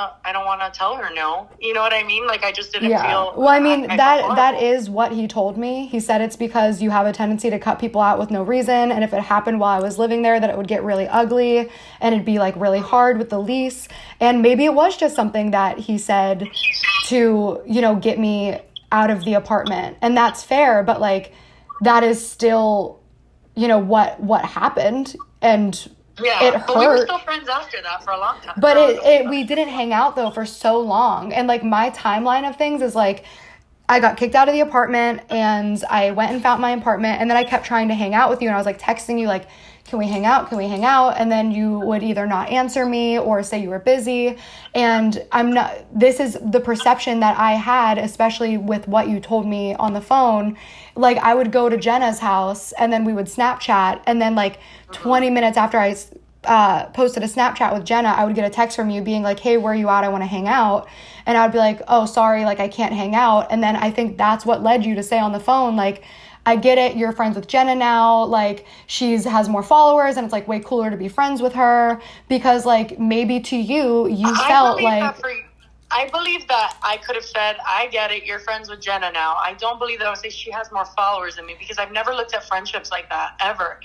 to tell her no. You know what I mean? Like, I just didn't feel. Well, I mean, that is what he told me. He said it's because you have a tendency to cut people out with no reason. And if it happened while I was living there, that it would get really ugly and it'd be like really hard with the lease. And maybe it was just something that he said to, get me out of the apartment. And that's fair. But like, that is still, what happened. And Yeah, it hurt. but we were still friends after that for a long time. But we didn't hang out though for so long. And like my timeline of things is like I got kicked out of the apartment and I went and found my apartment, and then I kept trying to hang out with you, and I was like texting you like, can we hang out? Can we hang out? And then you would either not answer me or say you were busy. And this is the perception that I had, especially with what you told me on the phone. Like I would go to Jenna's house and then we would Snapchat, and then like 20 minutes after I posted a Snapchat with Jenna, I would get a text from you being like, hey, where are you at? I want to hang out. And I would be like, oh, sorry, like I can't hang out. And then I think that's what led you to say on the phone, like, I get it, you're friends with Jenna now, like she has more followers and it's like way cooler to be friends with her, because like maybe to you felt like I believe that I could have said, I get it, you're friends with Jenna now. I don't believe that I would say she has more followers than me, because I've never looked at friendships like that, ever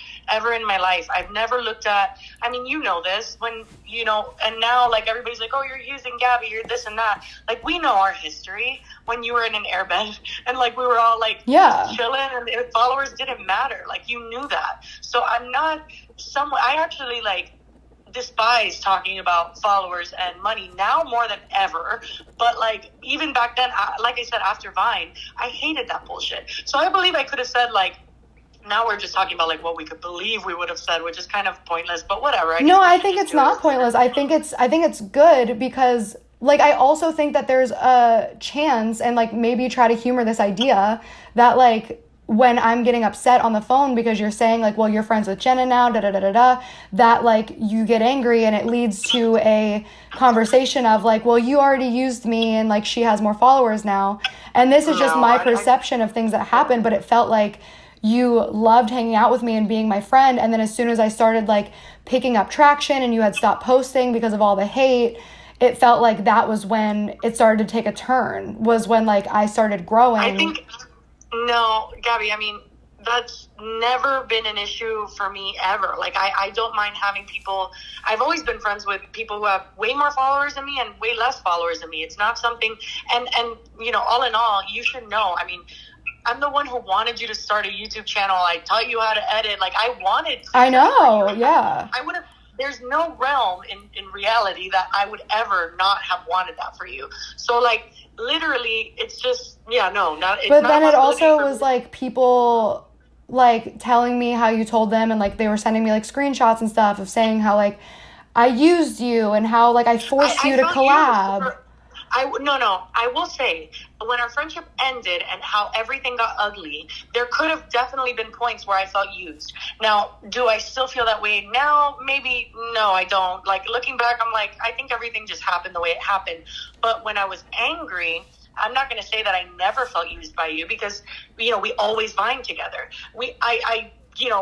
in my life. I've never looked at, I mean, you know this, when, you know, and now, like, everybody's like, oh, you're using Gabbie, you're this and that. Like, we know our history when you were in an airbed, and, like, we were all, like, chilling, and followers didn't matter. Like, you knew that. So I'm not I actually, like, despise talking about followers and money now more than ever, but like even back then, like I said, after Vine, I hated that bullshit. So I believe I could have said, like, now we're just talking about like what we could believe we would have said, which is kind of pointless, but whatever. I think it's not pointless. I think it's good, because like I also think that there's a chance, and like maybe try to humor this idea that like when I'm getting upset on the phone because you're saying like, well, you're friends with Jenna now, that like you get angry and it leads to a conversation of like, well, you already used me and like she has more followers now. And this is just my perception of things that happened, but it felt like you loved hanging out with me and being my friend. And then as soon as I started like picking up traction and you had stopped posting because of all the hate, it felt like that was when it started to take a turn, was when like I started growing. No, Gabbie, I mean, that's never been an issue for me ever. Like, I don't mind having people. I've always been friends with people who have way more followers than me and way less followers than me. It's not something, and you know, all in all, you should know. I mean, I'm the one who wanted you to start a YouTube channel. I taught you how to edit. Like, I wanted to. I know, yeah. I would have. There's no realm in reality that I would ever not have wanted that for you. So, like, literally, it's just, But then it also was, like, people, like, telling me how you told them, and, like, they were sending me, like, screenshots and stuff of saying how, like, I used you and how, like, I forced you to collab. I will say, when our friendship ended and how everything got ugly, there could have definitely been points where I felt used. Now, do I still feel that way now? Maybe. No, I don't. Like, looking back, I'm like, I think everything just happened the way it happened. But when I was angry, I'm not going to say that I never felt used by you, because, you know, we always Vine together. I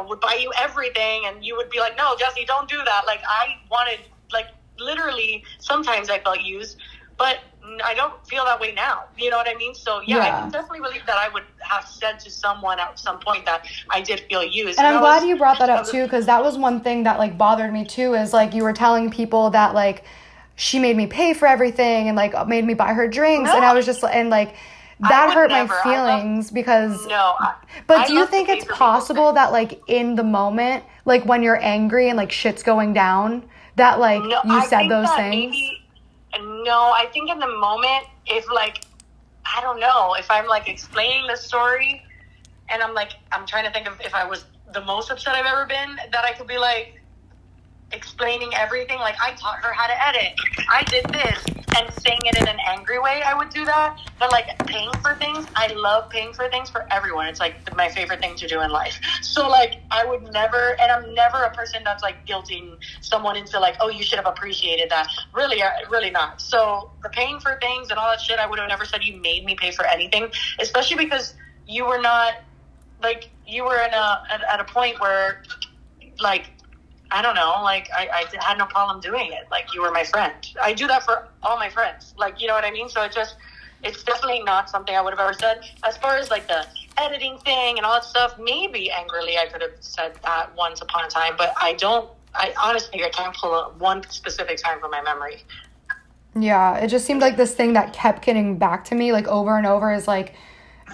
would buy you everything, and you would be like, no, Jessi, don't do that. Like, I wanted, like, literally, sometimes I felt used, but I don't feel that way now. You know what I mean? So, yeah. I can definitely believe that I would have said to someone at some point that I did feel used. And I'm glad you brought that up, too, because that was one thing that, like, bothered me, too, is, like, you were telling people that, like, she made me pay for everything and, like, made me buy her drinks. No. And I was just, and, like, that hurt my feelings because... No. But do you think it's possible that, like, in the moment, like, when you're angry and, like, shit's going down, that, like, you said those things? No, I think in the moment, if, like, I don't know, if I'm, like, explaining the story and I'm, like, I'm trying to think of if I was the most upset I've ever been, that I could be, like, explaining everything. Like, I taught her how to edit. I did this. And saying it in an angry way, I would do that. But, like, paying for things, I love paying for things for everyone. It's, like, my favorite thing to do in life. So, like, I would never, and I'm never a person that's, like, guilting someone into, like, oh, you should have appreciated that. Really not. So, the paying for things and all that shit, I would have never said you made me pay for anything, especially because you were not, like, you were at a point where, like, I don't know, like, I had no problem doing it. Like, you were my friend. I do that for all my friends. Like, you know what I mean? So it's definitely not something I would have ever said. As far as, like, the editing thing and all that stuff, maybe angrily I could have said that once upon a time, but I honestly, I can't pull up one specific time from my memory. Yeah, it just seemed like this thing that kept getting back to me, like, over and over is, like,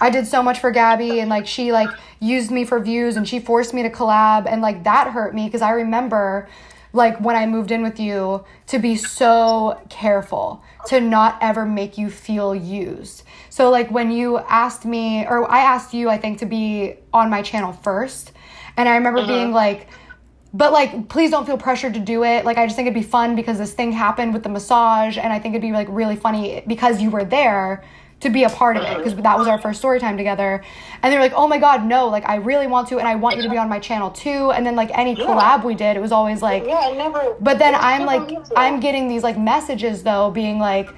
I did so much for Gabbie, and, like, she, like, used me for views, and she forced me to collab, and, like, that hurt me, because I remember like when I moved in with you, to be so careful to not ever make you feel used. So like when you asked me, or I asked you, I think, to be on my channel first, and I remember being like, but like, please don't feel pressured to do it. Like, I just think it'd be fun because this thing happened with the massage, and I think it'd be like really funny because you were there to be a part of it, because that was our first story time together. And they were like, oh my God, no, like I really want to, and I want you to be on my channel too. And then like any collab we did, it was always like, but then I'm getting these like messages though, being like,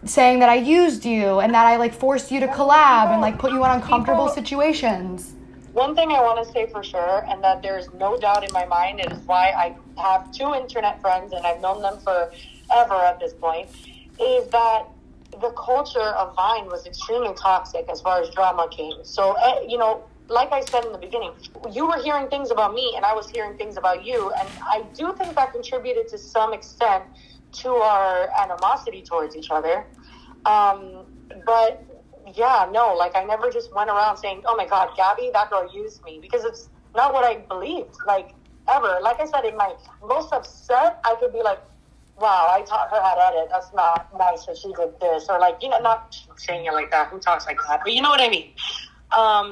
saying that I used you and that I like forced you to collab and like put you in uncomfortable situations. One thing I want to say for sure, and that there's no doubt in my mind, it is why I have 2 internet friends and I've known them forever at this point, is that the culture of Vine was extremely toxic as far as drama came. So, you know, like I said in the beginning, you were hearing things about me and I was hearing things about you. And I do think that contributed to some extent to our animosity towards each other. But yeah, no, like I never just went around saying, oh my God, Gabbie, that girl used me, because it's not what I believed, like ever. Like I said, in my most upset, I could be like, wow, I taught her how to edit. That's not nice that she did this. Or like, you know, not saying it like that. Who talks like that? But you know what I mean?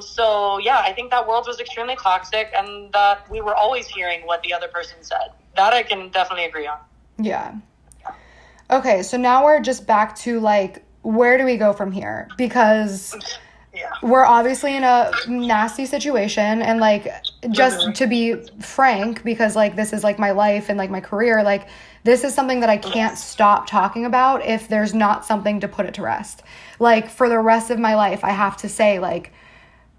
So yeah, I think that world was extremely toxic and that we were always hearing what the other person said. That I can definitely agree on. Yeah. Okay, so now we're just back to like, where do we go from here? Because we're obviously in a nasty situation, and like, just to be frank, because like this is like my life and like my career, like this is something that I can't stop talking about if there's not something to put it to rest. Like for the rest of my life, I have to say like,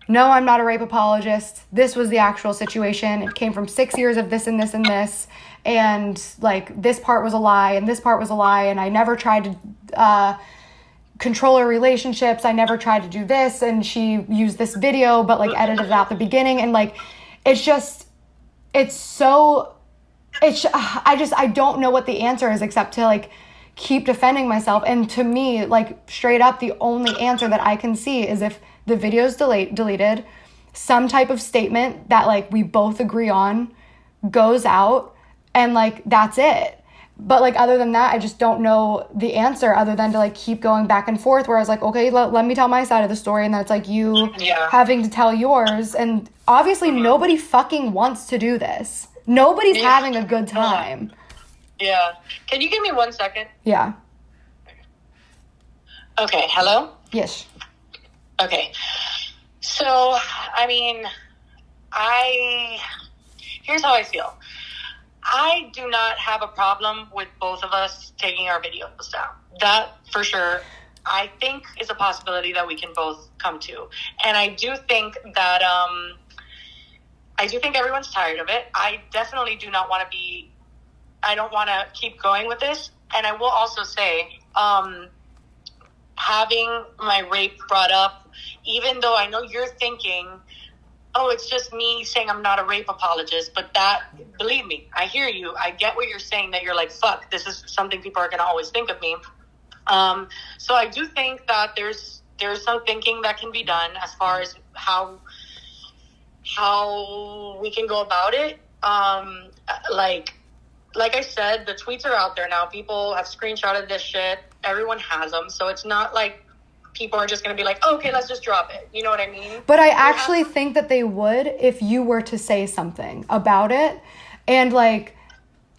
no, I'm not a rape apologist. This was the actual situation. It came from 6 years of this and this and this. And like this part was a lie and this part was a lie. And I never tried to control her relationships. I never tried to do this. And she used this video, but like edited it out the beginning. And like, I don't know what the answer is except to like keep defending myself. And to me, like straight up, the only answer that I can see is if the video's deleted, some type of statement that like we both agree on goes out, and like that's it. But like other than that, I just don't know the answer other than to like keep going back and forth, where I was like, okay, let me tell my side of the story, and then it's like you having to tell yours. And obviously nobody fucking wants to do this. Nobody's having a good time. Yeah. Can you give me 1 second? Yeah. Okay. Hello? Yes. Okay. So, I mean, here's how I feel. I do not have a problem with both of us taking our videos down. That, for sure, I think is a possibility that we can both come to. And I do think that, everyone's tired of it. I definitely do not want to I don't want to keep going with this. And I will also say, having my rape brought up, even though I know you're thinking, oh, it's just me saying I'm not a rape apologist, but that, believe me, I hear you. I get what you're saying, that you're like, fuck, this is something people are going to always think of me. So I do think that there's some thinking that can be done as far as how we can go about it. Like I said, the tweets are out there now. People have screenshotted this shit. Everyone has them. So it's not like people are just going to be like, oh, okay, let's just drop it. You know what I mean? But I actually think that they would if you were to say something about it. And like,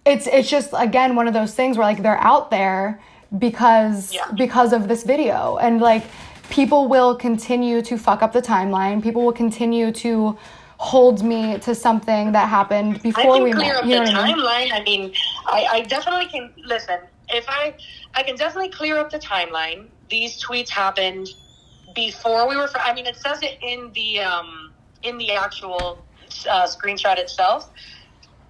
it's just, again, one of those things where like they're out there because of this video. And like, people will continue to fuck up the timeline. People will continue to hold me to something that happened before we met. I can clear up the timeline. I mean, I definitely can. Listen, if I can definitely clear up the timeline. These tweets happened before we were. I mean, it says it in the actual screenshot itself.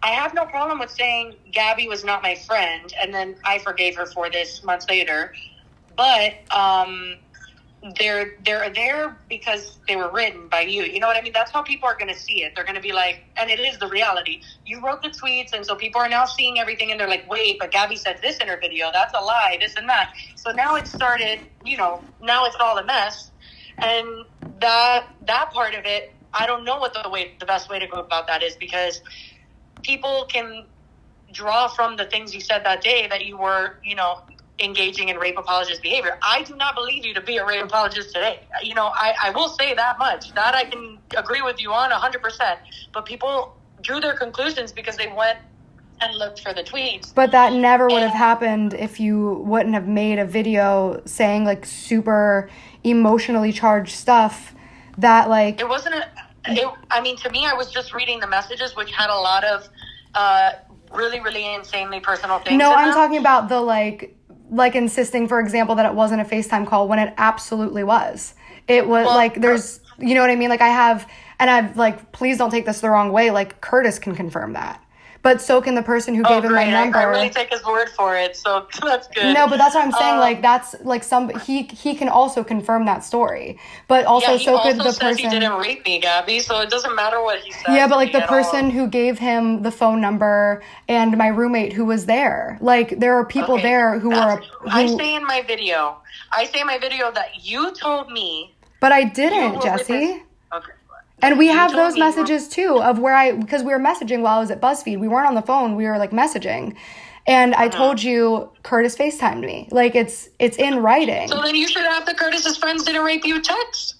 I have no problem with saying Gabbie was not my friend, and then I forgave her for this months later. But they're there because they were written by you. You know what I mean? That's how people are going to see it. They're going to be like, and it is the reality. You wrote the tweets, and so people are now seeing everything, and they're like, wait, but Gabbie said this in her video. That's a lie, this and that. So now it started, now it's all a mess. And that part of it, I don't know what the best way to go about that is, because people can draw from the things you said that day that you were, you know, engaging in rape apologist behavior. I do not believe you to be a rape apologist today. You know, I will say that much. That I can agree with you on 100%. But people drew their conclusions because they went and looked for the tweets. But that never would have happened if you wouldn't have made a video saying, like, super emotionally charged stuff that, like... It wasn't I mean, to me, I was just reading the messages, which had a lot of really, really insanely personal things. No, I'm talking about the, like insisting, for example, that it wasn't a FaceTime call when it absolutely was. It was, like, there's... You know what I mean? Like, I've, like, please don't take this the wrong way. Like, Curtis can confirm that. But so can the person who gave him my number. I really take his word for it, so that's good. No, but that's what I'm saying. Like, that's like he can also confirm that story. But also, so could the person. Says he didn't rape me, Gabbie. So it doesn't matter what he says. Yeah, but like the person who gave him the phone number and my roommate who was there. Like, there are people there who are. I say in my video that you told me. But I didn't, Jessi. Okay. And we have those messages too of because we were messaging while I was at BuzzFeed. We weren't on the phone. We were like messaging. And I told you Curtis FaceTimed me. Like, it's in writing. So then you should have the Curtis's friends didn't rape you text.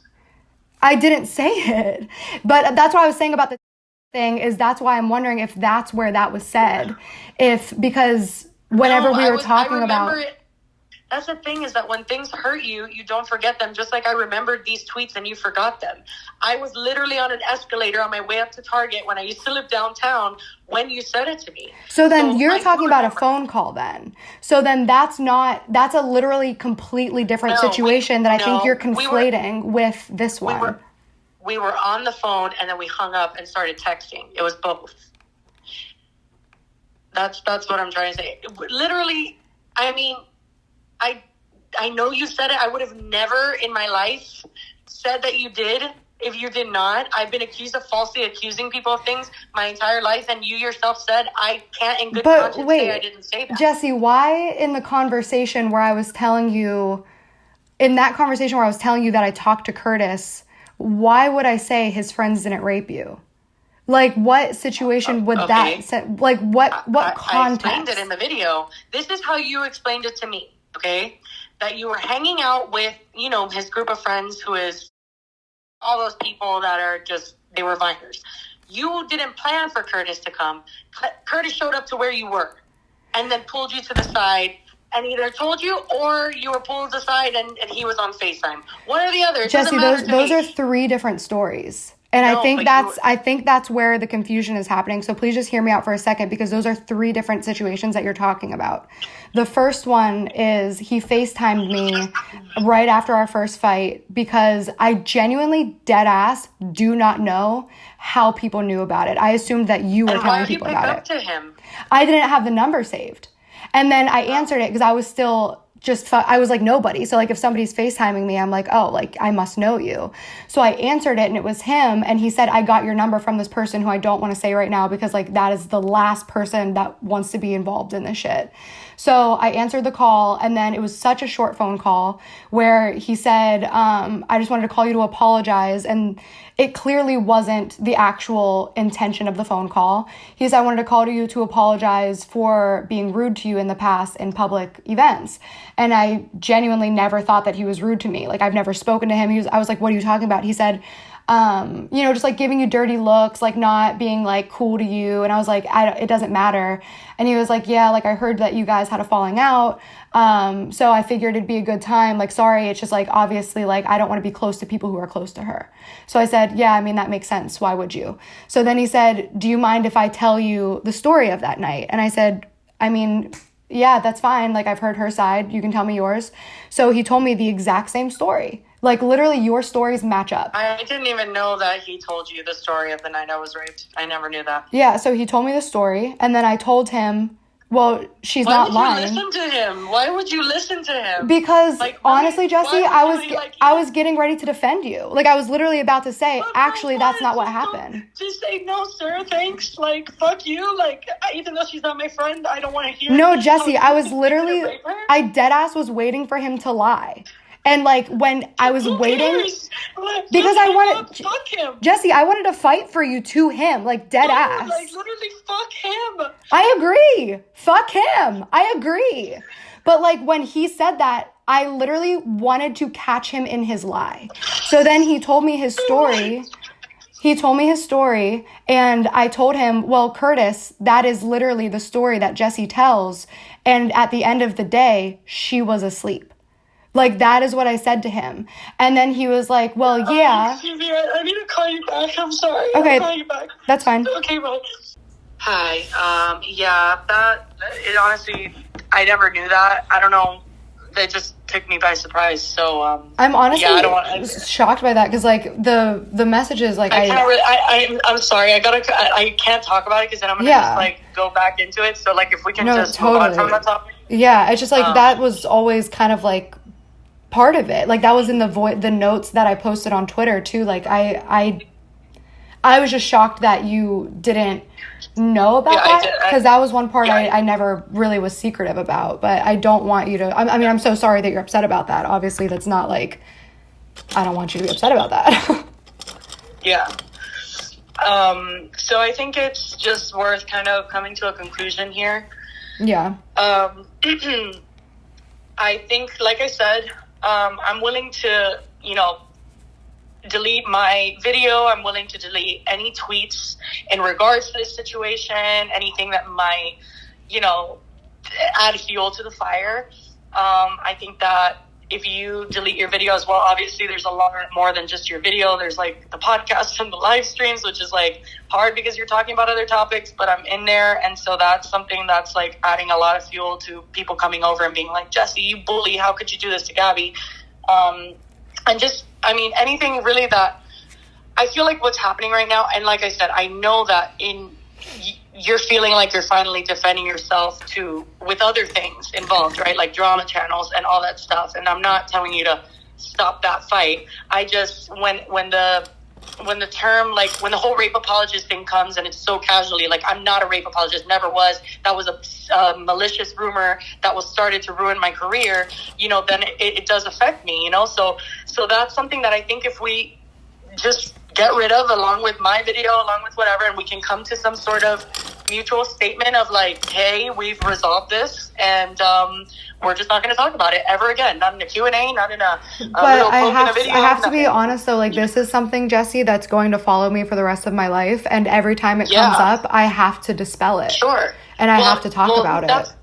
I didn't say it. But that's what I was saying about the thing is that's why I'm wondering if that's where that was said. Because whenever we were talking about... That's the thing is that when things hurt you, you don't forget them. Just like I remembered these tweets and you forgot them. I was literally on an escalator on my way up to Target when I used to live downtown when you said it to me. So then you're talking about a phone call then. So then that's a literally completely different situation that I think you're conflating with this one. We were on the phone and then we hung up and started texting. It was both. That's what I'm trying to say. Literally, I mean... I know you said it. I would have never in my life said that you did if you did not. I've been accused of falsely accusing people of things my entire life, and you yourself said I can't in good conscience say I didn't say that. Jessi, why in the conversation where I was telling you, that I talked to Curtis, why would I say his friends didn't rape you? Like, what situation would that... Like, what context? I explained it in the video. This is how you explained it to me. Okay, that you were hanging out with, you know, his group of friends who is all those people that are just, they were Viners. You didn't plan for Curtis to come. Curtis showed up to where you were and then pulled you to the side and either told you or you were pulled aside and he was on FaceTime. One or the other. Jessi, those are three different stories. And I think that's where the confusion is happening. So please just hear me out for a second because those are three different situations that you're talking about. The first one is he FaceTimed me right after our first fight because I genuinely, dead ass, do not know how people knew about it. I assumed that you were telling people about it. Why did you pick up to him? I didn't have the number saved. And then I answered it because I was still... I was like nobody. So like if somebody's FaceTiming me, I'm like, oh, like I must know you. So I answered it and it was him. And he said, I got your number from this person who I don't want to say right now because like that is the last person that wants to be involved in this shit. So I answered the call and then it was such a short phone call where he said, I just wanted to call you to apologize. And it clearly wasn't the actual intention of the phone call. He said, I wanted to call to you to apologize for being rude to you in the past in public events. And I genuinely never thought that he was rude to me. Like I've never spoken to him. I was like, what are you talking about? He said, you know, just like giving you dirty looks, like not being like cool to you. And I was like, it doesn't matter. And he was like, yeah, like I heard that you guys had a falling out. So I figured it'd be a good time. Like, sorry, it's just like, obviously, like, I don't want to be close to people who are close to her. So I said, yeah, I mean, that makes sense. Why would you? So then he said, do you mind if I tell you the story of that night? And I said, I mean, yeah, that's fine. Like, I've heard her side. You can tell me yours. So he told me the exact same story. Like, literally, your stories match up. I didn't even know that he told you the story of the night I was raped. I never knew that. Yeah, so he told me the story, and then I told him, well, she's not lying. Why would you listen to him? Why would you listen to him? Because, like, honestly, Jessi, I was getting ready to defend you. Like, I was literally about to say, actually, that's not what happened. Just say, no, sir, thanks. Like, fuck you. Like, even though she's not my friend, I don't want to hear No, Jessi, I was literally, I deadass was waiting for him to lie. And like when I was waiting, Like, because Jessi, I wanted, fuck him. Jessi, I wanted to fight for you to him, like dead ass. Like literally, fuck him. I agree. Fuck him. I agree. But like when he said that, I literally wanted to catch him in his lie. So then he told me his story. And I told him, well, Curtis, that is literally the story that Jessi tells. And at the end of the day, she was asleep. Like, that is what I said to him. And then he was like, well, yeah. Excuse me, I need to call you back. I'm sorry. Okay, I'll call you back. That's fine. Okay, bye. Hi. Yeah, it honestly, I never knew that. I don't know. It just took me by surprise. So, I'm honestly I shocked by that because, like, the messages, like, I'm sorry. I can't talk about it because then I'm going to just, like, go back into it. So, like, if we can move on from that topic. Yeah, it's just, like, that was always kind of, like, part of it. Like, that was in the notes that I posted on Twitter, too. Like, I was just shocked that you didn't know about that, because that was one part I never really was secretive about. But I don't want you to, I mean, I'm so sorry that you're upset about that. Obviously, that's not like, I don't want you to be upset about that. Yeah. So I think it's just worth kind of coming to a conclusion here. Yeah. I think, like I said, I'm willing to, delete my video. I'm willing to delete any tweets in regards to this situation, anything that might, add fuel to the fire. I think that if you delete your video as well, obviously there's a lot more than just your video. There's like the podcast and the live streams, which is like hard because you're talking about other topics, but I'm in there. And so that's something that's like adding a lot of fuel to people coming over and being like, Jessi, you bully, how could you do this to Gabbie? And just, anything really that I feel like what's happening right now. And like I said, I know that you're feeling like you're finally defending yourself with other things involved, right? Like drama channels and all that stuff. And I'm not telling you to stop that fight. I just, when the term, like when the whole rape apologist thing comes and it's so casually, like I'm not a rape apologist, never was. That was a malicious rumor that was started to ruin my career, then it does affect me, So that's something that I think if we just get rid of, along with my video, along with whatever, and we can come to some sort of mutual statement of like, hey, we've resolved this, and we're just not going to talk about it ever again. Not in a Q&A, not in a little poke in a video. I have to be honest though, like this is something, Jessi, that's going to follow me for the rest of my life, and every time it comes up, I have to dispel it. Sure. And I have to talk about it.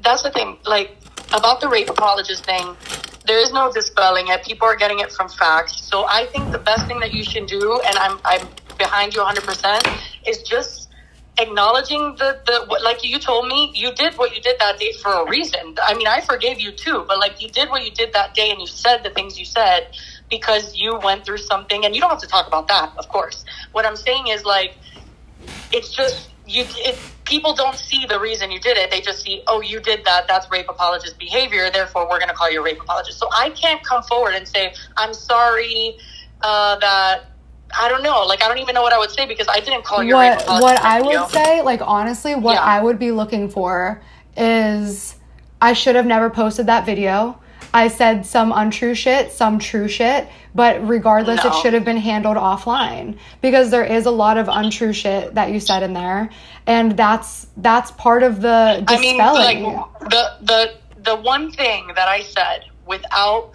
That's the thing, like about the rape apologist thing. There is no dispelling it. People are getting it from facts. So I think the best thing that you should do, and I'm behind you 100%, is just acknowledging what, like you told me, you did what you did that day for a reason. I forgave you too, but like you did what you did that day and you said the things you said because you went through something, and you don't have to talk about that, of course. What I'm saying is like, it's just, people don't see the reason you did it. They just see, oh, you did that. That's rape apologist behavior. Therefore, we're going to call you a rape apologist. So I can't come forward and say, I'm sorry that, I don't know. Like, I don't even know what I would say because I didn't call you a rape apologist. What I would say, like, honestly, I would be looking for is I should have never posted that video. I said some untrue shit, some true shit, but regardless, it should have been handled offline because there is a lot of untrue shit that you said in there, and that's part of the dispelling. The one thing that I said without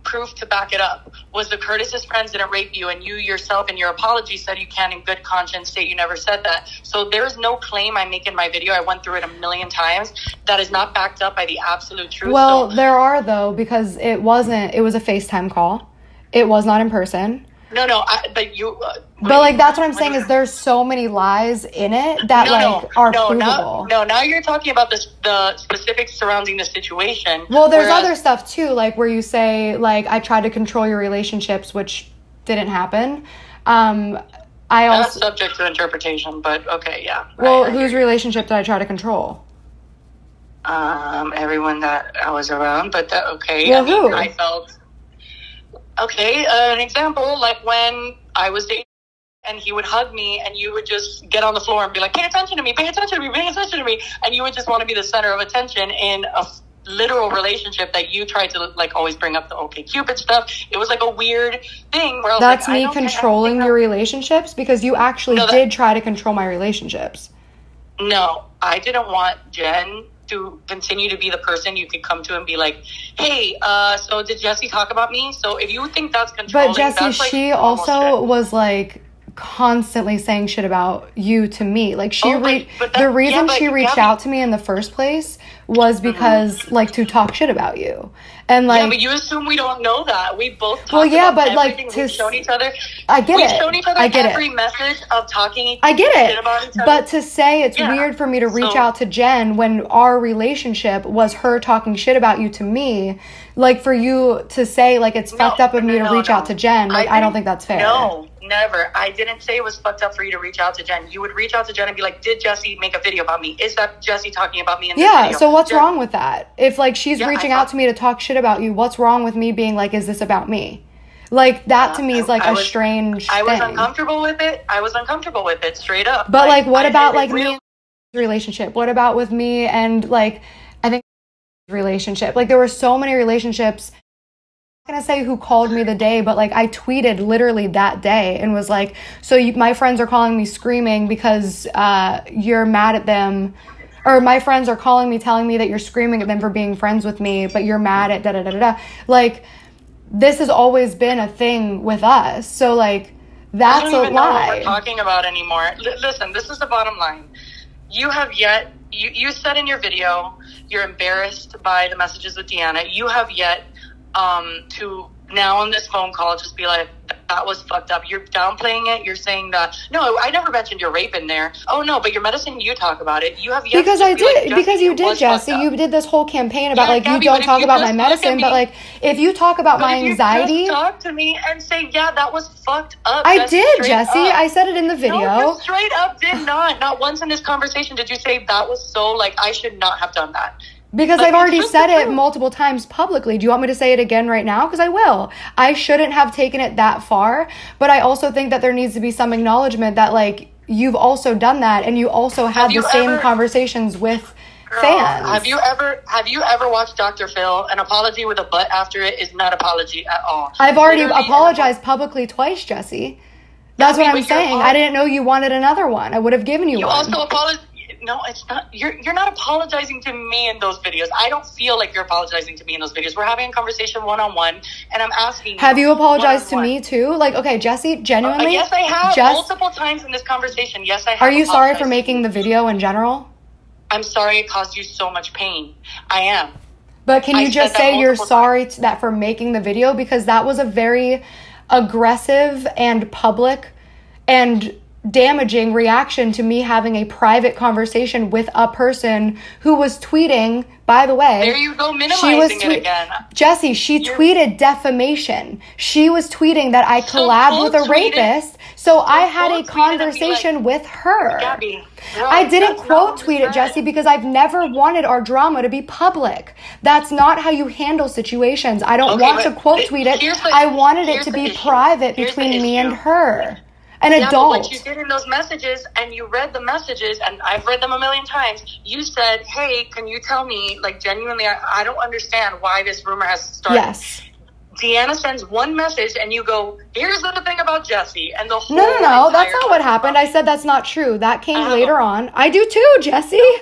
proof to back it up was the Curtis's friends didn't rape you, and you yourself in your apology said you can in good conscience state you never said that. So there's no claim I make in my video, I went through it a million times, that is not backed up by the absolute truth. Well, there are though, because it was a FaceTime call. It was not in person. No, but you... but, like, that's what I'm saying is there's so many lies in it that, are provable. Now you're talking about the specifics surrounding the situation. Well, there's other stuff, too, like, where you say, like, I tried to control your relationships, which didn't happen. That's subject to interpretation, but okay, yeah. Well, whose relationship did I try to control? Everyone that I was around, but okay. Well, who? I felt... Okay, an example, like when I was dating and he would hug me and you would just get on the floor and be like, pay attention to me, pay attention to me, pay attention to me. And you would just want to be the center of attention in literal relationship that you tried to like always bring up the OkCupid stuff. It was like a weird thing where I was That's like, me controlling your relationships, because you actually did try to control my relationships. No, I didn't want Jen to continue to be the person you could come to and be like, hey, so did Jessi talk about me? So if you think that's controlling, but Jessi, that's like she also was like constantly saying shit about you to me. Like she the reason she reached out to me in the first place was because like to talk shit about you. And like, yeah, but you assume we don't know that. We both talk about but everything. like we've shown each other. I get we've it. shown each other I get every message of talking I get shit it. About each other. But to say it's weird for me to reach out to Jen when our relationship was her talking shit about you to me, like for you to say like it's fucked up of me to reach out to Jen, like I don't think that's fair. No, never. I didn't say it was fucked up for you to reach out to Jen. You would reach out to Jen and be like, did Jessi make a video about me? Is that Jessi talking about me in this video? So what's wrong with that? If like she's reaching out to me to talk shit about you, what's wrong with me being like, is this about me? Like that to me is like a strange thing. I was uncomfortable with it. I was uncomfortable with it, straight up. But like what about like me and relationship? What about with me and like I think relationship? Like there were so many relationships. I'm not gonna say who called me the day, but like I tweeted literally that day and was like, so my friends are calling me screaming because you're mad at them, or my friends are calling me telling me that you're screaming at them for being friends with me, but you're mad at da da da da. Like this has always been a thing with us, so like that's a lie. I don't even know what we're talking about anymore. Listen, this is the bottom line. You have yet, you said in your video, you're embarrassed by the messages with Deanna. You have yet to now on this phone call just be like, that was fucked up. You're downplaying it. You're saying that, no, I never mentioned your rape in there. Oh no, but your medicine, you talk about it. You have yet because to I did like, because you did, Jessi. You did this whole campaign about like Gabbie, you don't talk about my medicine, but like if you talk about my anxiety, you just talk to me and say, yeah, that was fucked up. I did, Jessi. I said it in the video. No, you straight up did not. Not once in this conversation did you say that was so like I should not have done that. Because I've already said it multiple times publicly. Do you want me to say it again right now? Because I will. I shouldn't have taken it that far, but I also think that there needs to be some acknowledgement that, like, you've also done that, and you also had the same conversations with fans. Have you ever watched Dr. Phil? An apology with a butt after it is not apology at all. I've already apologized publicly twice, Jessi. That's what I'm saying. I didn't know you wanted another one. I would have given you one. You also apologized. No, it's not. You're not apologizing to me in those videos. I don't feel like you're apologizing to me in those videos. We're having a conversation one-on-one, and I'm asking you. Have you apologized to me too? Like, okay, Jessi, genuinely? Yes, I have. Multiple times in this conversation. Yes, I have. Are you sorry for making the video in general? I'm sorry it caused you so much pain. I am. But can you just say you're sorry that for making the video? Because that was a very aggressive and public and damaging reaction to me having a private conversation with a person who was tweeting, by the way. There you go, minimizing it again. Jessi, she tweeted defamation. She was tweeting that I collabed with a rapist. So I had a conversation with her. Gabbie, I didn't quote tweet it, Jessi, because I've never wanted our drama to be public. That's not how you handle situations. I don't want to quote tweet it. I wanted it to be private between me and her. An adult. But what you did in those messages, and you read the messages, and I've read them a million times, you said, hey, can you tell me, like, genuinely, I don't understand why this rumor has started. Yes. Deanna sends one message, and you go, here's the thing about Jessi, and the whole No, that's not what happened. I said that's not true. That came later on. I do too, Jessi.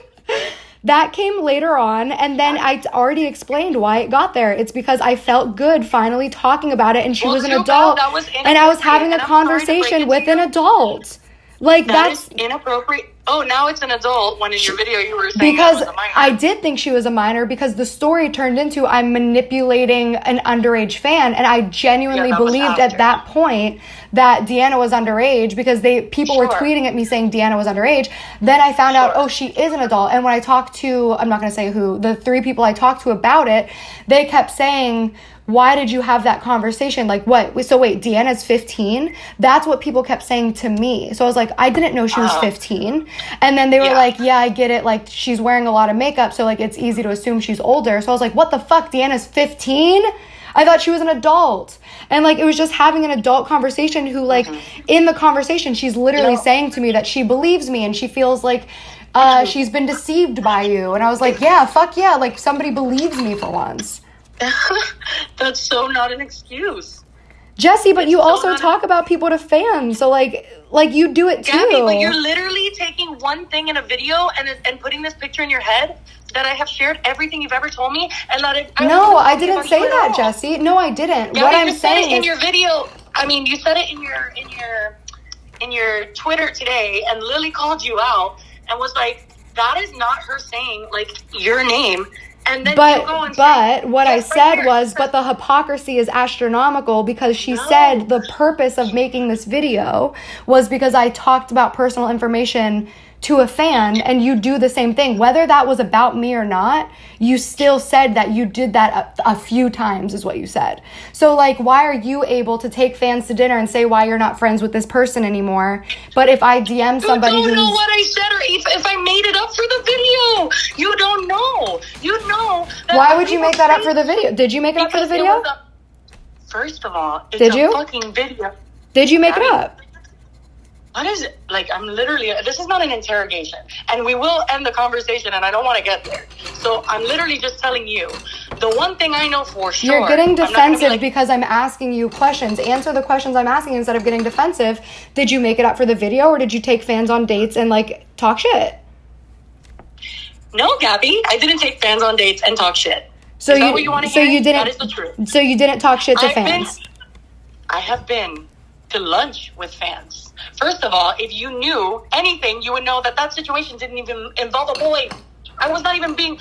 That came later on, and then I already explained why it got there. It's because I felt good finally talking about it, and she was an adult, and I was having a conversation with an adult. Like, that's inappropriate. Oh, now it's an adult, when in your video you were saying because that was a minor. I did think she was a minor, because the story turned into I'm manipulating an underage fan, and I genuinely believed at that point that Deanna was underage, because people were tweeting at me saying Deanna was underage. Then I found out, oh, she is an adult. And when I talked to, I'm not going to say who, the 3 people I talked to about it, they kept saying, why did you have that conversation? Like, what? So wait, Deanna's 15? That's what people kept saying to me. So I was like, I didn't know she was 15. And then they were like, yeah, I get it. Like, she's wearing a lot of makeup, so like it's easy to assume she's older. So I was like, what the fuck? Deanna's 15? I thought she was an adult. And like, it was just having an adult conversation who like, in the conversation, she's literally saying to me that she believes me and she feels like she's been deceived by you. And I was like, yeah, fuck yeah. Like, somebody believes me for once. That's so not an excuse. Jessi, but you also talk about people to fans. So, like you do it too. Gabbie, but you're literally taking one thing in a video and putting this picture in your head that I have shared everying you've ever told me, and that it. I didn't say that, Jessi. No, I didn't. Gabbie, what I'm saying in your video. I mean, you said it in your Twitter today, and Lily called you out and was like, "That is not her saying like your name." And then what I said was, but the hypocrisy is astronomical, because she said the purpose of making this video was because I talked about personal information to a fan, and you do the same thing. Whether that was about me or not, you still said that you did that a few times, is what you said. So, like, why are you able to take fans to dinner and say why you're not friends with this person anymore? But if I DM somebody you don't know what I said, or if I made it up for the video. You don't know. You know. Why would you make that up for the video? Did you make it up for the video? First of all, it's a fucking video. Did you make it up? What is it? Like, I'm literally, this is not an interrogation, and we will end the conversation, and I don't want to get there. So I'm literally just telling you, the one thing I know for sure. You're getting defensive because I'm asking you questions. Answer the questions I'm asking instead of getting defensive. Did you make it up for the video, or did you take fans on dates and, like, talk shit? No, Gabbie, I didn't take fans on dates and talk shit. So is that what you want to hear? You didn't, that is the truth. So you didn't talk shit to fans? I have been to lunch with fans. First of all, if you knew anything, you would know that situation didn't even involve a boy. I was not even being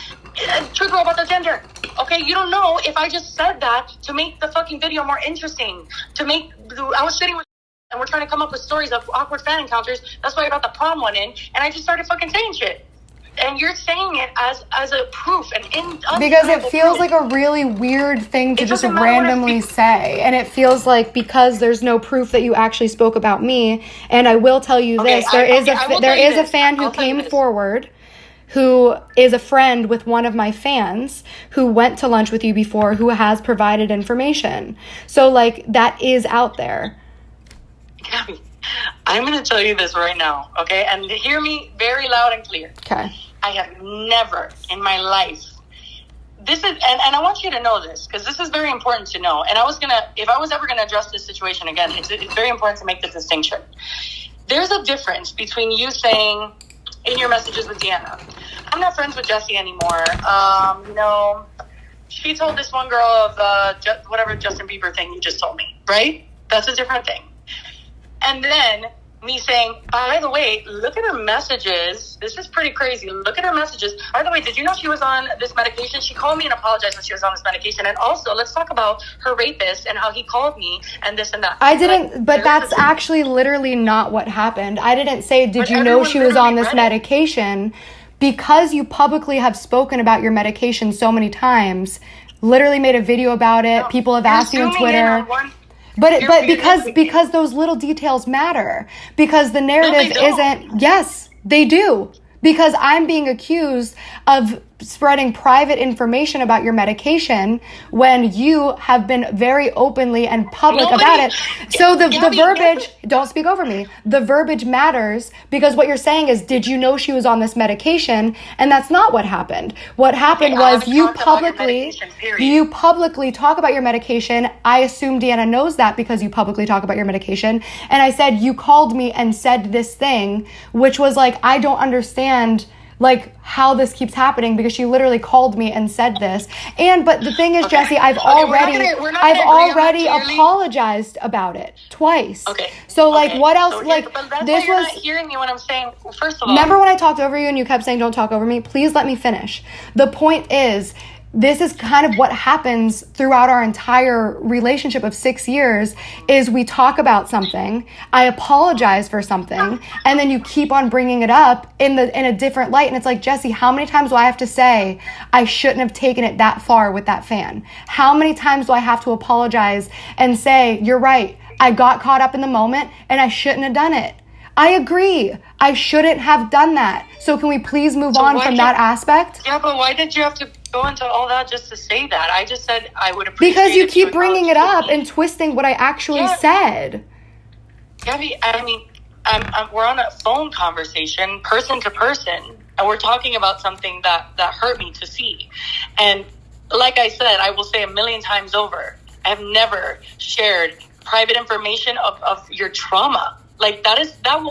trigger about the gender. Okay, you don't know if I just said that to make the fucking video more interesting. I was sitting with and we're trying to come up with stories of awkward fan encounters. That's why I got the prom one in, and I just started fucking saying shit. And you're saying it as a proof, because it feels like a really weird thing to just randomly say, and it feels like because there's no proof that you actually spoke about me. And I will tell you this: there is a fan who came forward, who is a friend with one of my fans who went to lunch with you before, who has provided information. So, like, that is out there. Gabbie, I'm going to tell you this right now, okay? And hear me very loud and clear. Okay. I have never in my life, this is, and I want you to know this, because this is very important to know. And if I was ever going to address this situation again, it's very important to make the distinction. There's a difference between you saying in your messages with Deanna, I'm not friends with Jessi anymore. She told this one girl of whatever Justin Bieber thing you just told me, right? That's a different thing. And then me saying, by the way, look at her messages. This is pretty crazy. Look at her messages. By the way, did you know she was on this medication? She called me and apologized when she was on this medication. And also, let's talk about her rapist and how he called me and this and that. I didn't, but that's actually literally not what happened. I didn't say, did you know she was on this medication? Because you publicly have spoken about your medication so many times, literally made a video about it. No, people have asked you on Twitter. But because those little details matter. Because the narrative isn't... Yes, they do. Because I'm being accused of spreading private information about your medication when you have been very openly and public about it. So the verbiage... Don't speak over me. The verbiage matters because what you're saying is, did you know she was on this medication? And that's not what happened. What happened was you publicly talk about your medication. I assume Deanna knows that because you publicly talk about your medication. And I said, you called me and said this thing, which was like, I don't understand like how this keeps happening because she literally called me and said this. But the thing is, Jessi, I've already apologized about it twice. Okay. So like, what else? So like, this was. Not hearing me when I'm saying. First of all, remember when I talked over you and you kept saying, "Don't talk over me." Please let me finish. The point is, this is kind of what happens throughout our entire relationship of 6 years is we talk about something, I apologize for something, and then you keep on bringing it up in a different light. And it's like, Jessi, how many times do I have to say I shouldn't have taken it that far with that fan? How many times do I have to apologize and say, you're right, I got caught up in the moment and I shouldn't have done it? I agree. I shouldn't have done that. So can we please move on from that aspect? Yeah, but why did you have to go into all that just to say that? I just said I would appreciate because you keep bringing it up and twisting what I actually said. Gabbie, I mean, we're on a phone conversation, person to person, and we're talking about something that hurt me to see. And like I said, I will say a million times over, I have never shared private information of your trauma. Like that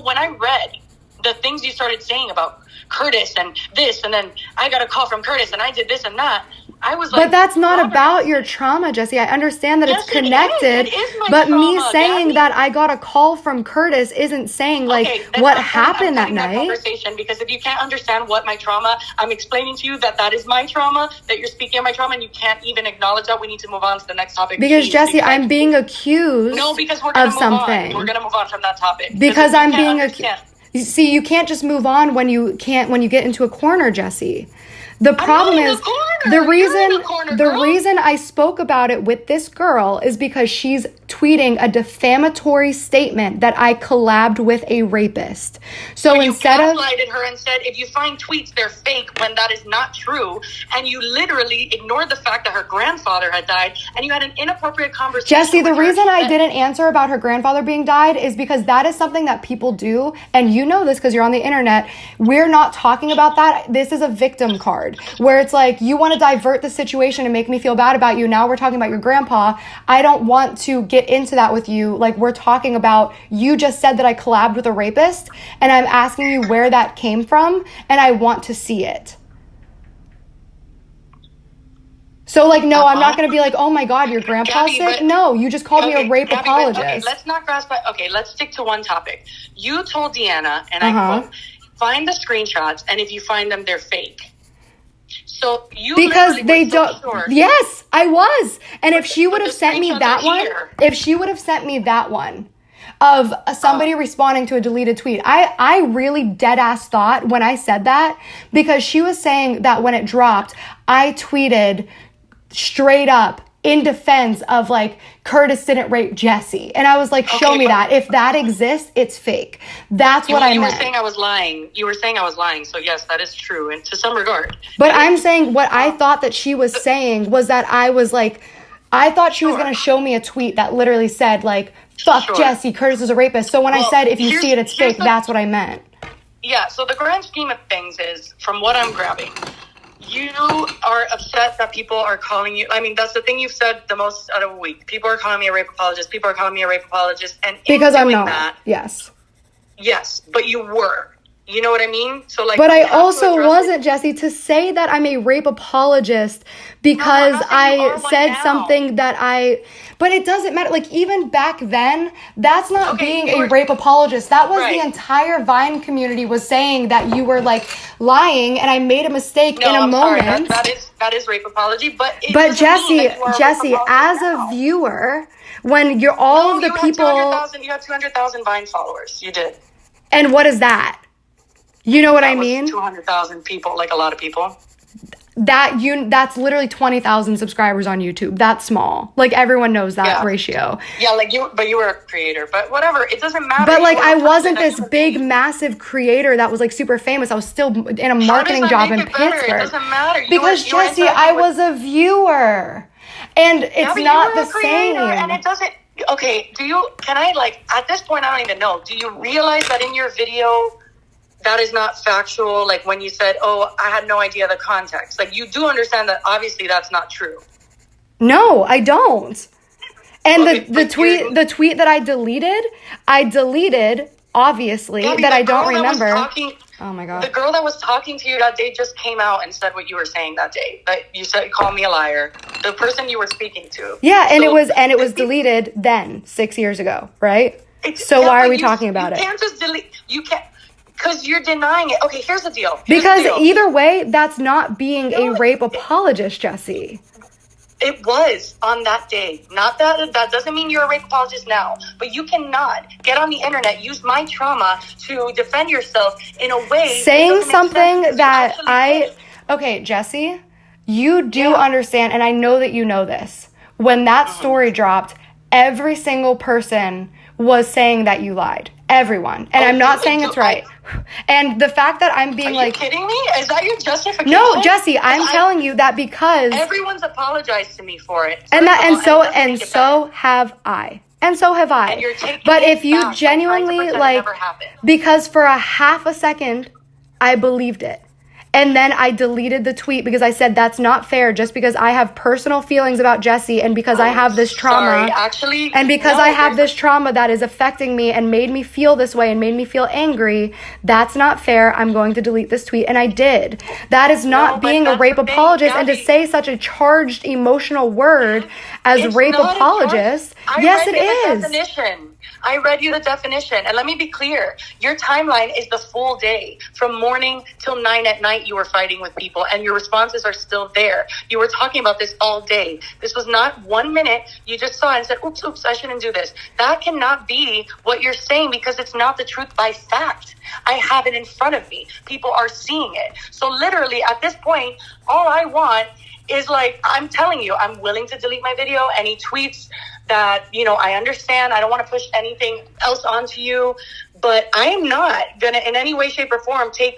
when I read the things you started saying about Curtis and this, and then I got a call from Curtis and I did this and that, I was like, but that's not about your trauma, Jessi. I understand that it's connected, it is my but trauma, me saying Gabbie. that I got a call from Curtis isn't saying like what happened that night. Conversation, because if you can't understand what my trauma, I'm explaining to you that is my trauma, that you're speaking of my trauma, and you can't even acknowledge that. We need to move on to the next topic. Because Jessi, I'm being accused because we're gonna of move something. On. We're gonna move on from that topic because I'm being accused. See, you can't just move on when you get into a corner, Jessi. The problem is the reason I spoke about it with this girl is because she's tweeting a defamatory statement that I collabed with a rapist. So instead of gaslighted her and said, if you find tweets, they're fake, when that is not true, and you literally ignored the fact that her grandfather had died, and you had an inappropriate conversation. Jessi, the reason I didn't answer about her grandfather being died is because that is something that people do, and you know this because you're on the internet. We're not talking about that. This is a victim card, where it's like, you want to divert the situation and make me feel bad about you. Now we're talking about your grandpa. I don't want to get into that with you. Like, we're talking about, you just said that I collabed with a rapist, and I'm asking you where that came from, and I want to see it. So, like, no, I'm not going to be like, oh my God, your grandpa's sick? No, you just called me a rape apologist. Let's not grasp that. Okay, let's stick to one topic. You told Deanna, and I quote, find the screenshots, and if you find them, they're fake. So you because they don't. Yes, I was. And if she would have sent me that one, of somebody responding to a deleted tweet, I really dead ass thought when I said that, because she was saying that when it dropped, I tweeted straight up in defense of like, Curtis didn't rape Jessi. And I was like, show me that. If that exists, it's fake. That's what I meant. You were saying I was lying. So yes, that is true. And to some regard. But I'm saying what I thought that she was saying was that I was like, I thought she was going to show me a tweet that literally said like, fuck Jessi, Curtis is a rapist. So when I said, if you see it, it's fake, that's what I meant. Yeah. So the grand scheme of things is, from what I'm grabbing, you are upset that people are calling you. I mean, that's the thing you've said the most out of a week. People are calling me a rape apologist. And because I'm not. Yes, but you were. You know what I mean? So like, but I also wasn't, Jessi, to say that I'm a rape apologist because I said something that but it doesn't matter. Like, even back then, that's not being a rape apologist. That was the entire Vine community was saying that you were like lying, and I made a mistake in a moment. Sorry, that is rape apology, but Jessi, as a viewer, when you're all of the people, you had 200,000 Vine followers. You did. And what is that? You know what I mean? 200,000 people, like a lot of people. That's literally 20,000 subscribers on YouTube. That's small. Like, everyone knows that ratio. Yeah, like you were a creator, but whatever, it doesn't matter. But like, I wasn't this big, massive creator that was like super famous. I was still in a marketing job in Pittsburgh. It doesn't matter. Because Jessi, I was a viewer, and it's not the same. And it doesn't. Okay, can I, like, at this point, I don't even know. Do you realize that in your video, that is not factual? Like, when you said, oh, I had no idea the context. Like, you do understand that obviously that's not true. No, I don't. And the tweet that I deleted, obviously, Gabbie, that I don't remember. Oh my God. The girl that was talking to you that day just came out and said what you were saying that day. That you said, call me a liar. The person you were speaking to. Yeah, and it was deleted then, 6 years ago, right? So why are we talking about it? You can't just delete. You can't. Because you're denying it. Okay, here's the deal. Either way, that's not being a rape apologist, Jessi. It was on that day. Not that doesn't mean you're a rape apologist now. But you cannot get on the internet, use my trauma to defend yourself in a way saying something that okay, Jessi, you do understand, and I know that you know this. When that story dropped, every single person was saying that you lied. Everyone. And I'm not saying it's right. And the fact that I'm being like... Are you kidding me? Is that your justification? No, Jessi, I'm telling you that because... Everyone's apologized to me for it. So have I. And so have I. And you're taking but it if you back, genuinely, like, never happened. because for a half a second, I believed it. And then I deleted the tweet because I said that's not fair, just because I have personal feelings about Jessi and because I have this trauma. Sorry, actually, and because I have this trauma that is affecting me and made me feel this way and made me feel angry, that's not fair. I'm going to delete this tweet. And I did. That is not being a rape apologist. Gabbie. And to say such a charged emotional word as It's rape not apologist, yes, it is. Definition. I read you the definition. And let me be clear. Your timeline is the full day. From morning till 9 at night, you were fighting with people. And your responses are still there. You were talking about this all day. This was not 1 minute. You just saw it and said, oops, I shouldn't do this. That cannot be what you're saying, because it's not the truth by fact. I have it in front of me. People are seeing it. So literally, at this point, all I want is, like, I'm telling you, I'm willing to delete my video, any tweets that, I understand. I don't want to push anything else onto you, but I am not going to in any way, shape, or form say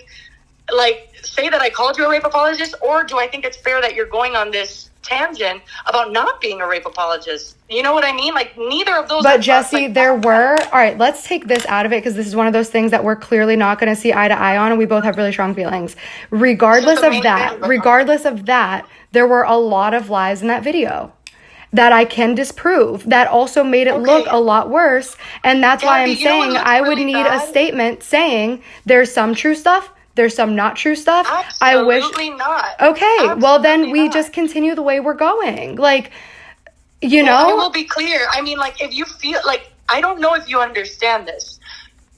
that I called you a rape apologist, or do I think it's fair that you're going on this tangent about not being a rape apologist? You know what I mean? Like, neither of those. But Jessi, all right, let's take this out of it, because this is one of those things that we're clearly not going to see eye to eye on, and we both have really strong feelings. Regardless of that, there were a lot of lies in that video that I can disprove that also made it look a lot worse. And that's why I'm saying I would need a statement saying there's some true stuff, there's some not true stuff. Absolutely not. Okay, Absolutely well then we not. just continue the way we're going. Like, I will be clear. I mean, like, if you feel like, I don't know if you understand this.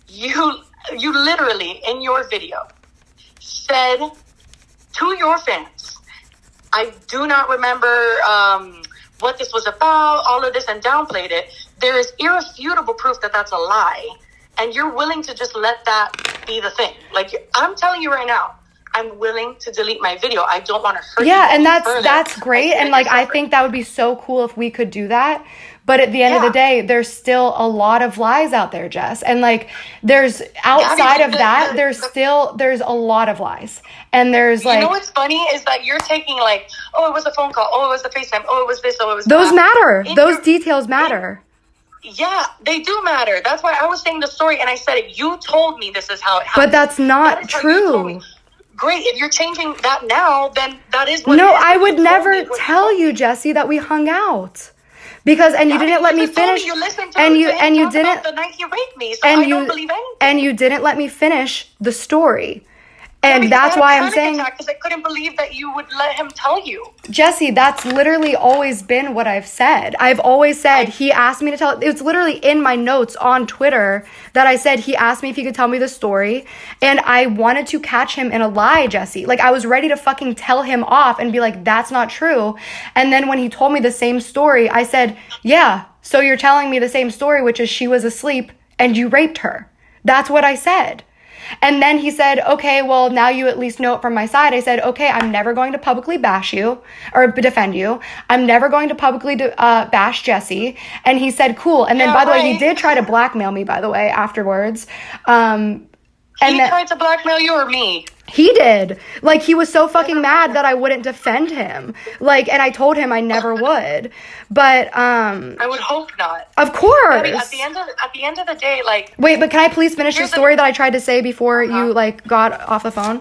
You literally in your video said to your fans, I do not remember what this was about, all of this, and downplayed it. There is irrefutable proof that that's a lie, and you're willing to just let that be the thing. Like, I'm telling you right now, I'm willing to delete my video. I don't want to hurt you. Yeah, and that's great. And like, I think that would be so cool if we could do that. But at the end of the day, there's still a lot of lies out there, Jess. And like, there's outside of that, there's a lot of lies. And there's like, you know what's funny is that you're taking like, oh, it was a phone call. Oh, it was a FaceTime. Oh, it was this. Oh, it was those that. matter. Those details matter. Yeah, they do matter. That's why I was saying the story and I said it. You told me this is how it happened. But that's not true. Great. If you're changing that now, then that is what No, it is. I would never tell you, Jessi, that we hung out. Because you didn't let me finish. You listened to and him you didn't about the night he raped me, so I don't believe anything. And you didn't let me finish the story. And that's why I'm saying, because I couldn't believe that you would let him tell you. Jessi, that's literally always been what I've said. I've always said he asked me to tell. It's literally in my notes on Twitter that I said he asked me if he could tell me the story, and I wanted to catch him in a lie, Jessi. Like, I was ready to fucking tell him off and be like, that's not true. And then when he told me the same story, I said, yeah, so you're telling me the same story, which is she was asleep and you raped her. That's what I said. And then he said, okay, well, now you at least know it from my side. I said, okay, I'm never going to publicly bash you or defend you. I'm never going to publicly bash Jessi. And he said, cool. And then, by the way, he did try to blackmail me, by the way, afterwards. He tried to blackmail you or me? He did. Like, he was so fucking mad that I wouldn't defend him. Like, and I told him I never would. But I would hope not. Of course. I mean, at the end of the day, like, wait, but can I please finish the story that I tried to say before you like got off the phone?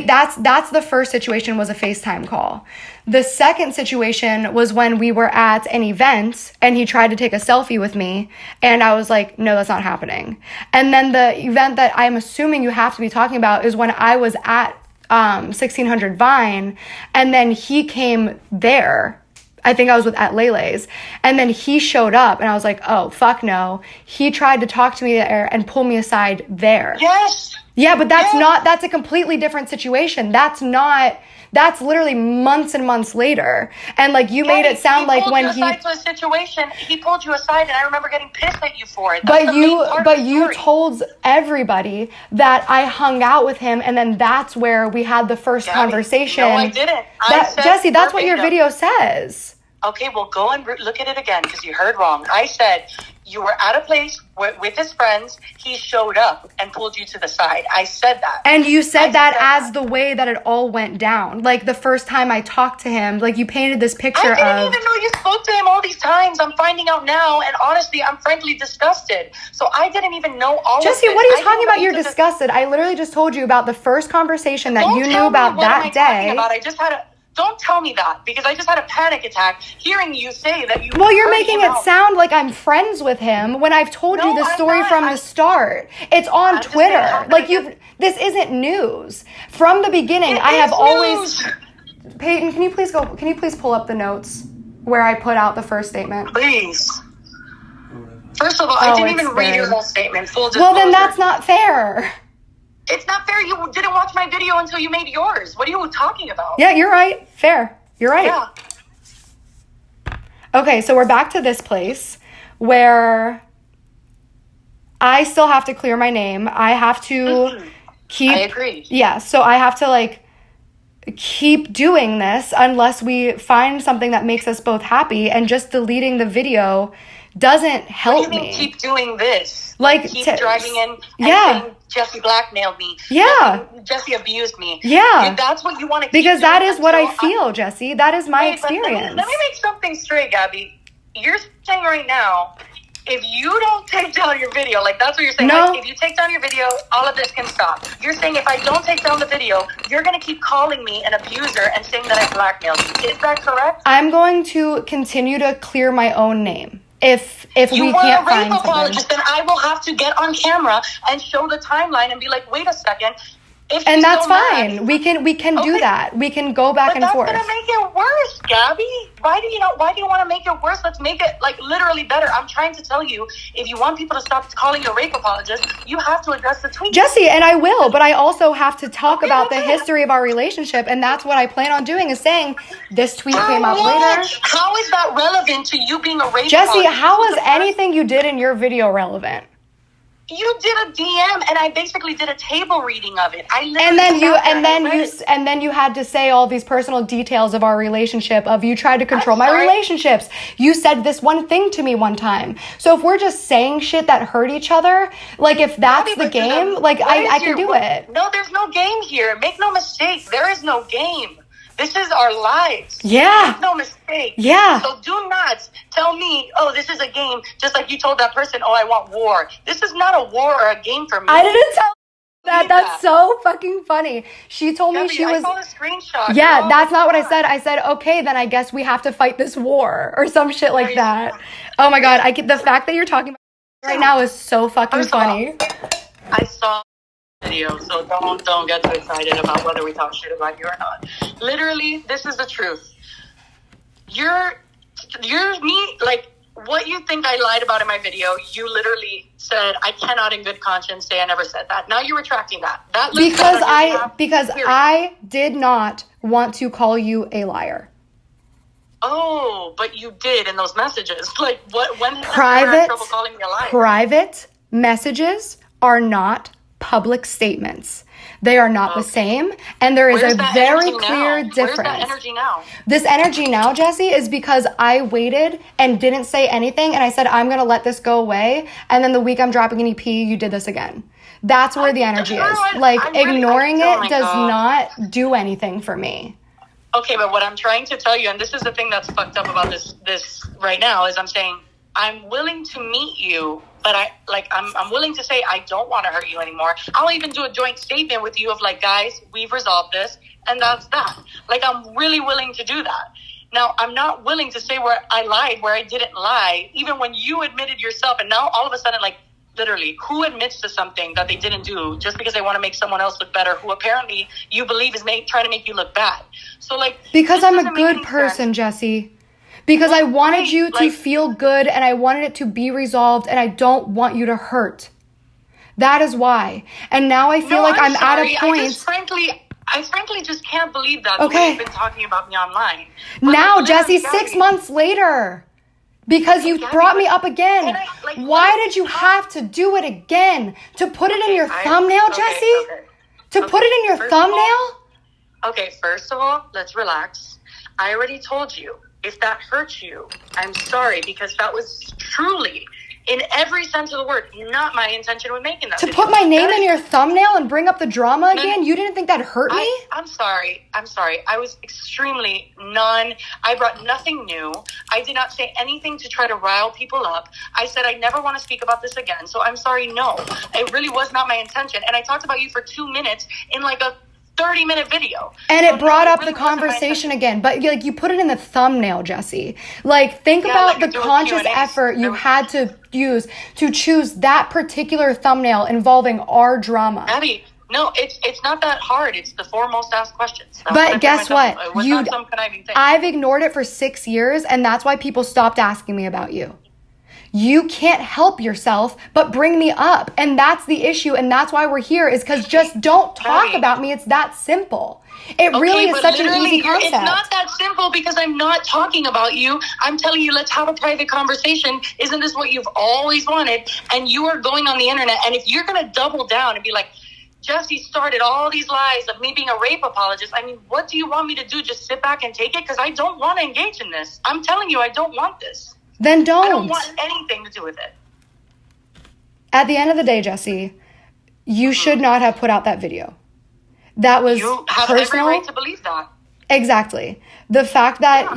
That's the first situation, was a FaceTime call. The second situation was when we were at an event and he tried to take a selfie with me, and I was like, no, that's not happening. And then the event that I'm assuming you have to be talking about is when I was at 1600 Vine, and then he came there. I think I was at Lele's, and then he showed up, and I was like, oh, fuck no. He tried to talk to me there and pull me aside there. Yes. Yeah, but that's a completely different situation. That's literally months and months later. And like, you made it sound like when he pulled you aside to a situation, he pulled you aside, and I remember getting pissed at you for it. But you told everybody that I hung out with him, and then that's where we had the first conversation. No, I didn't. Jessi, that's what your video says. Okay, well, go and look at it again, because you heard wrong. I said, You were at a place with his friends. He showed up and pulled you to the side. I said that. And you said that as the way that it all went down. Like the first time I talked to him, like you painted this picture of... I didn't even know you spoke to him all these times. I'm finding out now. And honestly, I'm frankly disgusted. So I didn't even know all Jessi, of this. what are you talking about? You're disgusted. I literally just told you about the first conversation that you knew about that day. I just had a... Don't tell me that, because I just had a panic attack hearing you say that you... Well, you're making it sound like I'm friends with him when I've told you the story from the start. It's on Twitter. Like, this isn't news. From the beginning, I have always... Peyton, can you please pull up the notes where I put out the first statement? Please. First of all, I didn't even read your whole statement. Full disclosure. Well, then that's not fair. It's not fair. You didn't watch my video until you made yours. What are you talking about? Yeah, you're right. Fair. You're right. Yeah. Okay, so we're back to this place where I still have to clear my name. I have to keep... I agree. Yeah, so I have to, like, keep doing this unless we find something that makes us both happy, and just deleting the video doesn't help me. Keep doing this. Like keep driving in and saying Jessi blackmailed me. Yeah. Jessi abused me. Yeah. And that's what you want to keep because doing. That is what I feel, Jessi. That is my experience. Let me make something straight, Gabbie. You're saying right now, if you don't take down your video, like that's what you're saying. No. Like, if you take down your video, all of this can stop. You're saying if I don't take down the video, you're going to keep calling me an abuser and saying that I blackmailed you. Is that correct? I'm going to continue to clear my own name. If you we can't find something. Apologist, then I will have to get on camera and show the timeline and be like, wait a second. And that's fine. Mad, we can do that. We can go back and forth. But that's gonna make it worse, Gabbie. Why do you want to make it worse? Let's make it like literally better. I'm trying to tell you, if you want people to stop calling you a rape apologist, you have to address the tweet. Jessi, and I will, but I also have to talk about the history of our relationship, and that's what I plan on doing, is saying this tweet came out later. How is that relevant to you being a rape Jessi, apologist? how is anything you did in your video relevant? You did a DM, and I basically did a table reading of it. And then you had to say all these personal details of our relationship. Of you tried to control my relationships. You said this one thing to me one time. So if we're just saying shit that hurt each other, like if that's the game, like I can do it. No, there's no game here. Make no mistake, there is no game. This is our lives. Yeah. Make no mistake. Yeah. So do not tell me, oh, this is a game, just like you told that person, oh, I want war. This is not a war or a game for me. I didn't tell that. That's so fucking funny. She told me she was... I saw the screenshot. Yeah, that's not what I said. I said, okay, then I guess we have to fight this war or some shit like that. Oh my God. The fact that you're talking about right now is so fucking funny. I saw video, so don't get too excited about whether we talk shit about you or not. Literally, this is the truth. You're me, like what you think I lied about in my video, you literally said I cannot in good conscience say I never said that. Now you're retracting that. Because I did not want to call you a liar. Oh, but you did in those messages. Like when private trouble calling me a liar? Private messages are not public statements. They are not the same, and there is a very clear difference. Where's that energy now? This energy now, Jessi, is because I waited and didn't say anything, and I said, I'm going to let this go away, and then the week I'm dropping an EP, you did this again. That's where the energy is. Like, ignoring it does not do anything for me. Okay, but what I'm trying to tell you, and this is the thing that's fucked up about this right now, is I'm saying, I'm willing to meet you, but I'm willing to say I don't want to hurt you anymore. I'll even do a joint statement with you of like, guys, we've resolved this, and that's that. Like, I'm really willing to do that. Now, I'm not willing to say where I lied, where I didn't lie, even when you admitted yourself. And now all of a sudden, like, literally, who admits to something that they didn't do just because they want to make someone else look better, who apparently you believe is trying to make you look bad? So, like, because I'm a good person, Jessi. Because I wanted you to feel good, and I wanted it to be resolved, and I don't want you to hurt. That is why. And now I feel like I'm at a point. I frankly just can't believe that the way you've been talking about me online. But now, Jessi, 6 months later, because you brought me up again. Why did you have to do it again? To put it in your thumbnail, Jessi? To put it in your thumbnail? Okay, first of all, let's relax. I already told you. If that hurts you, I'm sorry, because that was truly In every sense of the word, not my intention with making that To video. put my name in your thumbnail and bring up the drama again? You didn't think that hurt me? I'm sorry. I was extremely I brought nothing new. I did not say anything to try to rile people up. I said I never want to speak about this again. So I'm sorry, no. It really was not my intention. And I talked about you for 2 minutes in like a 30-minute video. And it brought up the conversation again. But like you put it in the thumbnail, Jessi. Like think about the conscious effort you had to use to choose that particular thumbnail involving our drama. Gabbie, no, it's not that hard. It's the 4 most asked questions. But guess what? It was not some conniving thing. I've ignored it for 6 years, and that's why people stopped asking me about you. You can't help yourself but bring me up. And that's the issue. And that's why we're here, is because just don't talk about me. It's that simple. It really is such an easy concept. It's not that simple because I'm not talking about you. I'm telling you, let's have a private conversation. Isn't this what you've always wanted? And you are going on the internet. And if you're going to double down and be like, Jessi started all these lies of me being a rape apologist. I mean, what do you want me to do? Just sit back and take it? Because I don't want to engage in this. I'm telling you, I don't want this. Then don't. I don't want anything to do with it. At the end of the day, Jessi, you should not have put out that video. That was you have personal. Every right to believe that. Exactly. The fact that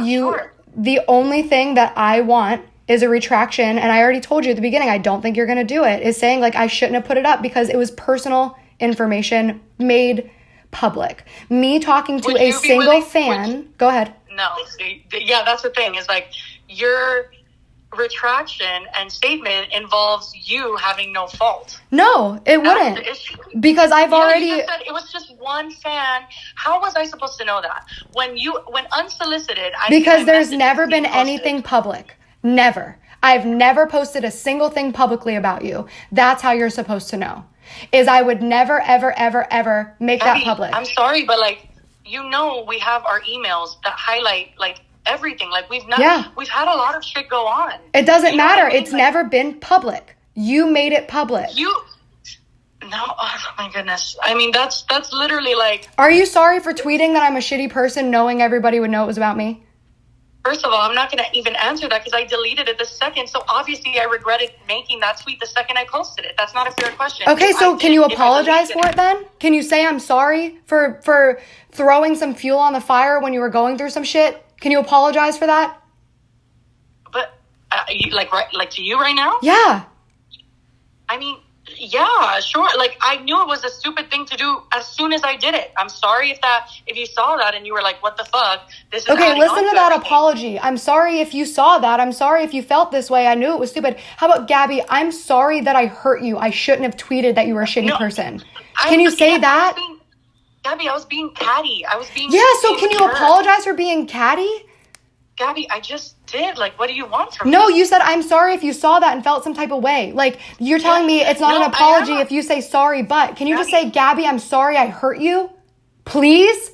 the only thing that I want is a retraction, and I already told you at the beginning, I don't think you're going to do it, is saying like I shouldn't have put it up because it was personal information made public. Me talking to a single fan. Go ahead. No. Yeah, that's the thing is like your retraction and statement involves you having no fault. No, it wouldn't. Because I've already... You said it was just one fan. How was I supposed to know that? When unsolicited... Because there's never been anything public. Never. I've never posted a single thing publicly about you. That's how you're supposed to know. Is I would never, ever, ever, ever make that public. I'm sorry, but like, we have our emails that highlight like everything. Like we've had a lot of shit go on. It doesn't matter. It's never been public. You made it public. Oh my goodness. I mean, that's literally like... Are you sorry for tweeting that I'm a shitty person knowing everybody would know it was about me? First of all, I'm not going to even answer that because I deleted it the second. So obviously I regretted making that tweet the second I posted it. That's not a fair question. Okay, so can you apologize for it then? Can you say I'm sorry for throwing some fuel on the fire when you were going through some shit? Can you apologize for that? But like to you right now? Yeah. I mean, yeah, sure. Like I knew it was a stupid thing to do as soon as I did it. I'm sorry if you saw that and you were like, what the fuck? This is okay, listen to that apology. I'm sorry if you saw that. I'm sorry if you felt this way. I knew it was stupid. How about Gabbie? I'm sorry that I hurt you. I shouldn't have tweeted that you were a shitty person. Can you say that? Gabbie, I was being catty. So can you apologize for being catty? Gabbie, I just did. Like, what do you want from me? No, you said, I'm sorry if you saw that and felt some type of way. Like, you're telling me it's not an apology if you say sorry, but can you just say, Gabbie, I'm sorry I hurt you? Please?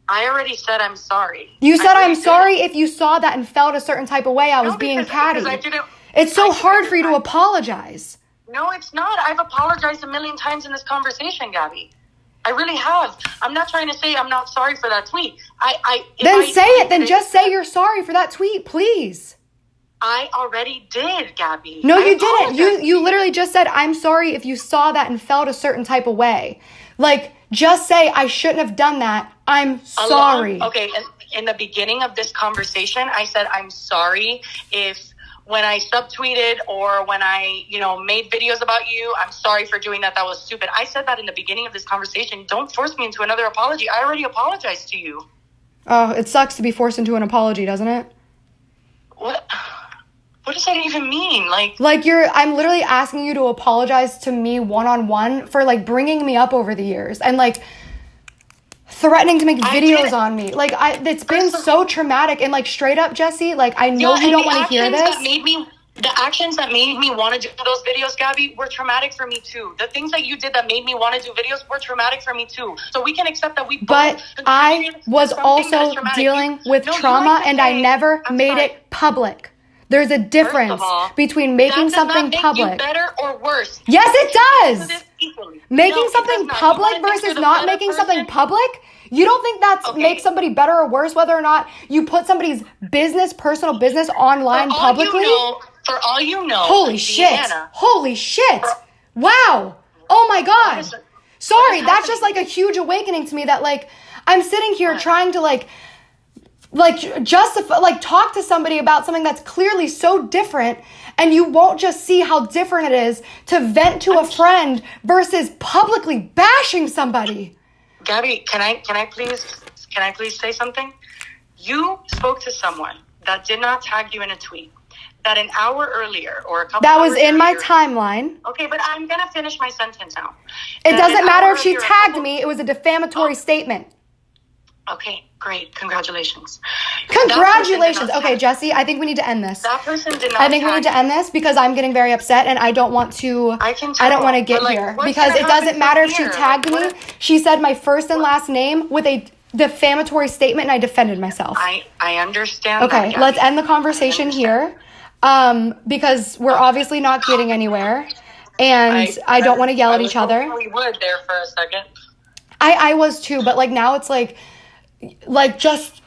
I already said I'm sorry. You said I'm sorry if you saw that and felt a certain type of way. I was being catty. It's so hard for you to apologize. No, it's not. I've apologized a million times in this conversation, Gabbie. I really have. I'm not trying to say I'm not sorry for that tweet. Then say it. Then just say you're sorry for that tweet, please. I already did, Gabbie. No, you didn't. You literally just said, I'm sorry if you saw that and felt a certain type of way. Like, just say, I shouldn't have done that. I'm sorry. Okay, in the beginning of this conversation, I said, I'm sorry if... when I subtweeted or when I, made videos about you, I'm sorry for doing that. That was stupid. I said that in the beginning of this conversation. Don't force me into another apology. I already apologized to you. Oh, it sucks to be forced into an apology, doesn't it? What does that even mean? I'm literally asking you to apologize to me one-on-one for bringing me up over the years and threatening to make videos on me. It's been so traumatic and straight up, Jessi, I know you don't want to hear this. The actions that made me want to do those videos, Gabbie, were traumatic for me too. The things that you did that made me want to do videos were traumatic for me too. So we can accept that we both... But I was also dealing with trauma and I never made it public. There's a difference between making something public. That does not make you better or worse. Yes, it does. Making something public versus not making something public? You don't think that makes somebody better or worse whether or not you put somebody's personal business online publicly? For all you know. Holy shit. Hanna, Holy shit. Wow. Oh my God. Sorry, that's just like a huge awakening to me that like I'm sitting here trying to like justify, like talk to somebody about something that's clearly so different, and you won't just see how different it is to vent to a friend versus publicly bashing somebody. Gabbie, can I please say something? You spoke to someone that did not tag you in a tweet that an hour earlier or a couple that hours was in earlier, my timeline. Okay, but I'm gonna finish my sentence now. It doesn't matter if she tagged me. It was a defamatory statement. Okay, great. Congratulations. Congratulations. Okay, Jessi, I think we need to end this. That person did not. I think we need to end this because I'm getting very upset and I don't want to. I don't want to get here because it doesn't matter if she tagged me. She said my first and last name with a defamatory statement and I defended myself. I understand. Okay, let's end the conversation here because we're obviously not getting anywhere and I don't want to yell at each other. We would there for a second. I was too, but like now it's like just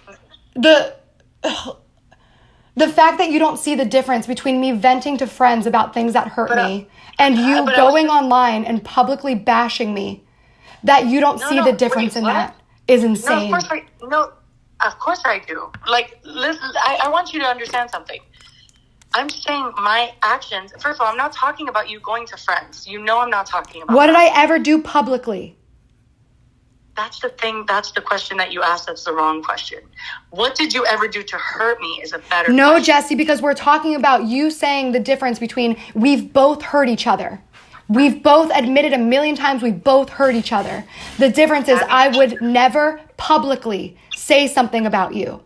the fact that you don't see the difference between me venting to friends about things that hurt me and you going online and publicly bashing me, that you don't see the difference in that is insane. Of course I do. Like, listen, I want you to understand something. I'm saying my actions, first of all, I'm not talking about you going to friends. You know I'm not talking about What did I ever do publicly? That's the thing. That's the question that you asked. That's the wrong question. What did you ever do to hurt me is a better No, question. Jessi, because we're talking about you saying the difference between we've both hurt each other. We've both admitted a million times we both hurt each other. The difference is I would never publicly say something about you.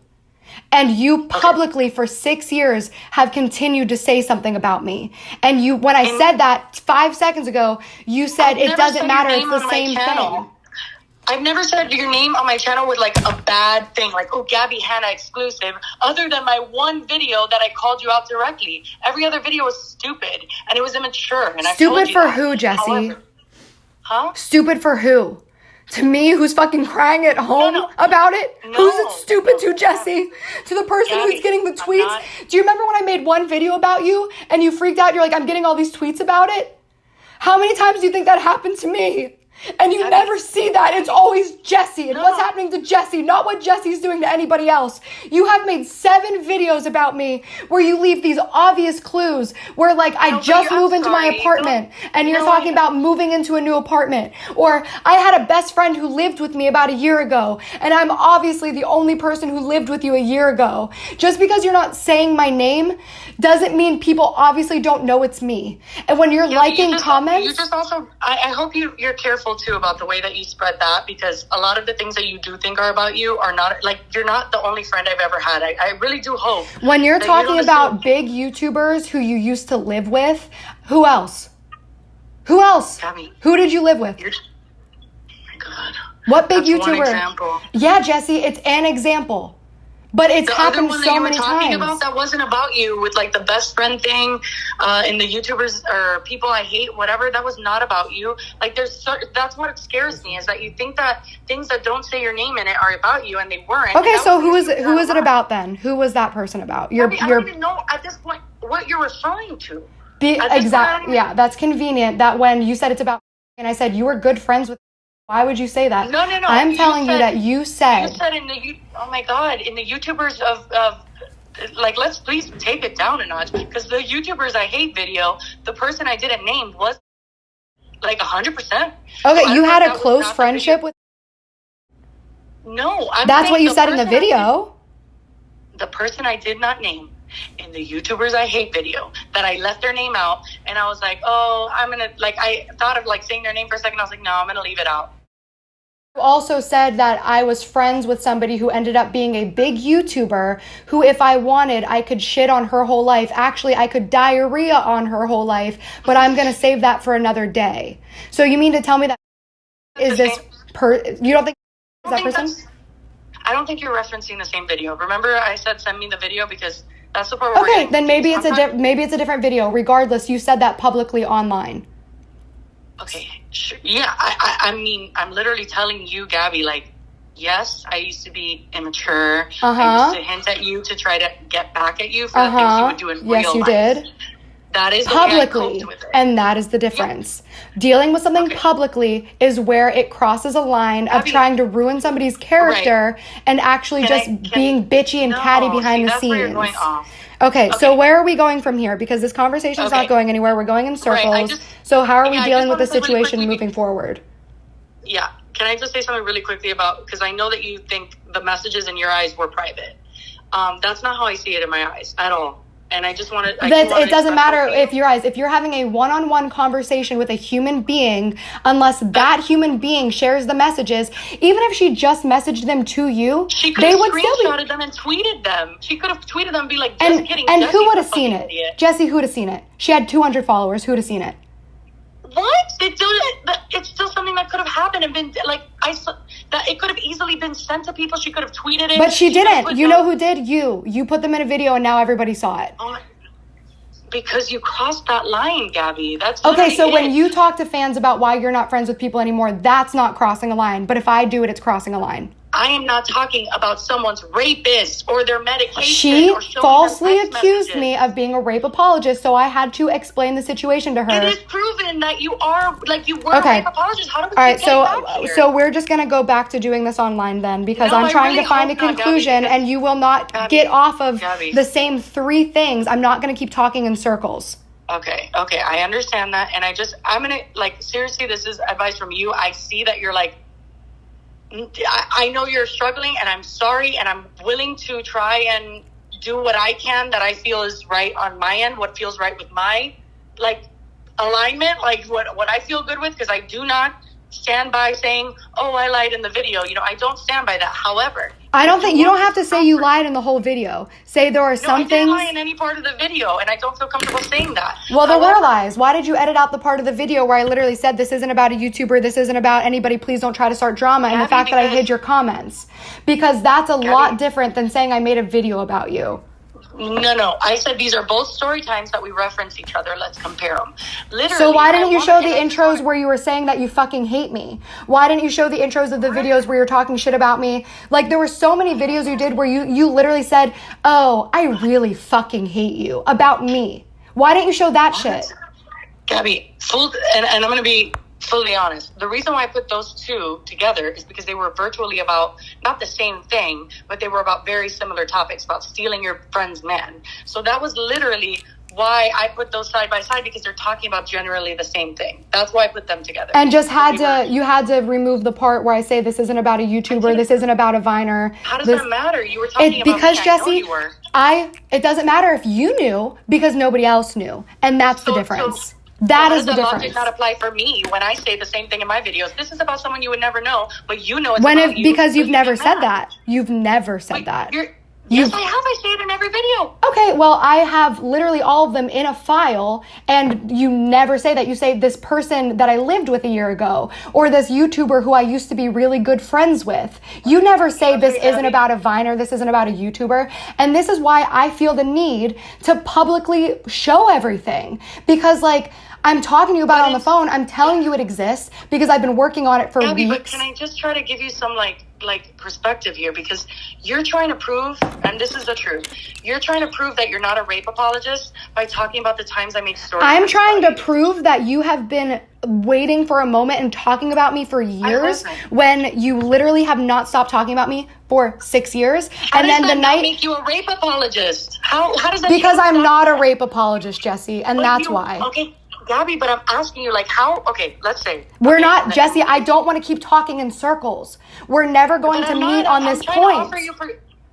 And you publicly for 6 years have continued to say something about me. And you, when I said that 5 seconds ago, you said it doesn't matter. It's the same thing. I've never said your name on my channel with like a bad thing, like, oh, Gabbie, Hanna exclusive, other than my one video that I called you out directly. Every other video was stupid and it was immature. And stupid for who, Jessi? Huh? Stupid for who? To me, who's fucking crying at home about it? Who's it stupid to, Jessi? To the person who's getting the tweets? Do you remember when I made one video about you and you freaked out? You're like, I'm getting all these tweets about it? How many times do you think that happened to me? And you never see that. It's always Jessi and what's happening to Jessi, not what Jessi's doing to anybody else. You have made 7 videos about me where you leave these obvious clues where like I just moved into my apartment and you're talking about moving into a new apartment. Or I had a best friend who lived with me about a year ago and I'm obviously the only person who lived with you a year ago. Just because you're not saying my name doesn't mean people obviously don't know it's me. And when you're liking comments... You just also... I hope you're careful too about the way that you spread that, because a lot of the things that you do think are about you are not, like, you're not the only friend I've ever had. I really do hope. When you're talking about big YouTubers who you used to live with, who else? Who else? Gabbie. Who did you live with? Oh my God. What big YouTuber? One example. Yeah, Jessi, it's an example. But it's happened so many times. About that wasn't about you with like the best friend thing in the YouTubers or people I hate, whatever. That was not about you. Like that's what scares me, is that you think that things that don't say your name in it are about you and they weren't. Okay, so who is it about then? Who was that person about? I don't even know at this point what you're referring to. Yeah, that's convenient that when you said it's about and I said you were good friends with. Why would you say that? No. I'm telling you that you said. You said oh my God, in the YouTubers of like, let's please take it down a notch, because the YouTubers I hate video, the person I didn't name was like 100%. Okay, you had a close friendship with. No, that's what you said in the video. The person I did not name in the YouTubers I hate video, that I left their name out, and I was like, oh, I'm gonna, like, I thought of like saying their name for a second. I was like, no, I'm gonna leave it out. You also said that I was friends with somebody who ended up being a big YouTuber who, if I wanted, I could shit on her whole life. Actually, I could diarrhea on her whole life, but I'm going to save that for another day. So you mean to tell me that you don't think is that person? I don't think you're referencing the same video. Remember I said send me the video, because that's the part where okay, then maybe it's a different video. Regardless, you said that publicly online. Okay, sure. Yeah, I mean, I'm literally telling you, Gabbie, like, yes, I used to be immature. Uh-huh. I used to hint at you to try to get back at you for the things you would do in real life. Yes, you did. That is Publicly, and that is the difference. Yep. Dealing with something publicly is where it crosses a line of trying to ruin somebody's character and actually being bitchy and catty behind the scenes. Where you're going off. Okay, so where are we going from here? Because this conversation is not going anywhere. We're going in circles. So how are we dealing with the situation moving forward? Yeah. Can I just say something really quickly about, because I know that you think the messages in your eyes were private. That's not how I see it in my eyes at all. And I just want to... It doesn't matter if you're having a one-on-one conversation with a human being, unless that human being shares the messages, even if she just messaged them to you, they would still be... screenshotted them and tweeted them. She could have tweeted them and be like, just kidding. And who would have seen it? Jessi, who would have seen it? She had 200 followers. Who would have seen it? What? It's still something that could have happened and been like that. It could have easily been sent to people. She could have tweeted it, but she didn't. You know who did? You put them in a video, and now everybody saw it. Because you crossed that line, Gabbie. That's okay. So when you talk to fans about why you're not friends with people anymore, that's not crossing a line. But if I do it, it's crossing a line. I am not talking about someone's rapist or their medication. She falsely accused me of being a rape apologist, so I had to explain the situation to her. It is proven that you are, you were a rape apologist. How do we get back here? So we're just going to go back to doing this online then, because I'm trying to find a conclusion, and you will not get off of the same three things. I'm not going to keep talking in circles. Okay, I understand that, and I'm going to, seriously, this is advice from you. I see that you're I know you're struggling, and I'm sorry, and I'm willing to try and do what I can that I feel is right on my end, what feels right with my, alignment, what I feel good with, because I do not stand by saying, oh, I lied in the video. I don't stand by that. However, I don't think you don't have to say you lied in the whole video. Say there are some things. I didn't lie in any part of the video, and I don't feel comfortable saying that. Well, there were lies. Why did you edit out the part of the video where I literally said this isn't about a YouTuber, this isn't about anybody, please don't try to start drama, and the fact that I hid your comments? Because that's a lot different than saying I made a video about you. No. I said these are both story times that we reference each other. Let's compare them. Literally. So why didn't you show the intros where you were saying that you fucking hate me? Why didn't you show the intros of the videos where you're talking shit about me? There were so many videos you did where you literally said, oh, I really fucking hate you about me. Why didn't you show that shit? Gabbie, and I'm going to be fully honest. The reason why I put those two together is because they were virtually about not the same thing, but they were about very similar topics, about stealing your friend's man. So that was literally why I put those side by side, because they're talking about generally the same thing. That's why I put them together. And just you had to remove the part where I say this isn't about a YouTuber, this isn't about a Viner. How does that matter? You were talking about because me. Jessi, I know you were. It doesn't matter if you knew, because nobody else knew, and that's the difference. That is the difference. Logic not apply for me when I say the same thing in my videos. This is about someone you would never know, but you know it's about you. Because you've never said that. You've never said that. Yes, I have. I say it in every video. Okay, well, I have literally all of them in a file, and you never say that. You say this person that I lived with a year ago, or this YouTuber who I used to be really good friends with. You never say this isn't about a Viner, this isn't about a YouTuber. And this is why I feel the need to publicly show everything. Because, I'm talking to you about it on the phone. I'm telling you it exists because I've been working on it for weeks. But can I just try to give you some perspective here? Because you're trying to prove, and this is the truth, you're trying to prove that you're not a rape apologist by talking about the times I made stories. I'm trying to prove that you have been waiting for a moment and talking about me for years when you literally have not stopped talking about me for 6 years. How does that make you a rape apologist? How does that? Because I'm not a rape apologist, Jessi, and that's why. Okay. Gabbie, but I'm asking you, how, okay, let's say. We're not, Jessi, I don't want to keep talking in circles. We're never going to meet on this point.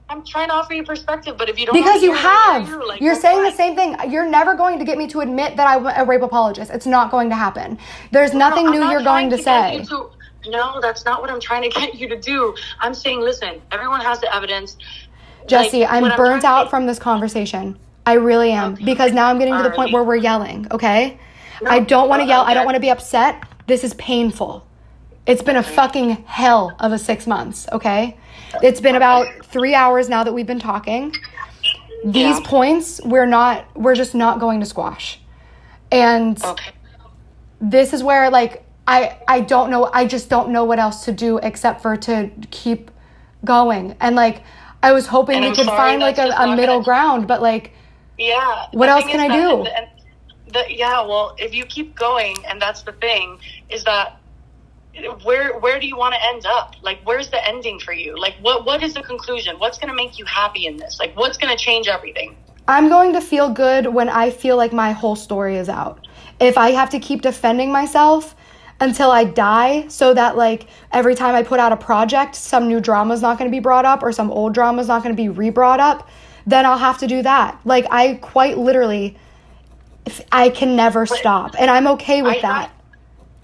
I'm trying to offer you perspective, but if you don't. Because you have. You're saying the same thing. You're never going to get me to admit that I'm a rape apologist. It's not going to happen. There's nothing new you're going to say. No, that's not what I'm trying to get you to do. I'm saying, listen, everyone has the evidence. Jessi, I'm burnt out from this conversation. I really am. Okay. Because now I'm getting to the point where we're yelling, okay? No, I don't want to yell. I don't want to be upset. This is painful. It's been a fucking hell of a 6 months, okay? It's been about 3 hours now that we've been talking. These points, we're just not going to squash. And this is where, I don't know. I just don't know what else to do except for to keep going. And like, I was hoping we could find like a middle ground, but like, yeah, what else can I do? Well, if you keep going, and that's the thing, is that where do you want to end up? Like, where's the ending for you? Like, what is the conclusion? What's going to make you happy in this? Like, what's going to change everything? I'm going to feel good when I feel like my whole story is out. If I have to keep defending myself until I die, so that like every time I put out a project, some new drama is not going to be brought up or some old drama is not going to be re-brought up, then I'll have to do that. Like, I quite literally, I can never stop, and I'm okay with that.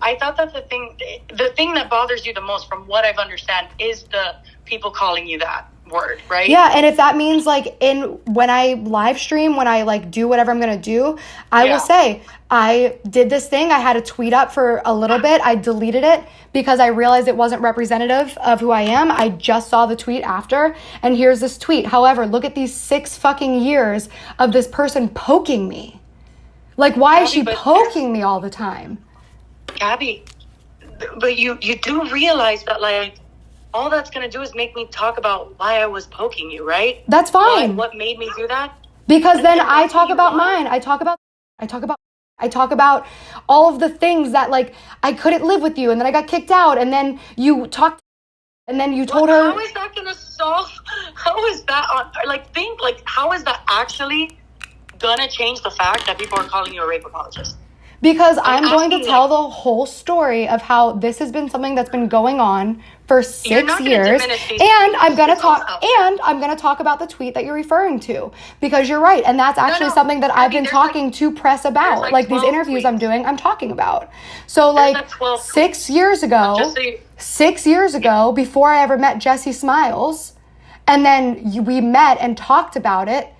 I thought that the thing that bothers you the most, from what I've understand, is the people calling you that word, right? Yeah, and if that means like when I live stream, when I like do whatever I'm gonna do, I will say I did this thing. I had a tweet up for a little bit. I deleted it because I realized it wasn't representative of who I am. I just saw the tweet after, and here's this tweet. However, look at these 6 fucking years of this person poking me. Like, why is she poking me all the time? Gabbie, but you do realize that, like, all that's going to do is make me talk about why I was poking you, right? That's fine. What made me do that? Because then I talk about mine. I talk about all of the things that, like, I couldn't live with you, and then I got kicked out, and then you talked, and then you told her. How is that going to solve? How is that how is that actually going to change the fact that people are calling you a rape apologist? Because I'm going to tell the whole story of how this has been something that's been going on for 6 years, and I'm going to talk about the tweet that you're referring to, because you're right, and that's actually something that I've been talking to press about, like these interviews tweets I'm doing, I'm talking about. So like 6 years ago, 6 years ago, before I ever met Jessi Smiles, and then we met and talked about it,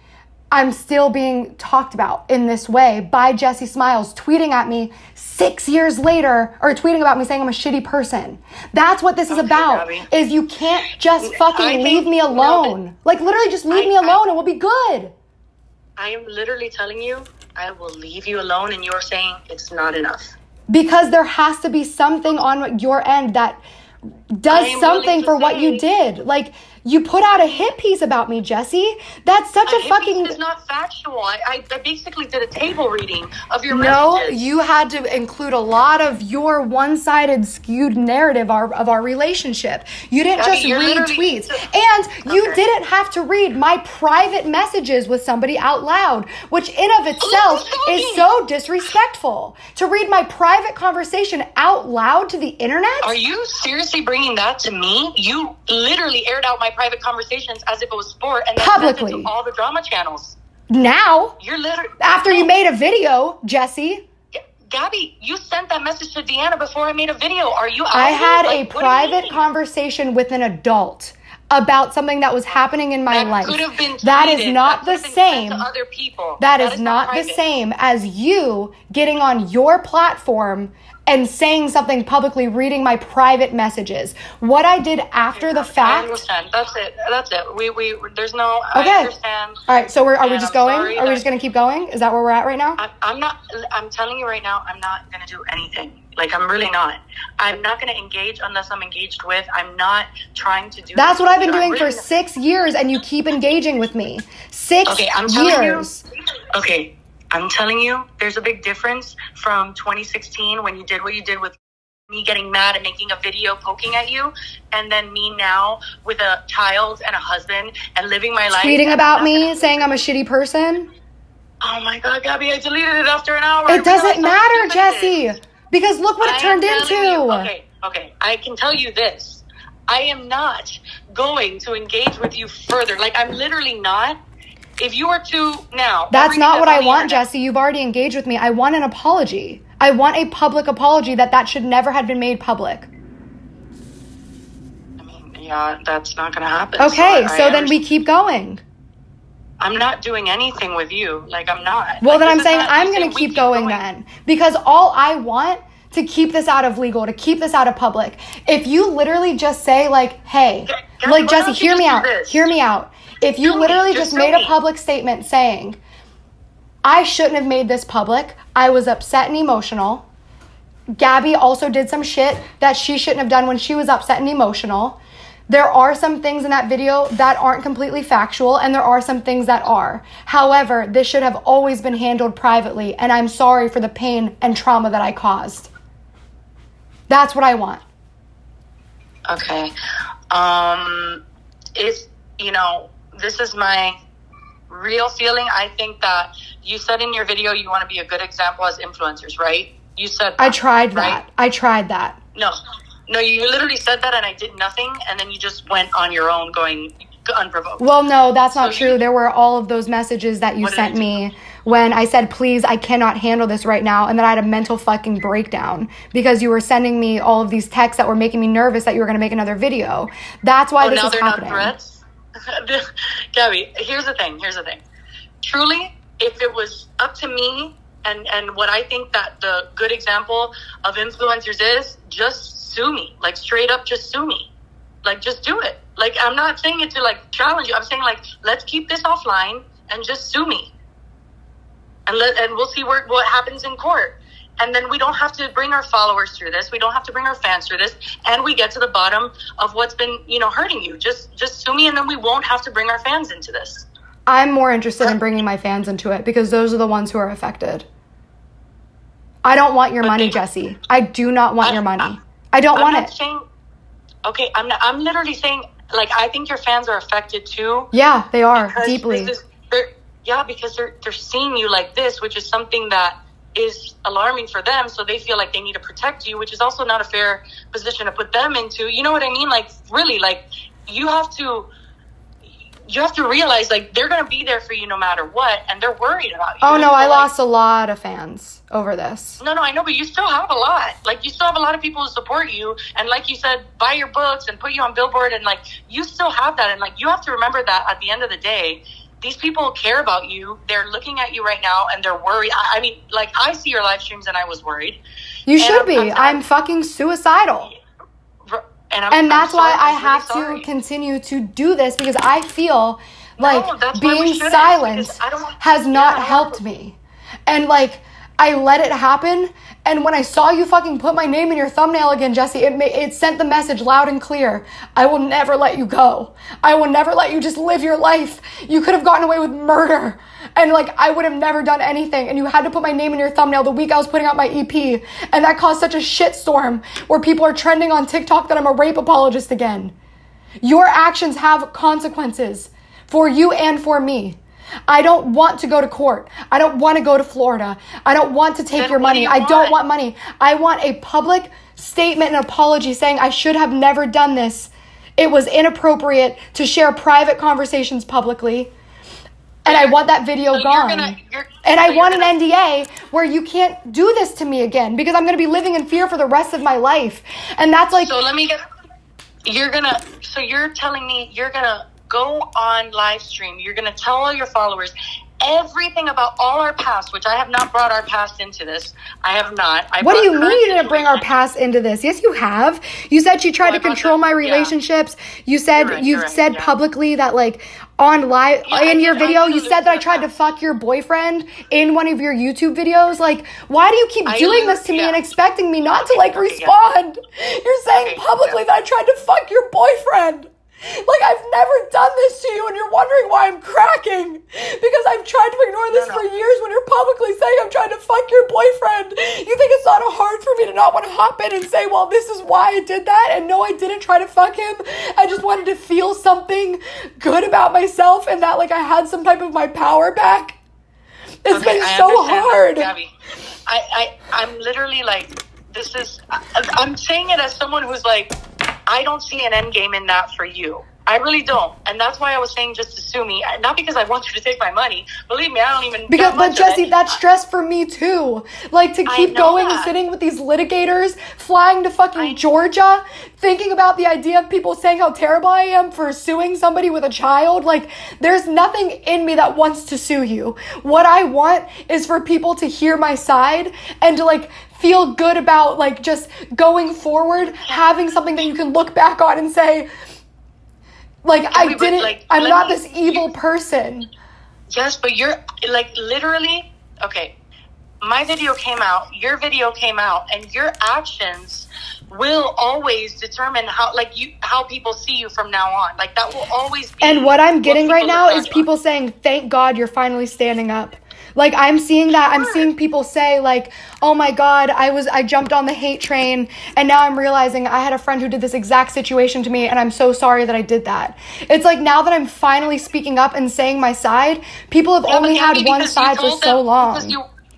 I'm still being talked about in this way by Jessi Smiles, tweeting at me 6 years later, or tweeting about me saying I'm a shitty person. That's what this is about, Gabbie. Is you can't just fucking leave me alone. Like, literally just leave me alone and we'll be good. I am literally telling you, I will leave you alone, and you're saying it's not enough. Because there has to be something on your end that does something for what you did. Like, you put out a hit piece about me, Jessi. That's such a fucking... It's not factual. I basically did a table reading of your messages. No, you had to include a lot of your one-sided, skewed narrative of our relationship. You didn't just read tweets. And you didn't have to read my private messages with somebody out loud, which in of itself is so disrespectful. To read my private conversation out loud to the internet? Are you seriously bringing that to me? You literally aired out my private conversations as if it was sport, and then publicly sent it to all the drama channels. Now, you're literally after you made a video, Jessi. Gabbie, you sent that message to Deanna before I made a video. Are you? I had a private conversation with an adult about something that was happening in my life. Could have been that is not the same. To other people. That is not the same as you getting on your platform and saying something publicly, reading my private messages. What I did after the fact... I understand. That's it. We there's no... Okay. I understand. All right, so are we just going? Are we just going to keep going? Is that where we're at right now? I'm telling you right now, I'm not going to do anything. Like, I'm really not. I'm not going to engage unless I'm engaged with. I'm not trying to do... That's what I've been doing for 6 years, and you keep engaging with me. 6 years. Okay, I'm telling you, there's a big difference from 2016 when you did what you did with me getting mad and making a video poking at you, and then me now with a child and a husband and living my life. Tweeting about me, saying I'm a shitty person. Oh my God, Gabbie, I deleted it after an hour. It doesn't matter, Jessi, because look what it turned into. Okay, I can tell you this. I am not going to engage with you further. Like, I'm literally not. If you were to now... That's not what I want, Jessi. You've already engaged with me. I want an apology. I want a public apology that should never have been made public. I mean, yeah, that's not going to happen. Okay, so then we keep going. I'm not doing anything with you. Like, I'm not. Well, then I'm saying I'm going to keep going then. Because all I want to keep this out of legal, to keep this out of public. If you literally just say, like, hey, like, Jessi, hear me out. If you literally just made a public statement saying, I shouldn't have made this public, I was upset and emotional, Gabbie also did some shit that she shouldn't have done when she was upset and emotional. There are some things in that video that aren't completely factual, and there are some things that are. However, this should have always been handled privately, and I'm sorry for the pain and trauma that I caused. That's what I want. Okay. If, this is my real feeling. I think that you said in your video you want to be a good example as influencers, right? You said that, I tried that. Right? I tried that. No, you literally said that and I did nothing, and then you just went on your own going unprovoked. Well, no, that's not true. There were all of those messages that you sent me when I said, please, I cannot handle this right now. And then I had a mental fucking breakdown because you were sending me all of these texts that were making me nervous that you were going to make another video. That's why this is happening. Now they're not threats? Gabbie, here's the thing. Truly, if it was up to me and what I think that the good example of influencers is, just sue me. Like, straight up, just sue me. Like, just do it. Like, I'm not saying it to, like, challenge you. I'm saying, like, let's keep this offline and just sue me. And we'll see what happens in court. And then we don't have to bring our followers through this. We don't have to bring our fans through this. And we get to the bottom of what's been, hurting you. Just sue me, and then we won't have to bring our fans into this. I'm more interested in bringing my fans into it because those are the ones who are affected. I don't want your money, Jessi. I do not want your money. I don't want it. Okay, I'm literally saying, like, I think your fans are affected too. Yeah, they are, deeply. Because they're seeing you like this, which is something that is alarming for them, so they feel like they need to protect you, which is also not a fair position to put them into. You know what I mean? Like, really, like, you have to realize, like, they're going to be there for you no matter what, and they're worried about you. Oh, no, I lost a lot of fans over this. No, I know, but you still have a lot. Like, you still have a lot of people who support you, and like you said, buy your books and put you on Billboard, and, like, you still have that, and, like, you have to remember that at the end of the day, these people care about you. They're looking at you right now, and they're worried. I mean, like, I see your live streams, and I was worried. You should be. I'm fucking suicidal. And that's why I have to continue to do this, because I feel like being silent has not helped me. And, like, I let it happen. And when I saw you fucking put my name in your thumbnail again, Jessi, it sent the message loud and clear. I will never let you go. I will never let you just live your life. You could have gotten away with murder. And, like, I would have never done anything. And you had to put my name in your thumbnail the week I was putting out my EP. And that caused such a shitstorm where people are trending on TikTok that I'm a rape apologist again. Your actions have consequences for you and for me. I don't want to go to court. I don't want to go to Florida. I don't want to take your money. I don't want money. I want a public statement and apology saying I should have never done this. It was inappropriate to share private conversations publicly. And I want that video gone. And I want an NDA where you can't do this to me again, because I'm going to be living in fear for the rest of my life. And that's like... So you're telling me you're going to go on live stream. You're going to tell all your followers everything about all our past, which I have not brought our past into this. I have not. What do you mean you didn't bring our past into this? Yes, you have. You said she tried to control my relationships. Yeah. You said you've said publicly that, like, on live in your video, you said that I tried to fuck your boyfriend in one of your YouTube videos. Like, why do you keep doing this to me and expecting me not to respond? You're saying publicly that I tried to fuck your boyfriend. Like, I've never done this to you, and you're wondering why I'm cracking. Because I've tried to ignore this for years when you're publicly saying I'm trying to fuck your boyfriend. You think it's not hard for me to not want to hop in and say, well, this is why I did that? And no, I didn't try to fuck him. I just wanted to feel something good about myself and that, like, I had some type of my power back. It's been so hard. Gabbie. I'm literally like, I'm saying it as someone who's like, I don't see an end game in that for you. I really don't. And that's why I was saying just to sue me. Not because I want you to take my money. Believe me, I don't even... But Jessi, that's stress for me too. Like, to keep going and sitting with these litigators, flying to fucking Georgia, thinking about the idea of people saying how terrible I am for suing somebody with a child. Like, there's nothing in me that wants to sue you. What I want is for people to hear my side and to, like, feel good about, like, just going forward, having something that you can look back on and say, like, I'm not this evil person. Yes, but you're, like, literally, okay, my video came out, your video came out, and your actions will always determine how people see you from now on. Like, that will always be. And what I'm getting right now is people saying, thank God you're finally standing up. Like, I'm seeing that. I'm seeing people say, like, oh my God, I jumped on the hate train, and now I'm realizing I had a friend who did this exact situation to me, and I'm so sorry that I did that. It's like, now that I'm finally speaking up and saying my side, people have only had one side for so long.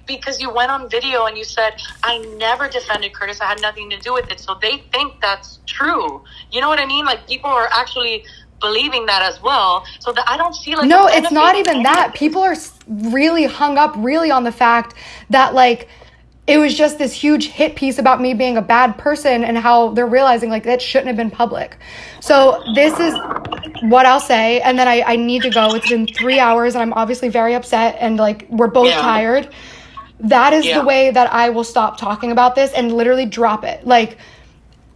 Because you went on video and you said, I never defended Curtis. I had nothing to do with it. So they think that's true. You know what I mean? Like, people are actually believing that as well. So that I don't see like... No, it's not even that. People are really hung up really on the fact that, like, it was just this huge hit piece about me being a bad person, and how they're realizing, like, that shouldn't have been public. So this is what I'll say. And then I need to go. It's been 3 hours and I'm obviously very upset, and, like, we're both tired. That is the way that I will stop talking about this and literally drop it. Like,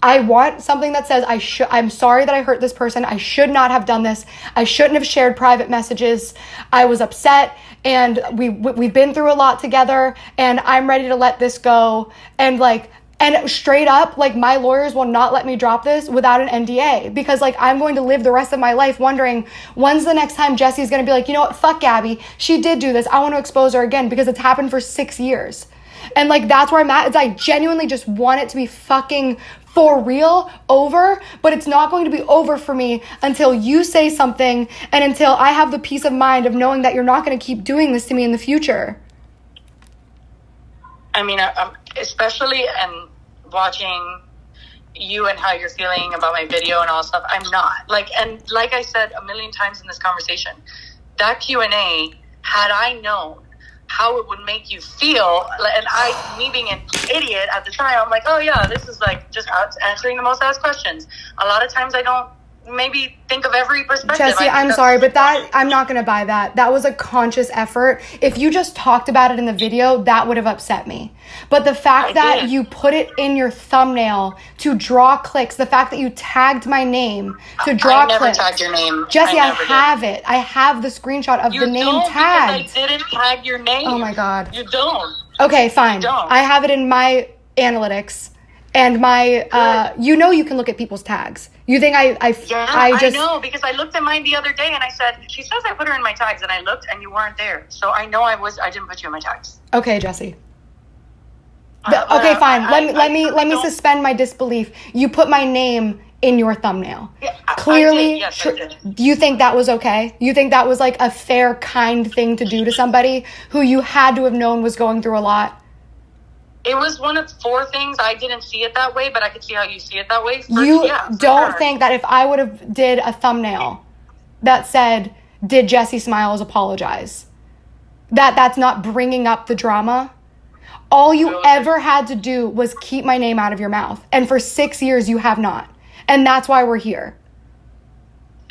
I want something that says I'm sorry that I hurt this person. I should not have done this. I shouldn't have shared private messages. I was upset, and we've been through a lot together, and I'm ready to let this go. And, like, and straight up, like, my lawyers will not let me drop this without an NDA, because, like, I'm going to live the rest of my life wondering when's the next time Jessi's going to be like, you know what, fuck Gabbie. She did do this. I want to expose her again, because it's happened for 6 years. And, like, that's where I'm at. Is I genuinely just want it to be fucking for real over, but it's not going to be over for me until you say something, and until I have the peace of mind of knowing that you're not going to keep doing this to me in the future. I mean, especially watching you and how you're feeling about my video and all that stuff, I'm not. Like, and like I said a million times in this conversation, that Q&A, had I known how it would make you feel, and me being an idiot at the time, I'm like, oh yeah, this is like just answering the most asked questions. A lot of times I don't maybe think of every perspective. Jessi, I'm sorry, but that I'm not going to buy that. That was a conscious effort. If you just talked about it in the video, that would have upset me. But the fact that you put it in your thumbnail to draw clicks, the fact that you tagged my name to draw clicks. I never tagged your name. Jessi, I have it. I have the screenshot of the name tagged. Because I didn't tag your name. Oh my God. You don't. Okay, fine. I have it in my analytics. And my, you know, you can look at people's tags. You think I know, because I looked at mine the other day and I said, she says I put her in my tags, and I looked and you weren't there. So I know I didn't put you in my tags. Okay, Jessi. Okay, fine. Let me suspend my disbelief. You put my name in your thumbnail. Yeah, clearly, yes, I did. Do you think that was okay? You think that was like a fair, kind thing to do to somebody who you had to have known was going through a lot? It was one of 4 things. I didn't see it that way, but I could see how you see it that way. Don't think that if I would have did a thumbnail that said, did Jessi Smiles apologize? That's not bringing up the drama. All you ever had to do was keep my name out of your mouth. And for 6 years, you have not. And that's why we're here.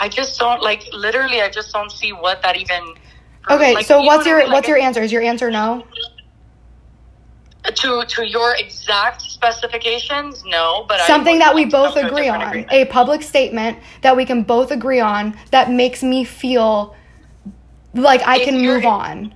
I just don't, literally, I just don't see what that even... Okay, so what's your answer? Is your answer no? To your exact specifications, no, but something that we both agree on, a public statement that we can both agree on that makes me feel like I can move on.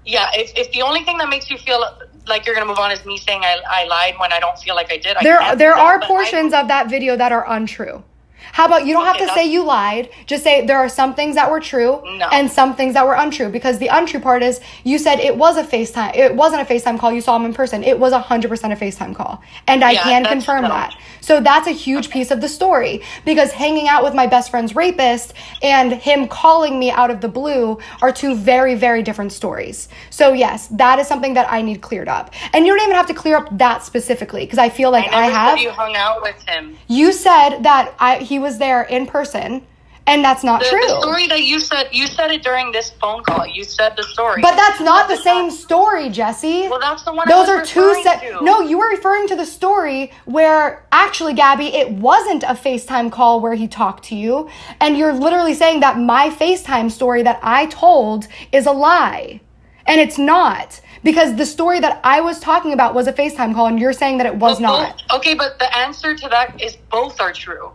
Yeah, if the only thing that makes you feel like you're gonna move on is me saying I lied when I don't feel like I did. There are portions of that video that are untrue. How about you don't have to say you lied. Just say there are some things that were true and some things that were untrue. Because the untrue part is you said it was a FaceTime. It wasn't a FaceTime call. You saw him in person. It was 100% a FaceTime call. And I can confirm that. So that's a huge piece of the story. Because hanging out with my best friend's rapist and him calling me out of the blue are 2 very, very different stories. So yes, that is something that I need cleared up. And you don't even have to clear up that specifically. Because I feel like I have. You hung out with him. You said that he was there in person, and that's not true. The story that you said it during this phone call. You said the story. But that's not the same story, Jessi. Well, that's the one Those are 2 No, you were referring to the story where, actually, Gabbie, it wasn't a FaceTime call where he talked to you, and you're literally saying that my FaceTime story that I told is a lie. And it's not. Because the story that I was talking about was a FaceTime call, and you're saying that it was not. Okay, but the answer to that is both are true.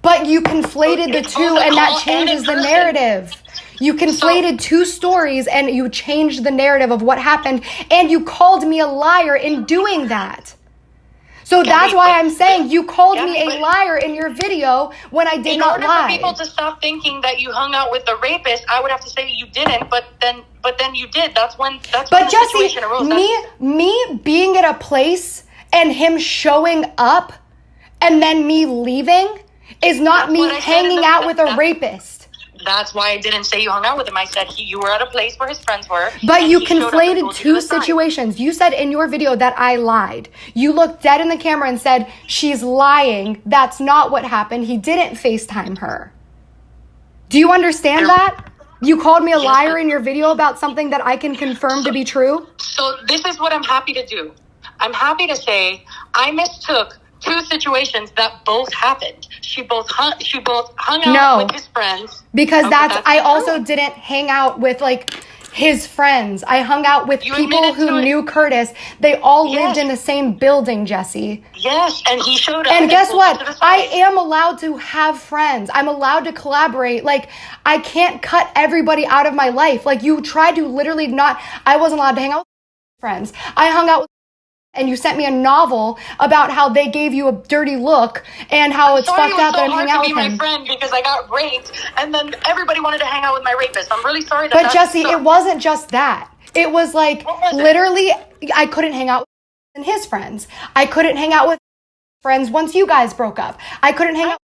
But you conflated the 2, and that changes the narrative. You conflated two stories and you changed the narrative of what happened, and you called me a liar in doing that. So that's why I'm saying you called me a liar in your video when I did not lie. In order for people to stop thinking that you hung out with the rapist, I would have to say you didn't, but then you did. That's when the situation arose. Me being at a place and him showing up and then me leaving is not me hanging out with a rapist. That's why I didn't say you hung out with him. I said you were at a place where his friends were. But you conflated two situations. You said in your video that I lied. You looked dead in the camera and said, she's lying. That's not what happened. He didn't FaceTime her. Do you understand that? You called me a liar in your video about something that I can confirm to be true? So this is what I'm happy to do. I'm happy to say I mistook two situations that both happened. She both hung out with his friends. Because I also didn't hang out with like his friends. I hung out with people who knew Curtis. They all lived in the same building, Jessi. Yes, and he showed up. And guess what? I am allowed to have friends. I'm allowed to collaborate. Like, I can't cut everybody out of my life. Like, you tried to literally I wasn't allowed to hang out with friends. I hung out with, and you sent me a novel about how they gave you a dirty look and how it's fucked up that I'm hanging out with him. My friend because I got raped, and then everybody wanted to hang out with my rapist. I'm really sorry. But Jessi, it wasn't just that. It was like literally, I couldn't hang out with his friends. I couldn't hang out with friends once you guys broke up. I couldn't hang out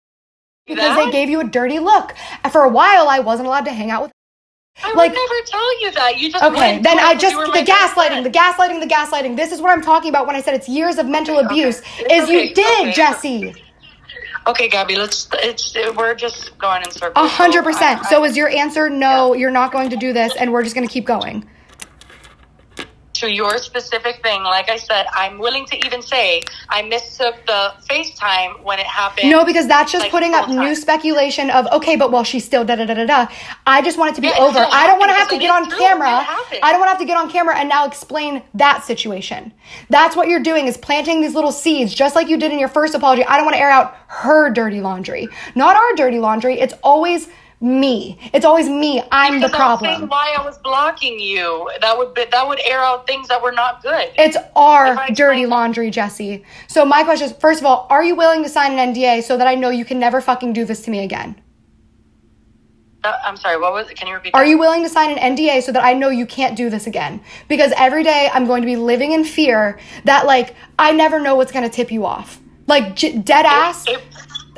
because they gave you a dirty look. For a while, I wasn't allowed to hang out with. I would never tell you that. You just okay. Then the gaslighting. This is what I'm talking about when I said it's years of mental abuse. You did, Jessi. Okay, Gabbie. We're just going in circles. 100%. So is your answer no? You're not going to do this, and we're just going to keep going. To your specific thing, like I said, I'm willing to even say I mistook the FaceTime when it happened. No, because that's just putting up new speculation of, okay, but she's still da-da-da-da-da. I just want it to be over. I don't want to have to get on camera. I don't want to have to get on camera and now explain that situation. That's what you're doing, is planting these little seeds, just like you did in your first apology. I don't want to air out her dirty laundry. Not our dirty laundry. It's always me. It's always me. I'm the problem. That's why I was blocking you. That would air out things that were not good. It's our dirty laundry, Jessi. So my question is, first of all, are you willing to sign an NDA so that I know you can never fucking do this to me again? I'm sorry, what was it? Can you repeat that? Are you willing to sign an NDA so that I know you can't do this again? Because every day I'm going to be living in fear that, like, I never know what's going to tip you off. Like, dead ass,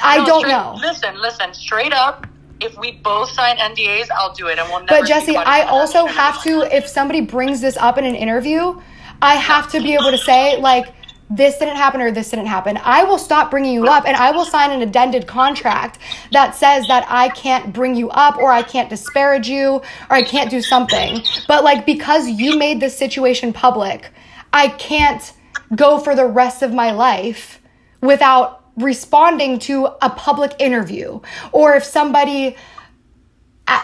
I don't know. Listen, straight up. If we both sign NDAs, I'll do it, and we'll never. But Jessi, I also have to, if somebody brings this up in an interview, I have to be able to say, like, this didn't happen or this didn't happen. I will stop bringing you up, and I will sign an addended contract that says that I can't bring you up, or I can't disparage you, or I can't do something. But, like, because you made this situation public, I can't go for the rest of my life without responding to a public interview. Or if somebody,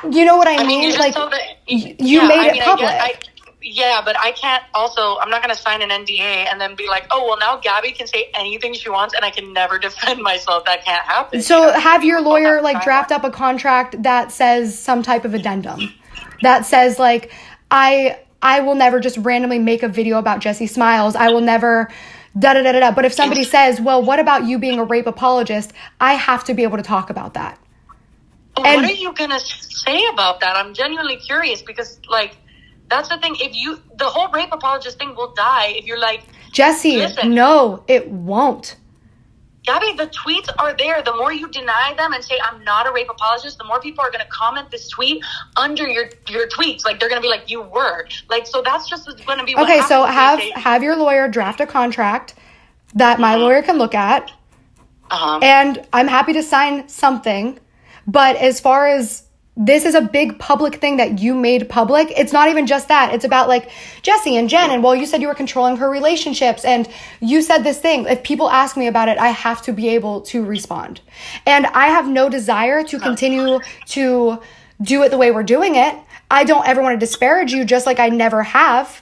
you know what I mean? Like, you made it public. But I can't also, I'm not going to sign an NDA and then be like, oh, well, now Gabbie can say anything she wants and I can never defend myself. That can't happen. So have your lawyer, like, draft up a contract that says some type of addendum. That says, like, I will never just randomly make a video about Jessi Smiles. I will never da-da-da-da-da. But if somebody says, well, what about you being a rape apologist? I have to be able to talk about that. What are you going to say about that? I'm genuinely curious because, like, that's the thing. The whole rape apologist thing will die if you're like, Jessi, listen, no, it won't. Gabbie, the tweets are there. The more you deny them and say, I'm not a rape apologist, the more people are going to comment this tweet under your tweets. Like, they're going to be like, you were. Like, so that's just going to be what happens. Okay, so have your lawyer draft a contract that my lawyer can look at. And I'm happy to sign something. But as far as this is a big public thing that you made public. It's not even just that. It's about, like, Jessi and Jen. And, well, you said you were controlling her relationships. And you said this thing. If people ask me about it, I have to be able to respond. And I have no desire to continue to do it the way we're doing it. I don't ever want to disparage you, just like I never have.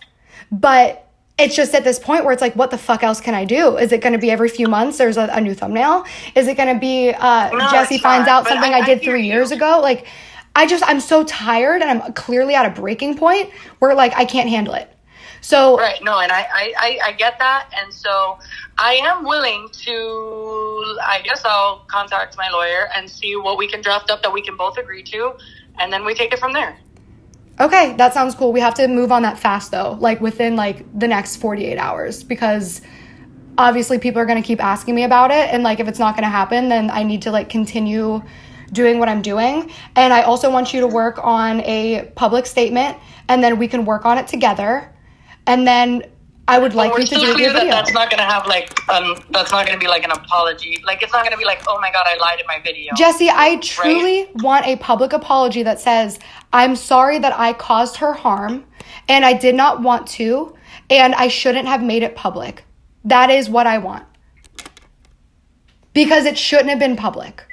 But it's just at this point where it's like, what the fuck else can I do? Is it going to be every few months there's a new thumbnail? Is it going to be Jessi finds out something I did 3 years ago? Like, I'm so tired and I'm clearly at a breaking point where like I can't handle it. So right, no, and I get that, and so I am willing to, I guess I'll contact my lawyer and see what we can draft up that we can both agree to, and then we take it from there. Okay, that sounds cool. We have to move on that fast though, like within like the next 48 hours, because obviously people are going to keep asking me about it, and like if it's not going to happen, then I need to like continue doing what I'm doing. And I also want you to work on a public statement, and then we can work on it together. And then I would like you to do your video. That's not going to have like, that's not going to be like an apology. Like, it's not going to be like, oh my God, I lied in my video. Jessi, I truly want a public apology that says, I'm sorry that I caused her harm and I did not want to, and I shouldn't have made it public. That is what I want. Because it shouldn't have been public.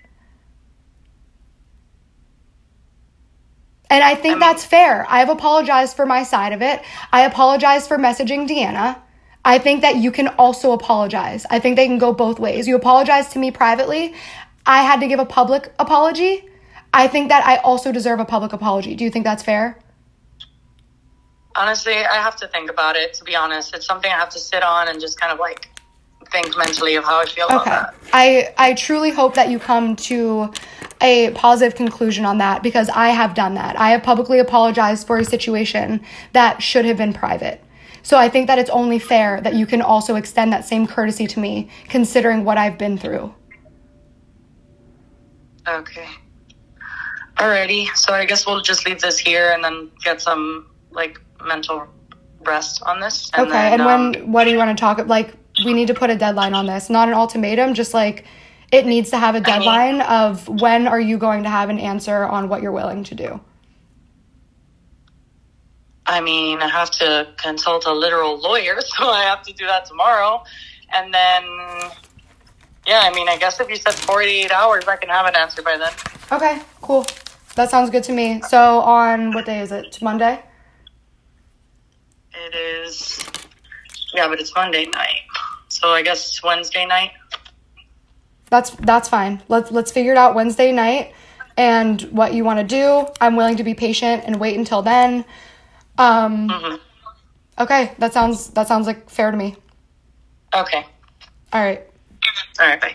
And I think that's fair. I have apologized for my side of it. I apologize for messaging Deanna. I think that you can also apologize. I think they can go both ways. You apologize to me privately. I had to give a public apology. I think that I also deserve a public apology. Do you think that's fair? Honestly, I have to think about it, to be honest. It's something I have to sit on and just kind of like think mentally of how I feel about that. I truly hope that you come to a positive conclusion on that, because I have done that. I have publicly apologized for a situation that should have been private. So I think that it's only fair that you can also extend that same courtesy to me, considering what I've been through. Okay. Alrighty. So I guess we'll just leave this here and then get some like mental rest on this. And then, and what do you want to talk about? Like, we need to put a deadline on this, not an ultimatum, just like it needs to have a deadline of when are you going to have an answer on what you're willing to do. I mean, I have to consult a literal lawyer, so I have to do that tomorrow. And then, yeah, I mean, I guess if you said 48 hours, I can have an answer by then. Okay, cool. That sounds good to me. So on, what day is it? Monday? It is, yeah, but it's Monday night. So I guess it's Wednesday night. That's fine. Let's figure it out Wednesday night and what you want to do. I'm willing to be patient and wait until then. Okay, that sounds like fair to me. Okay. All right. All right, bye.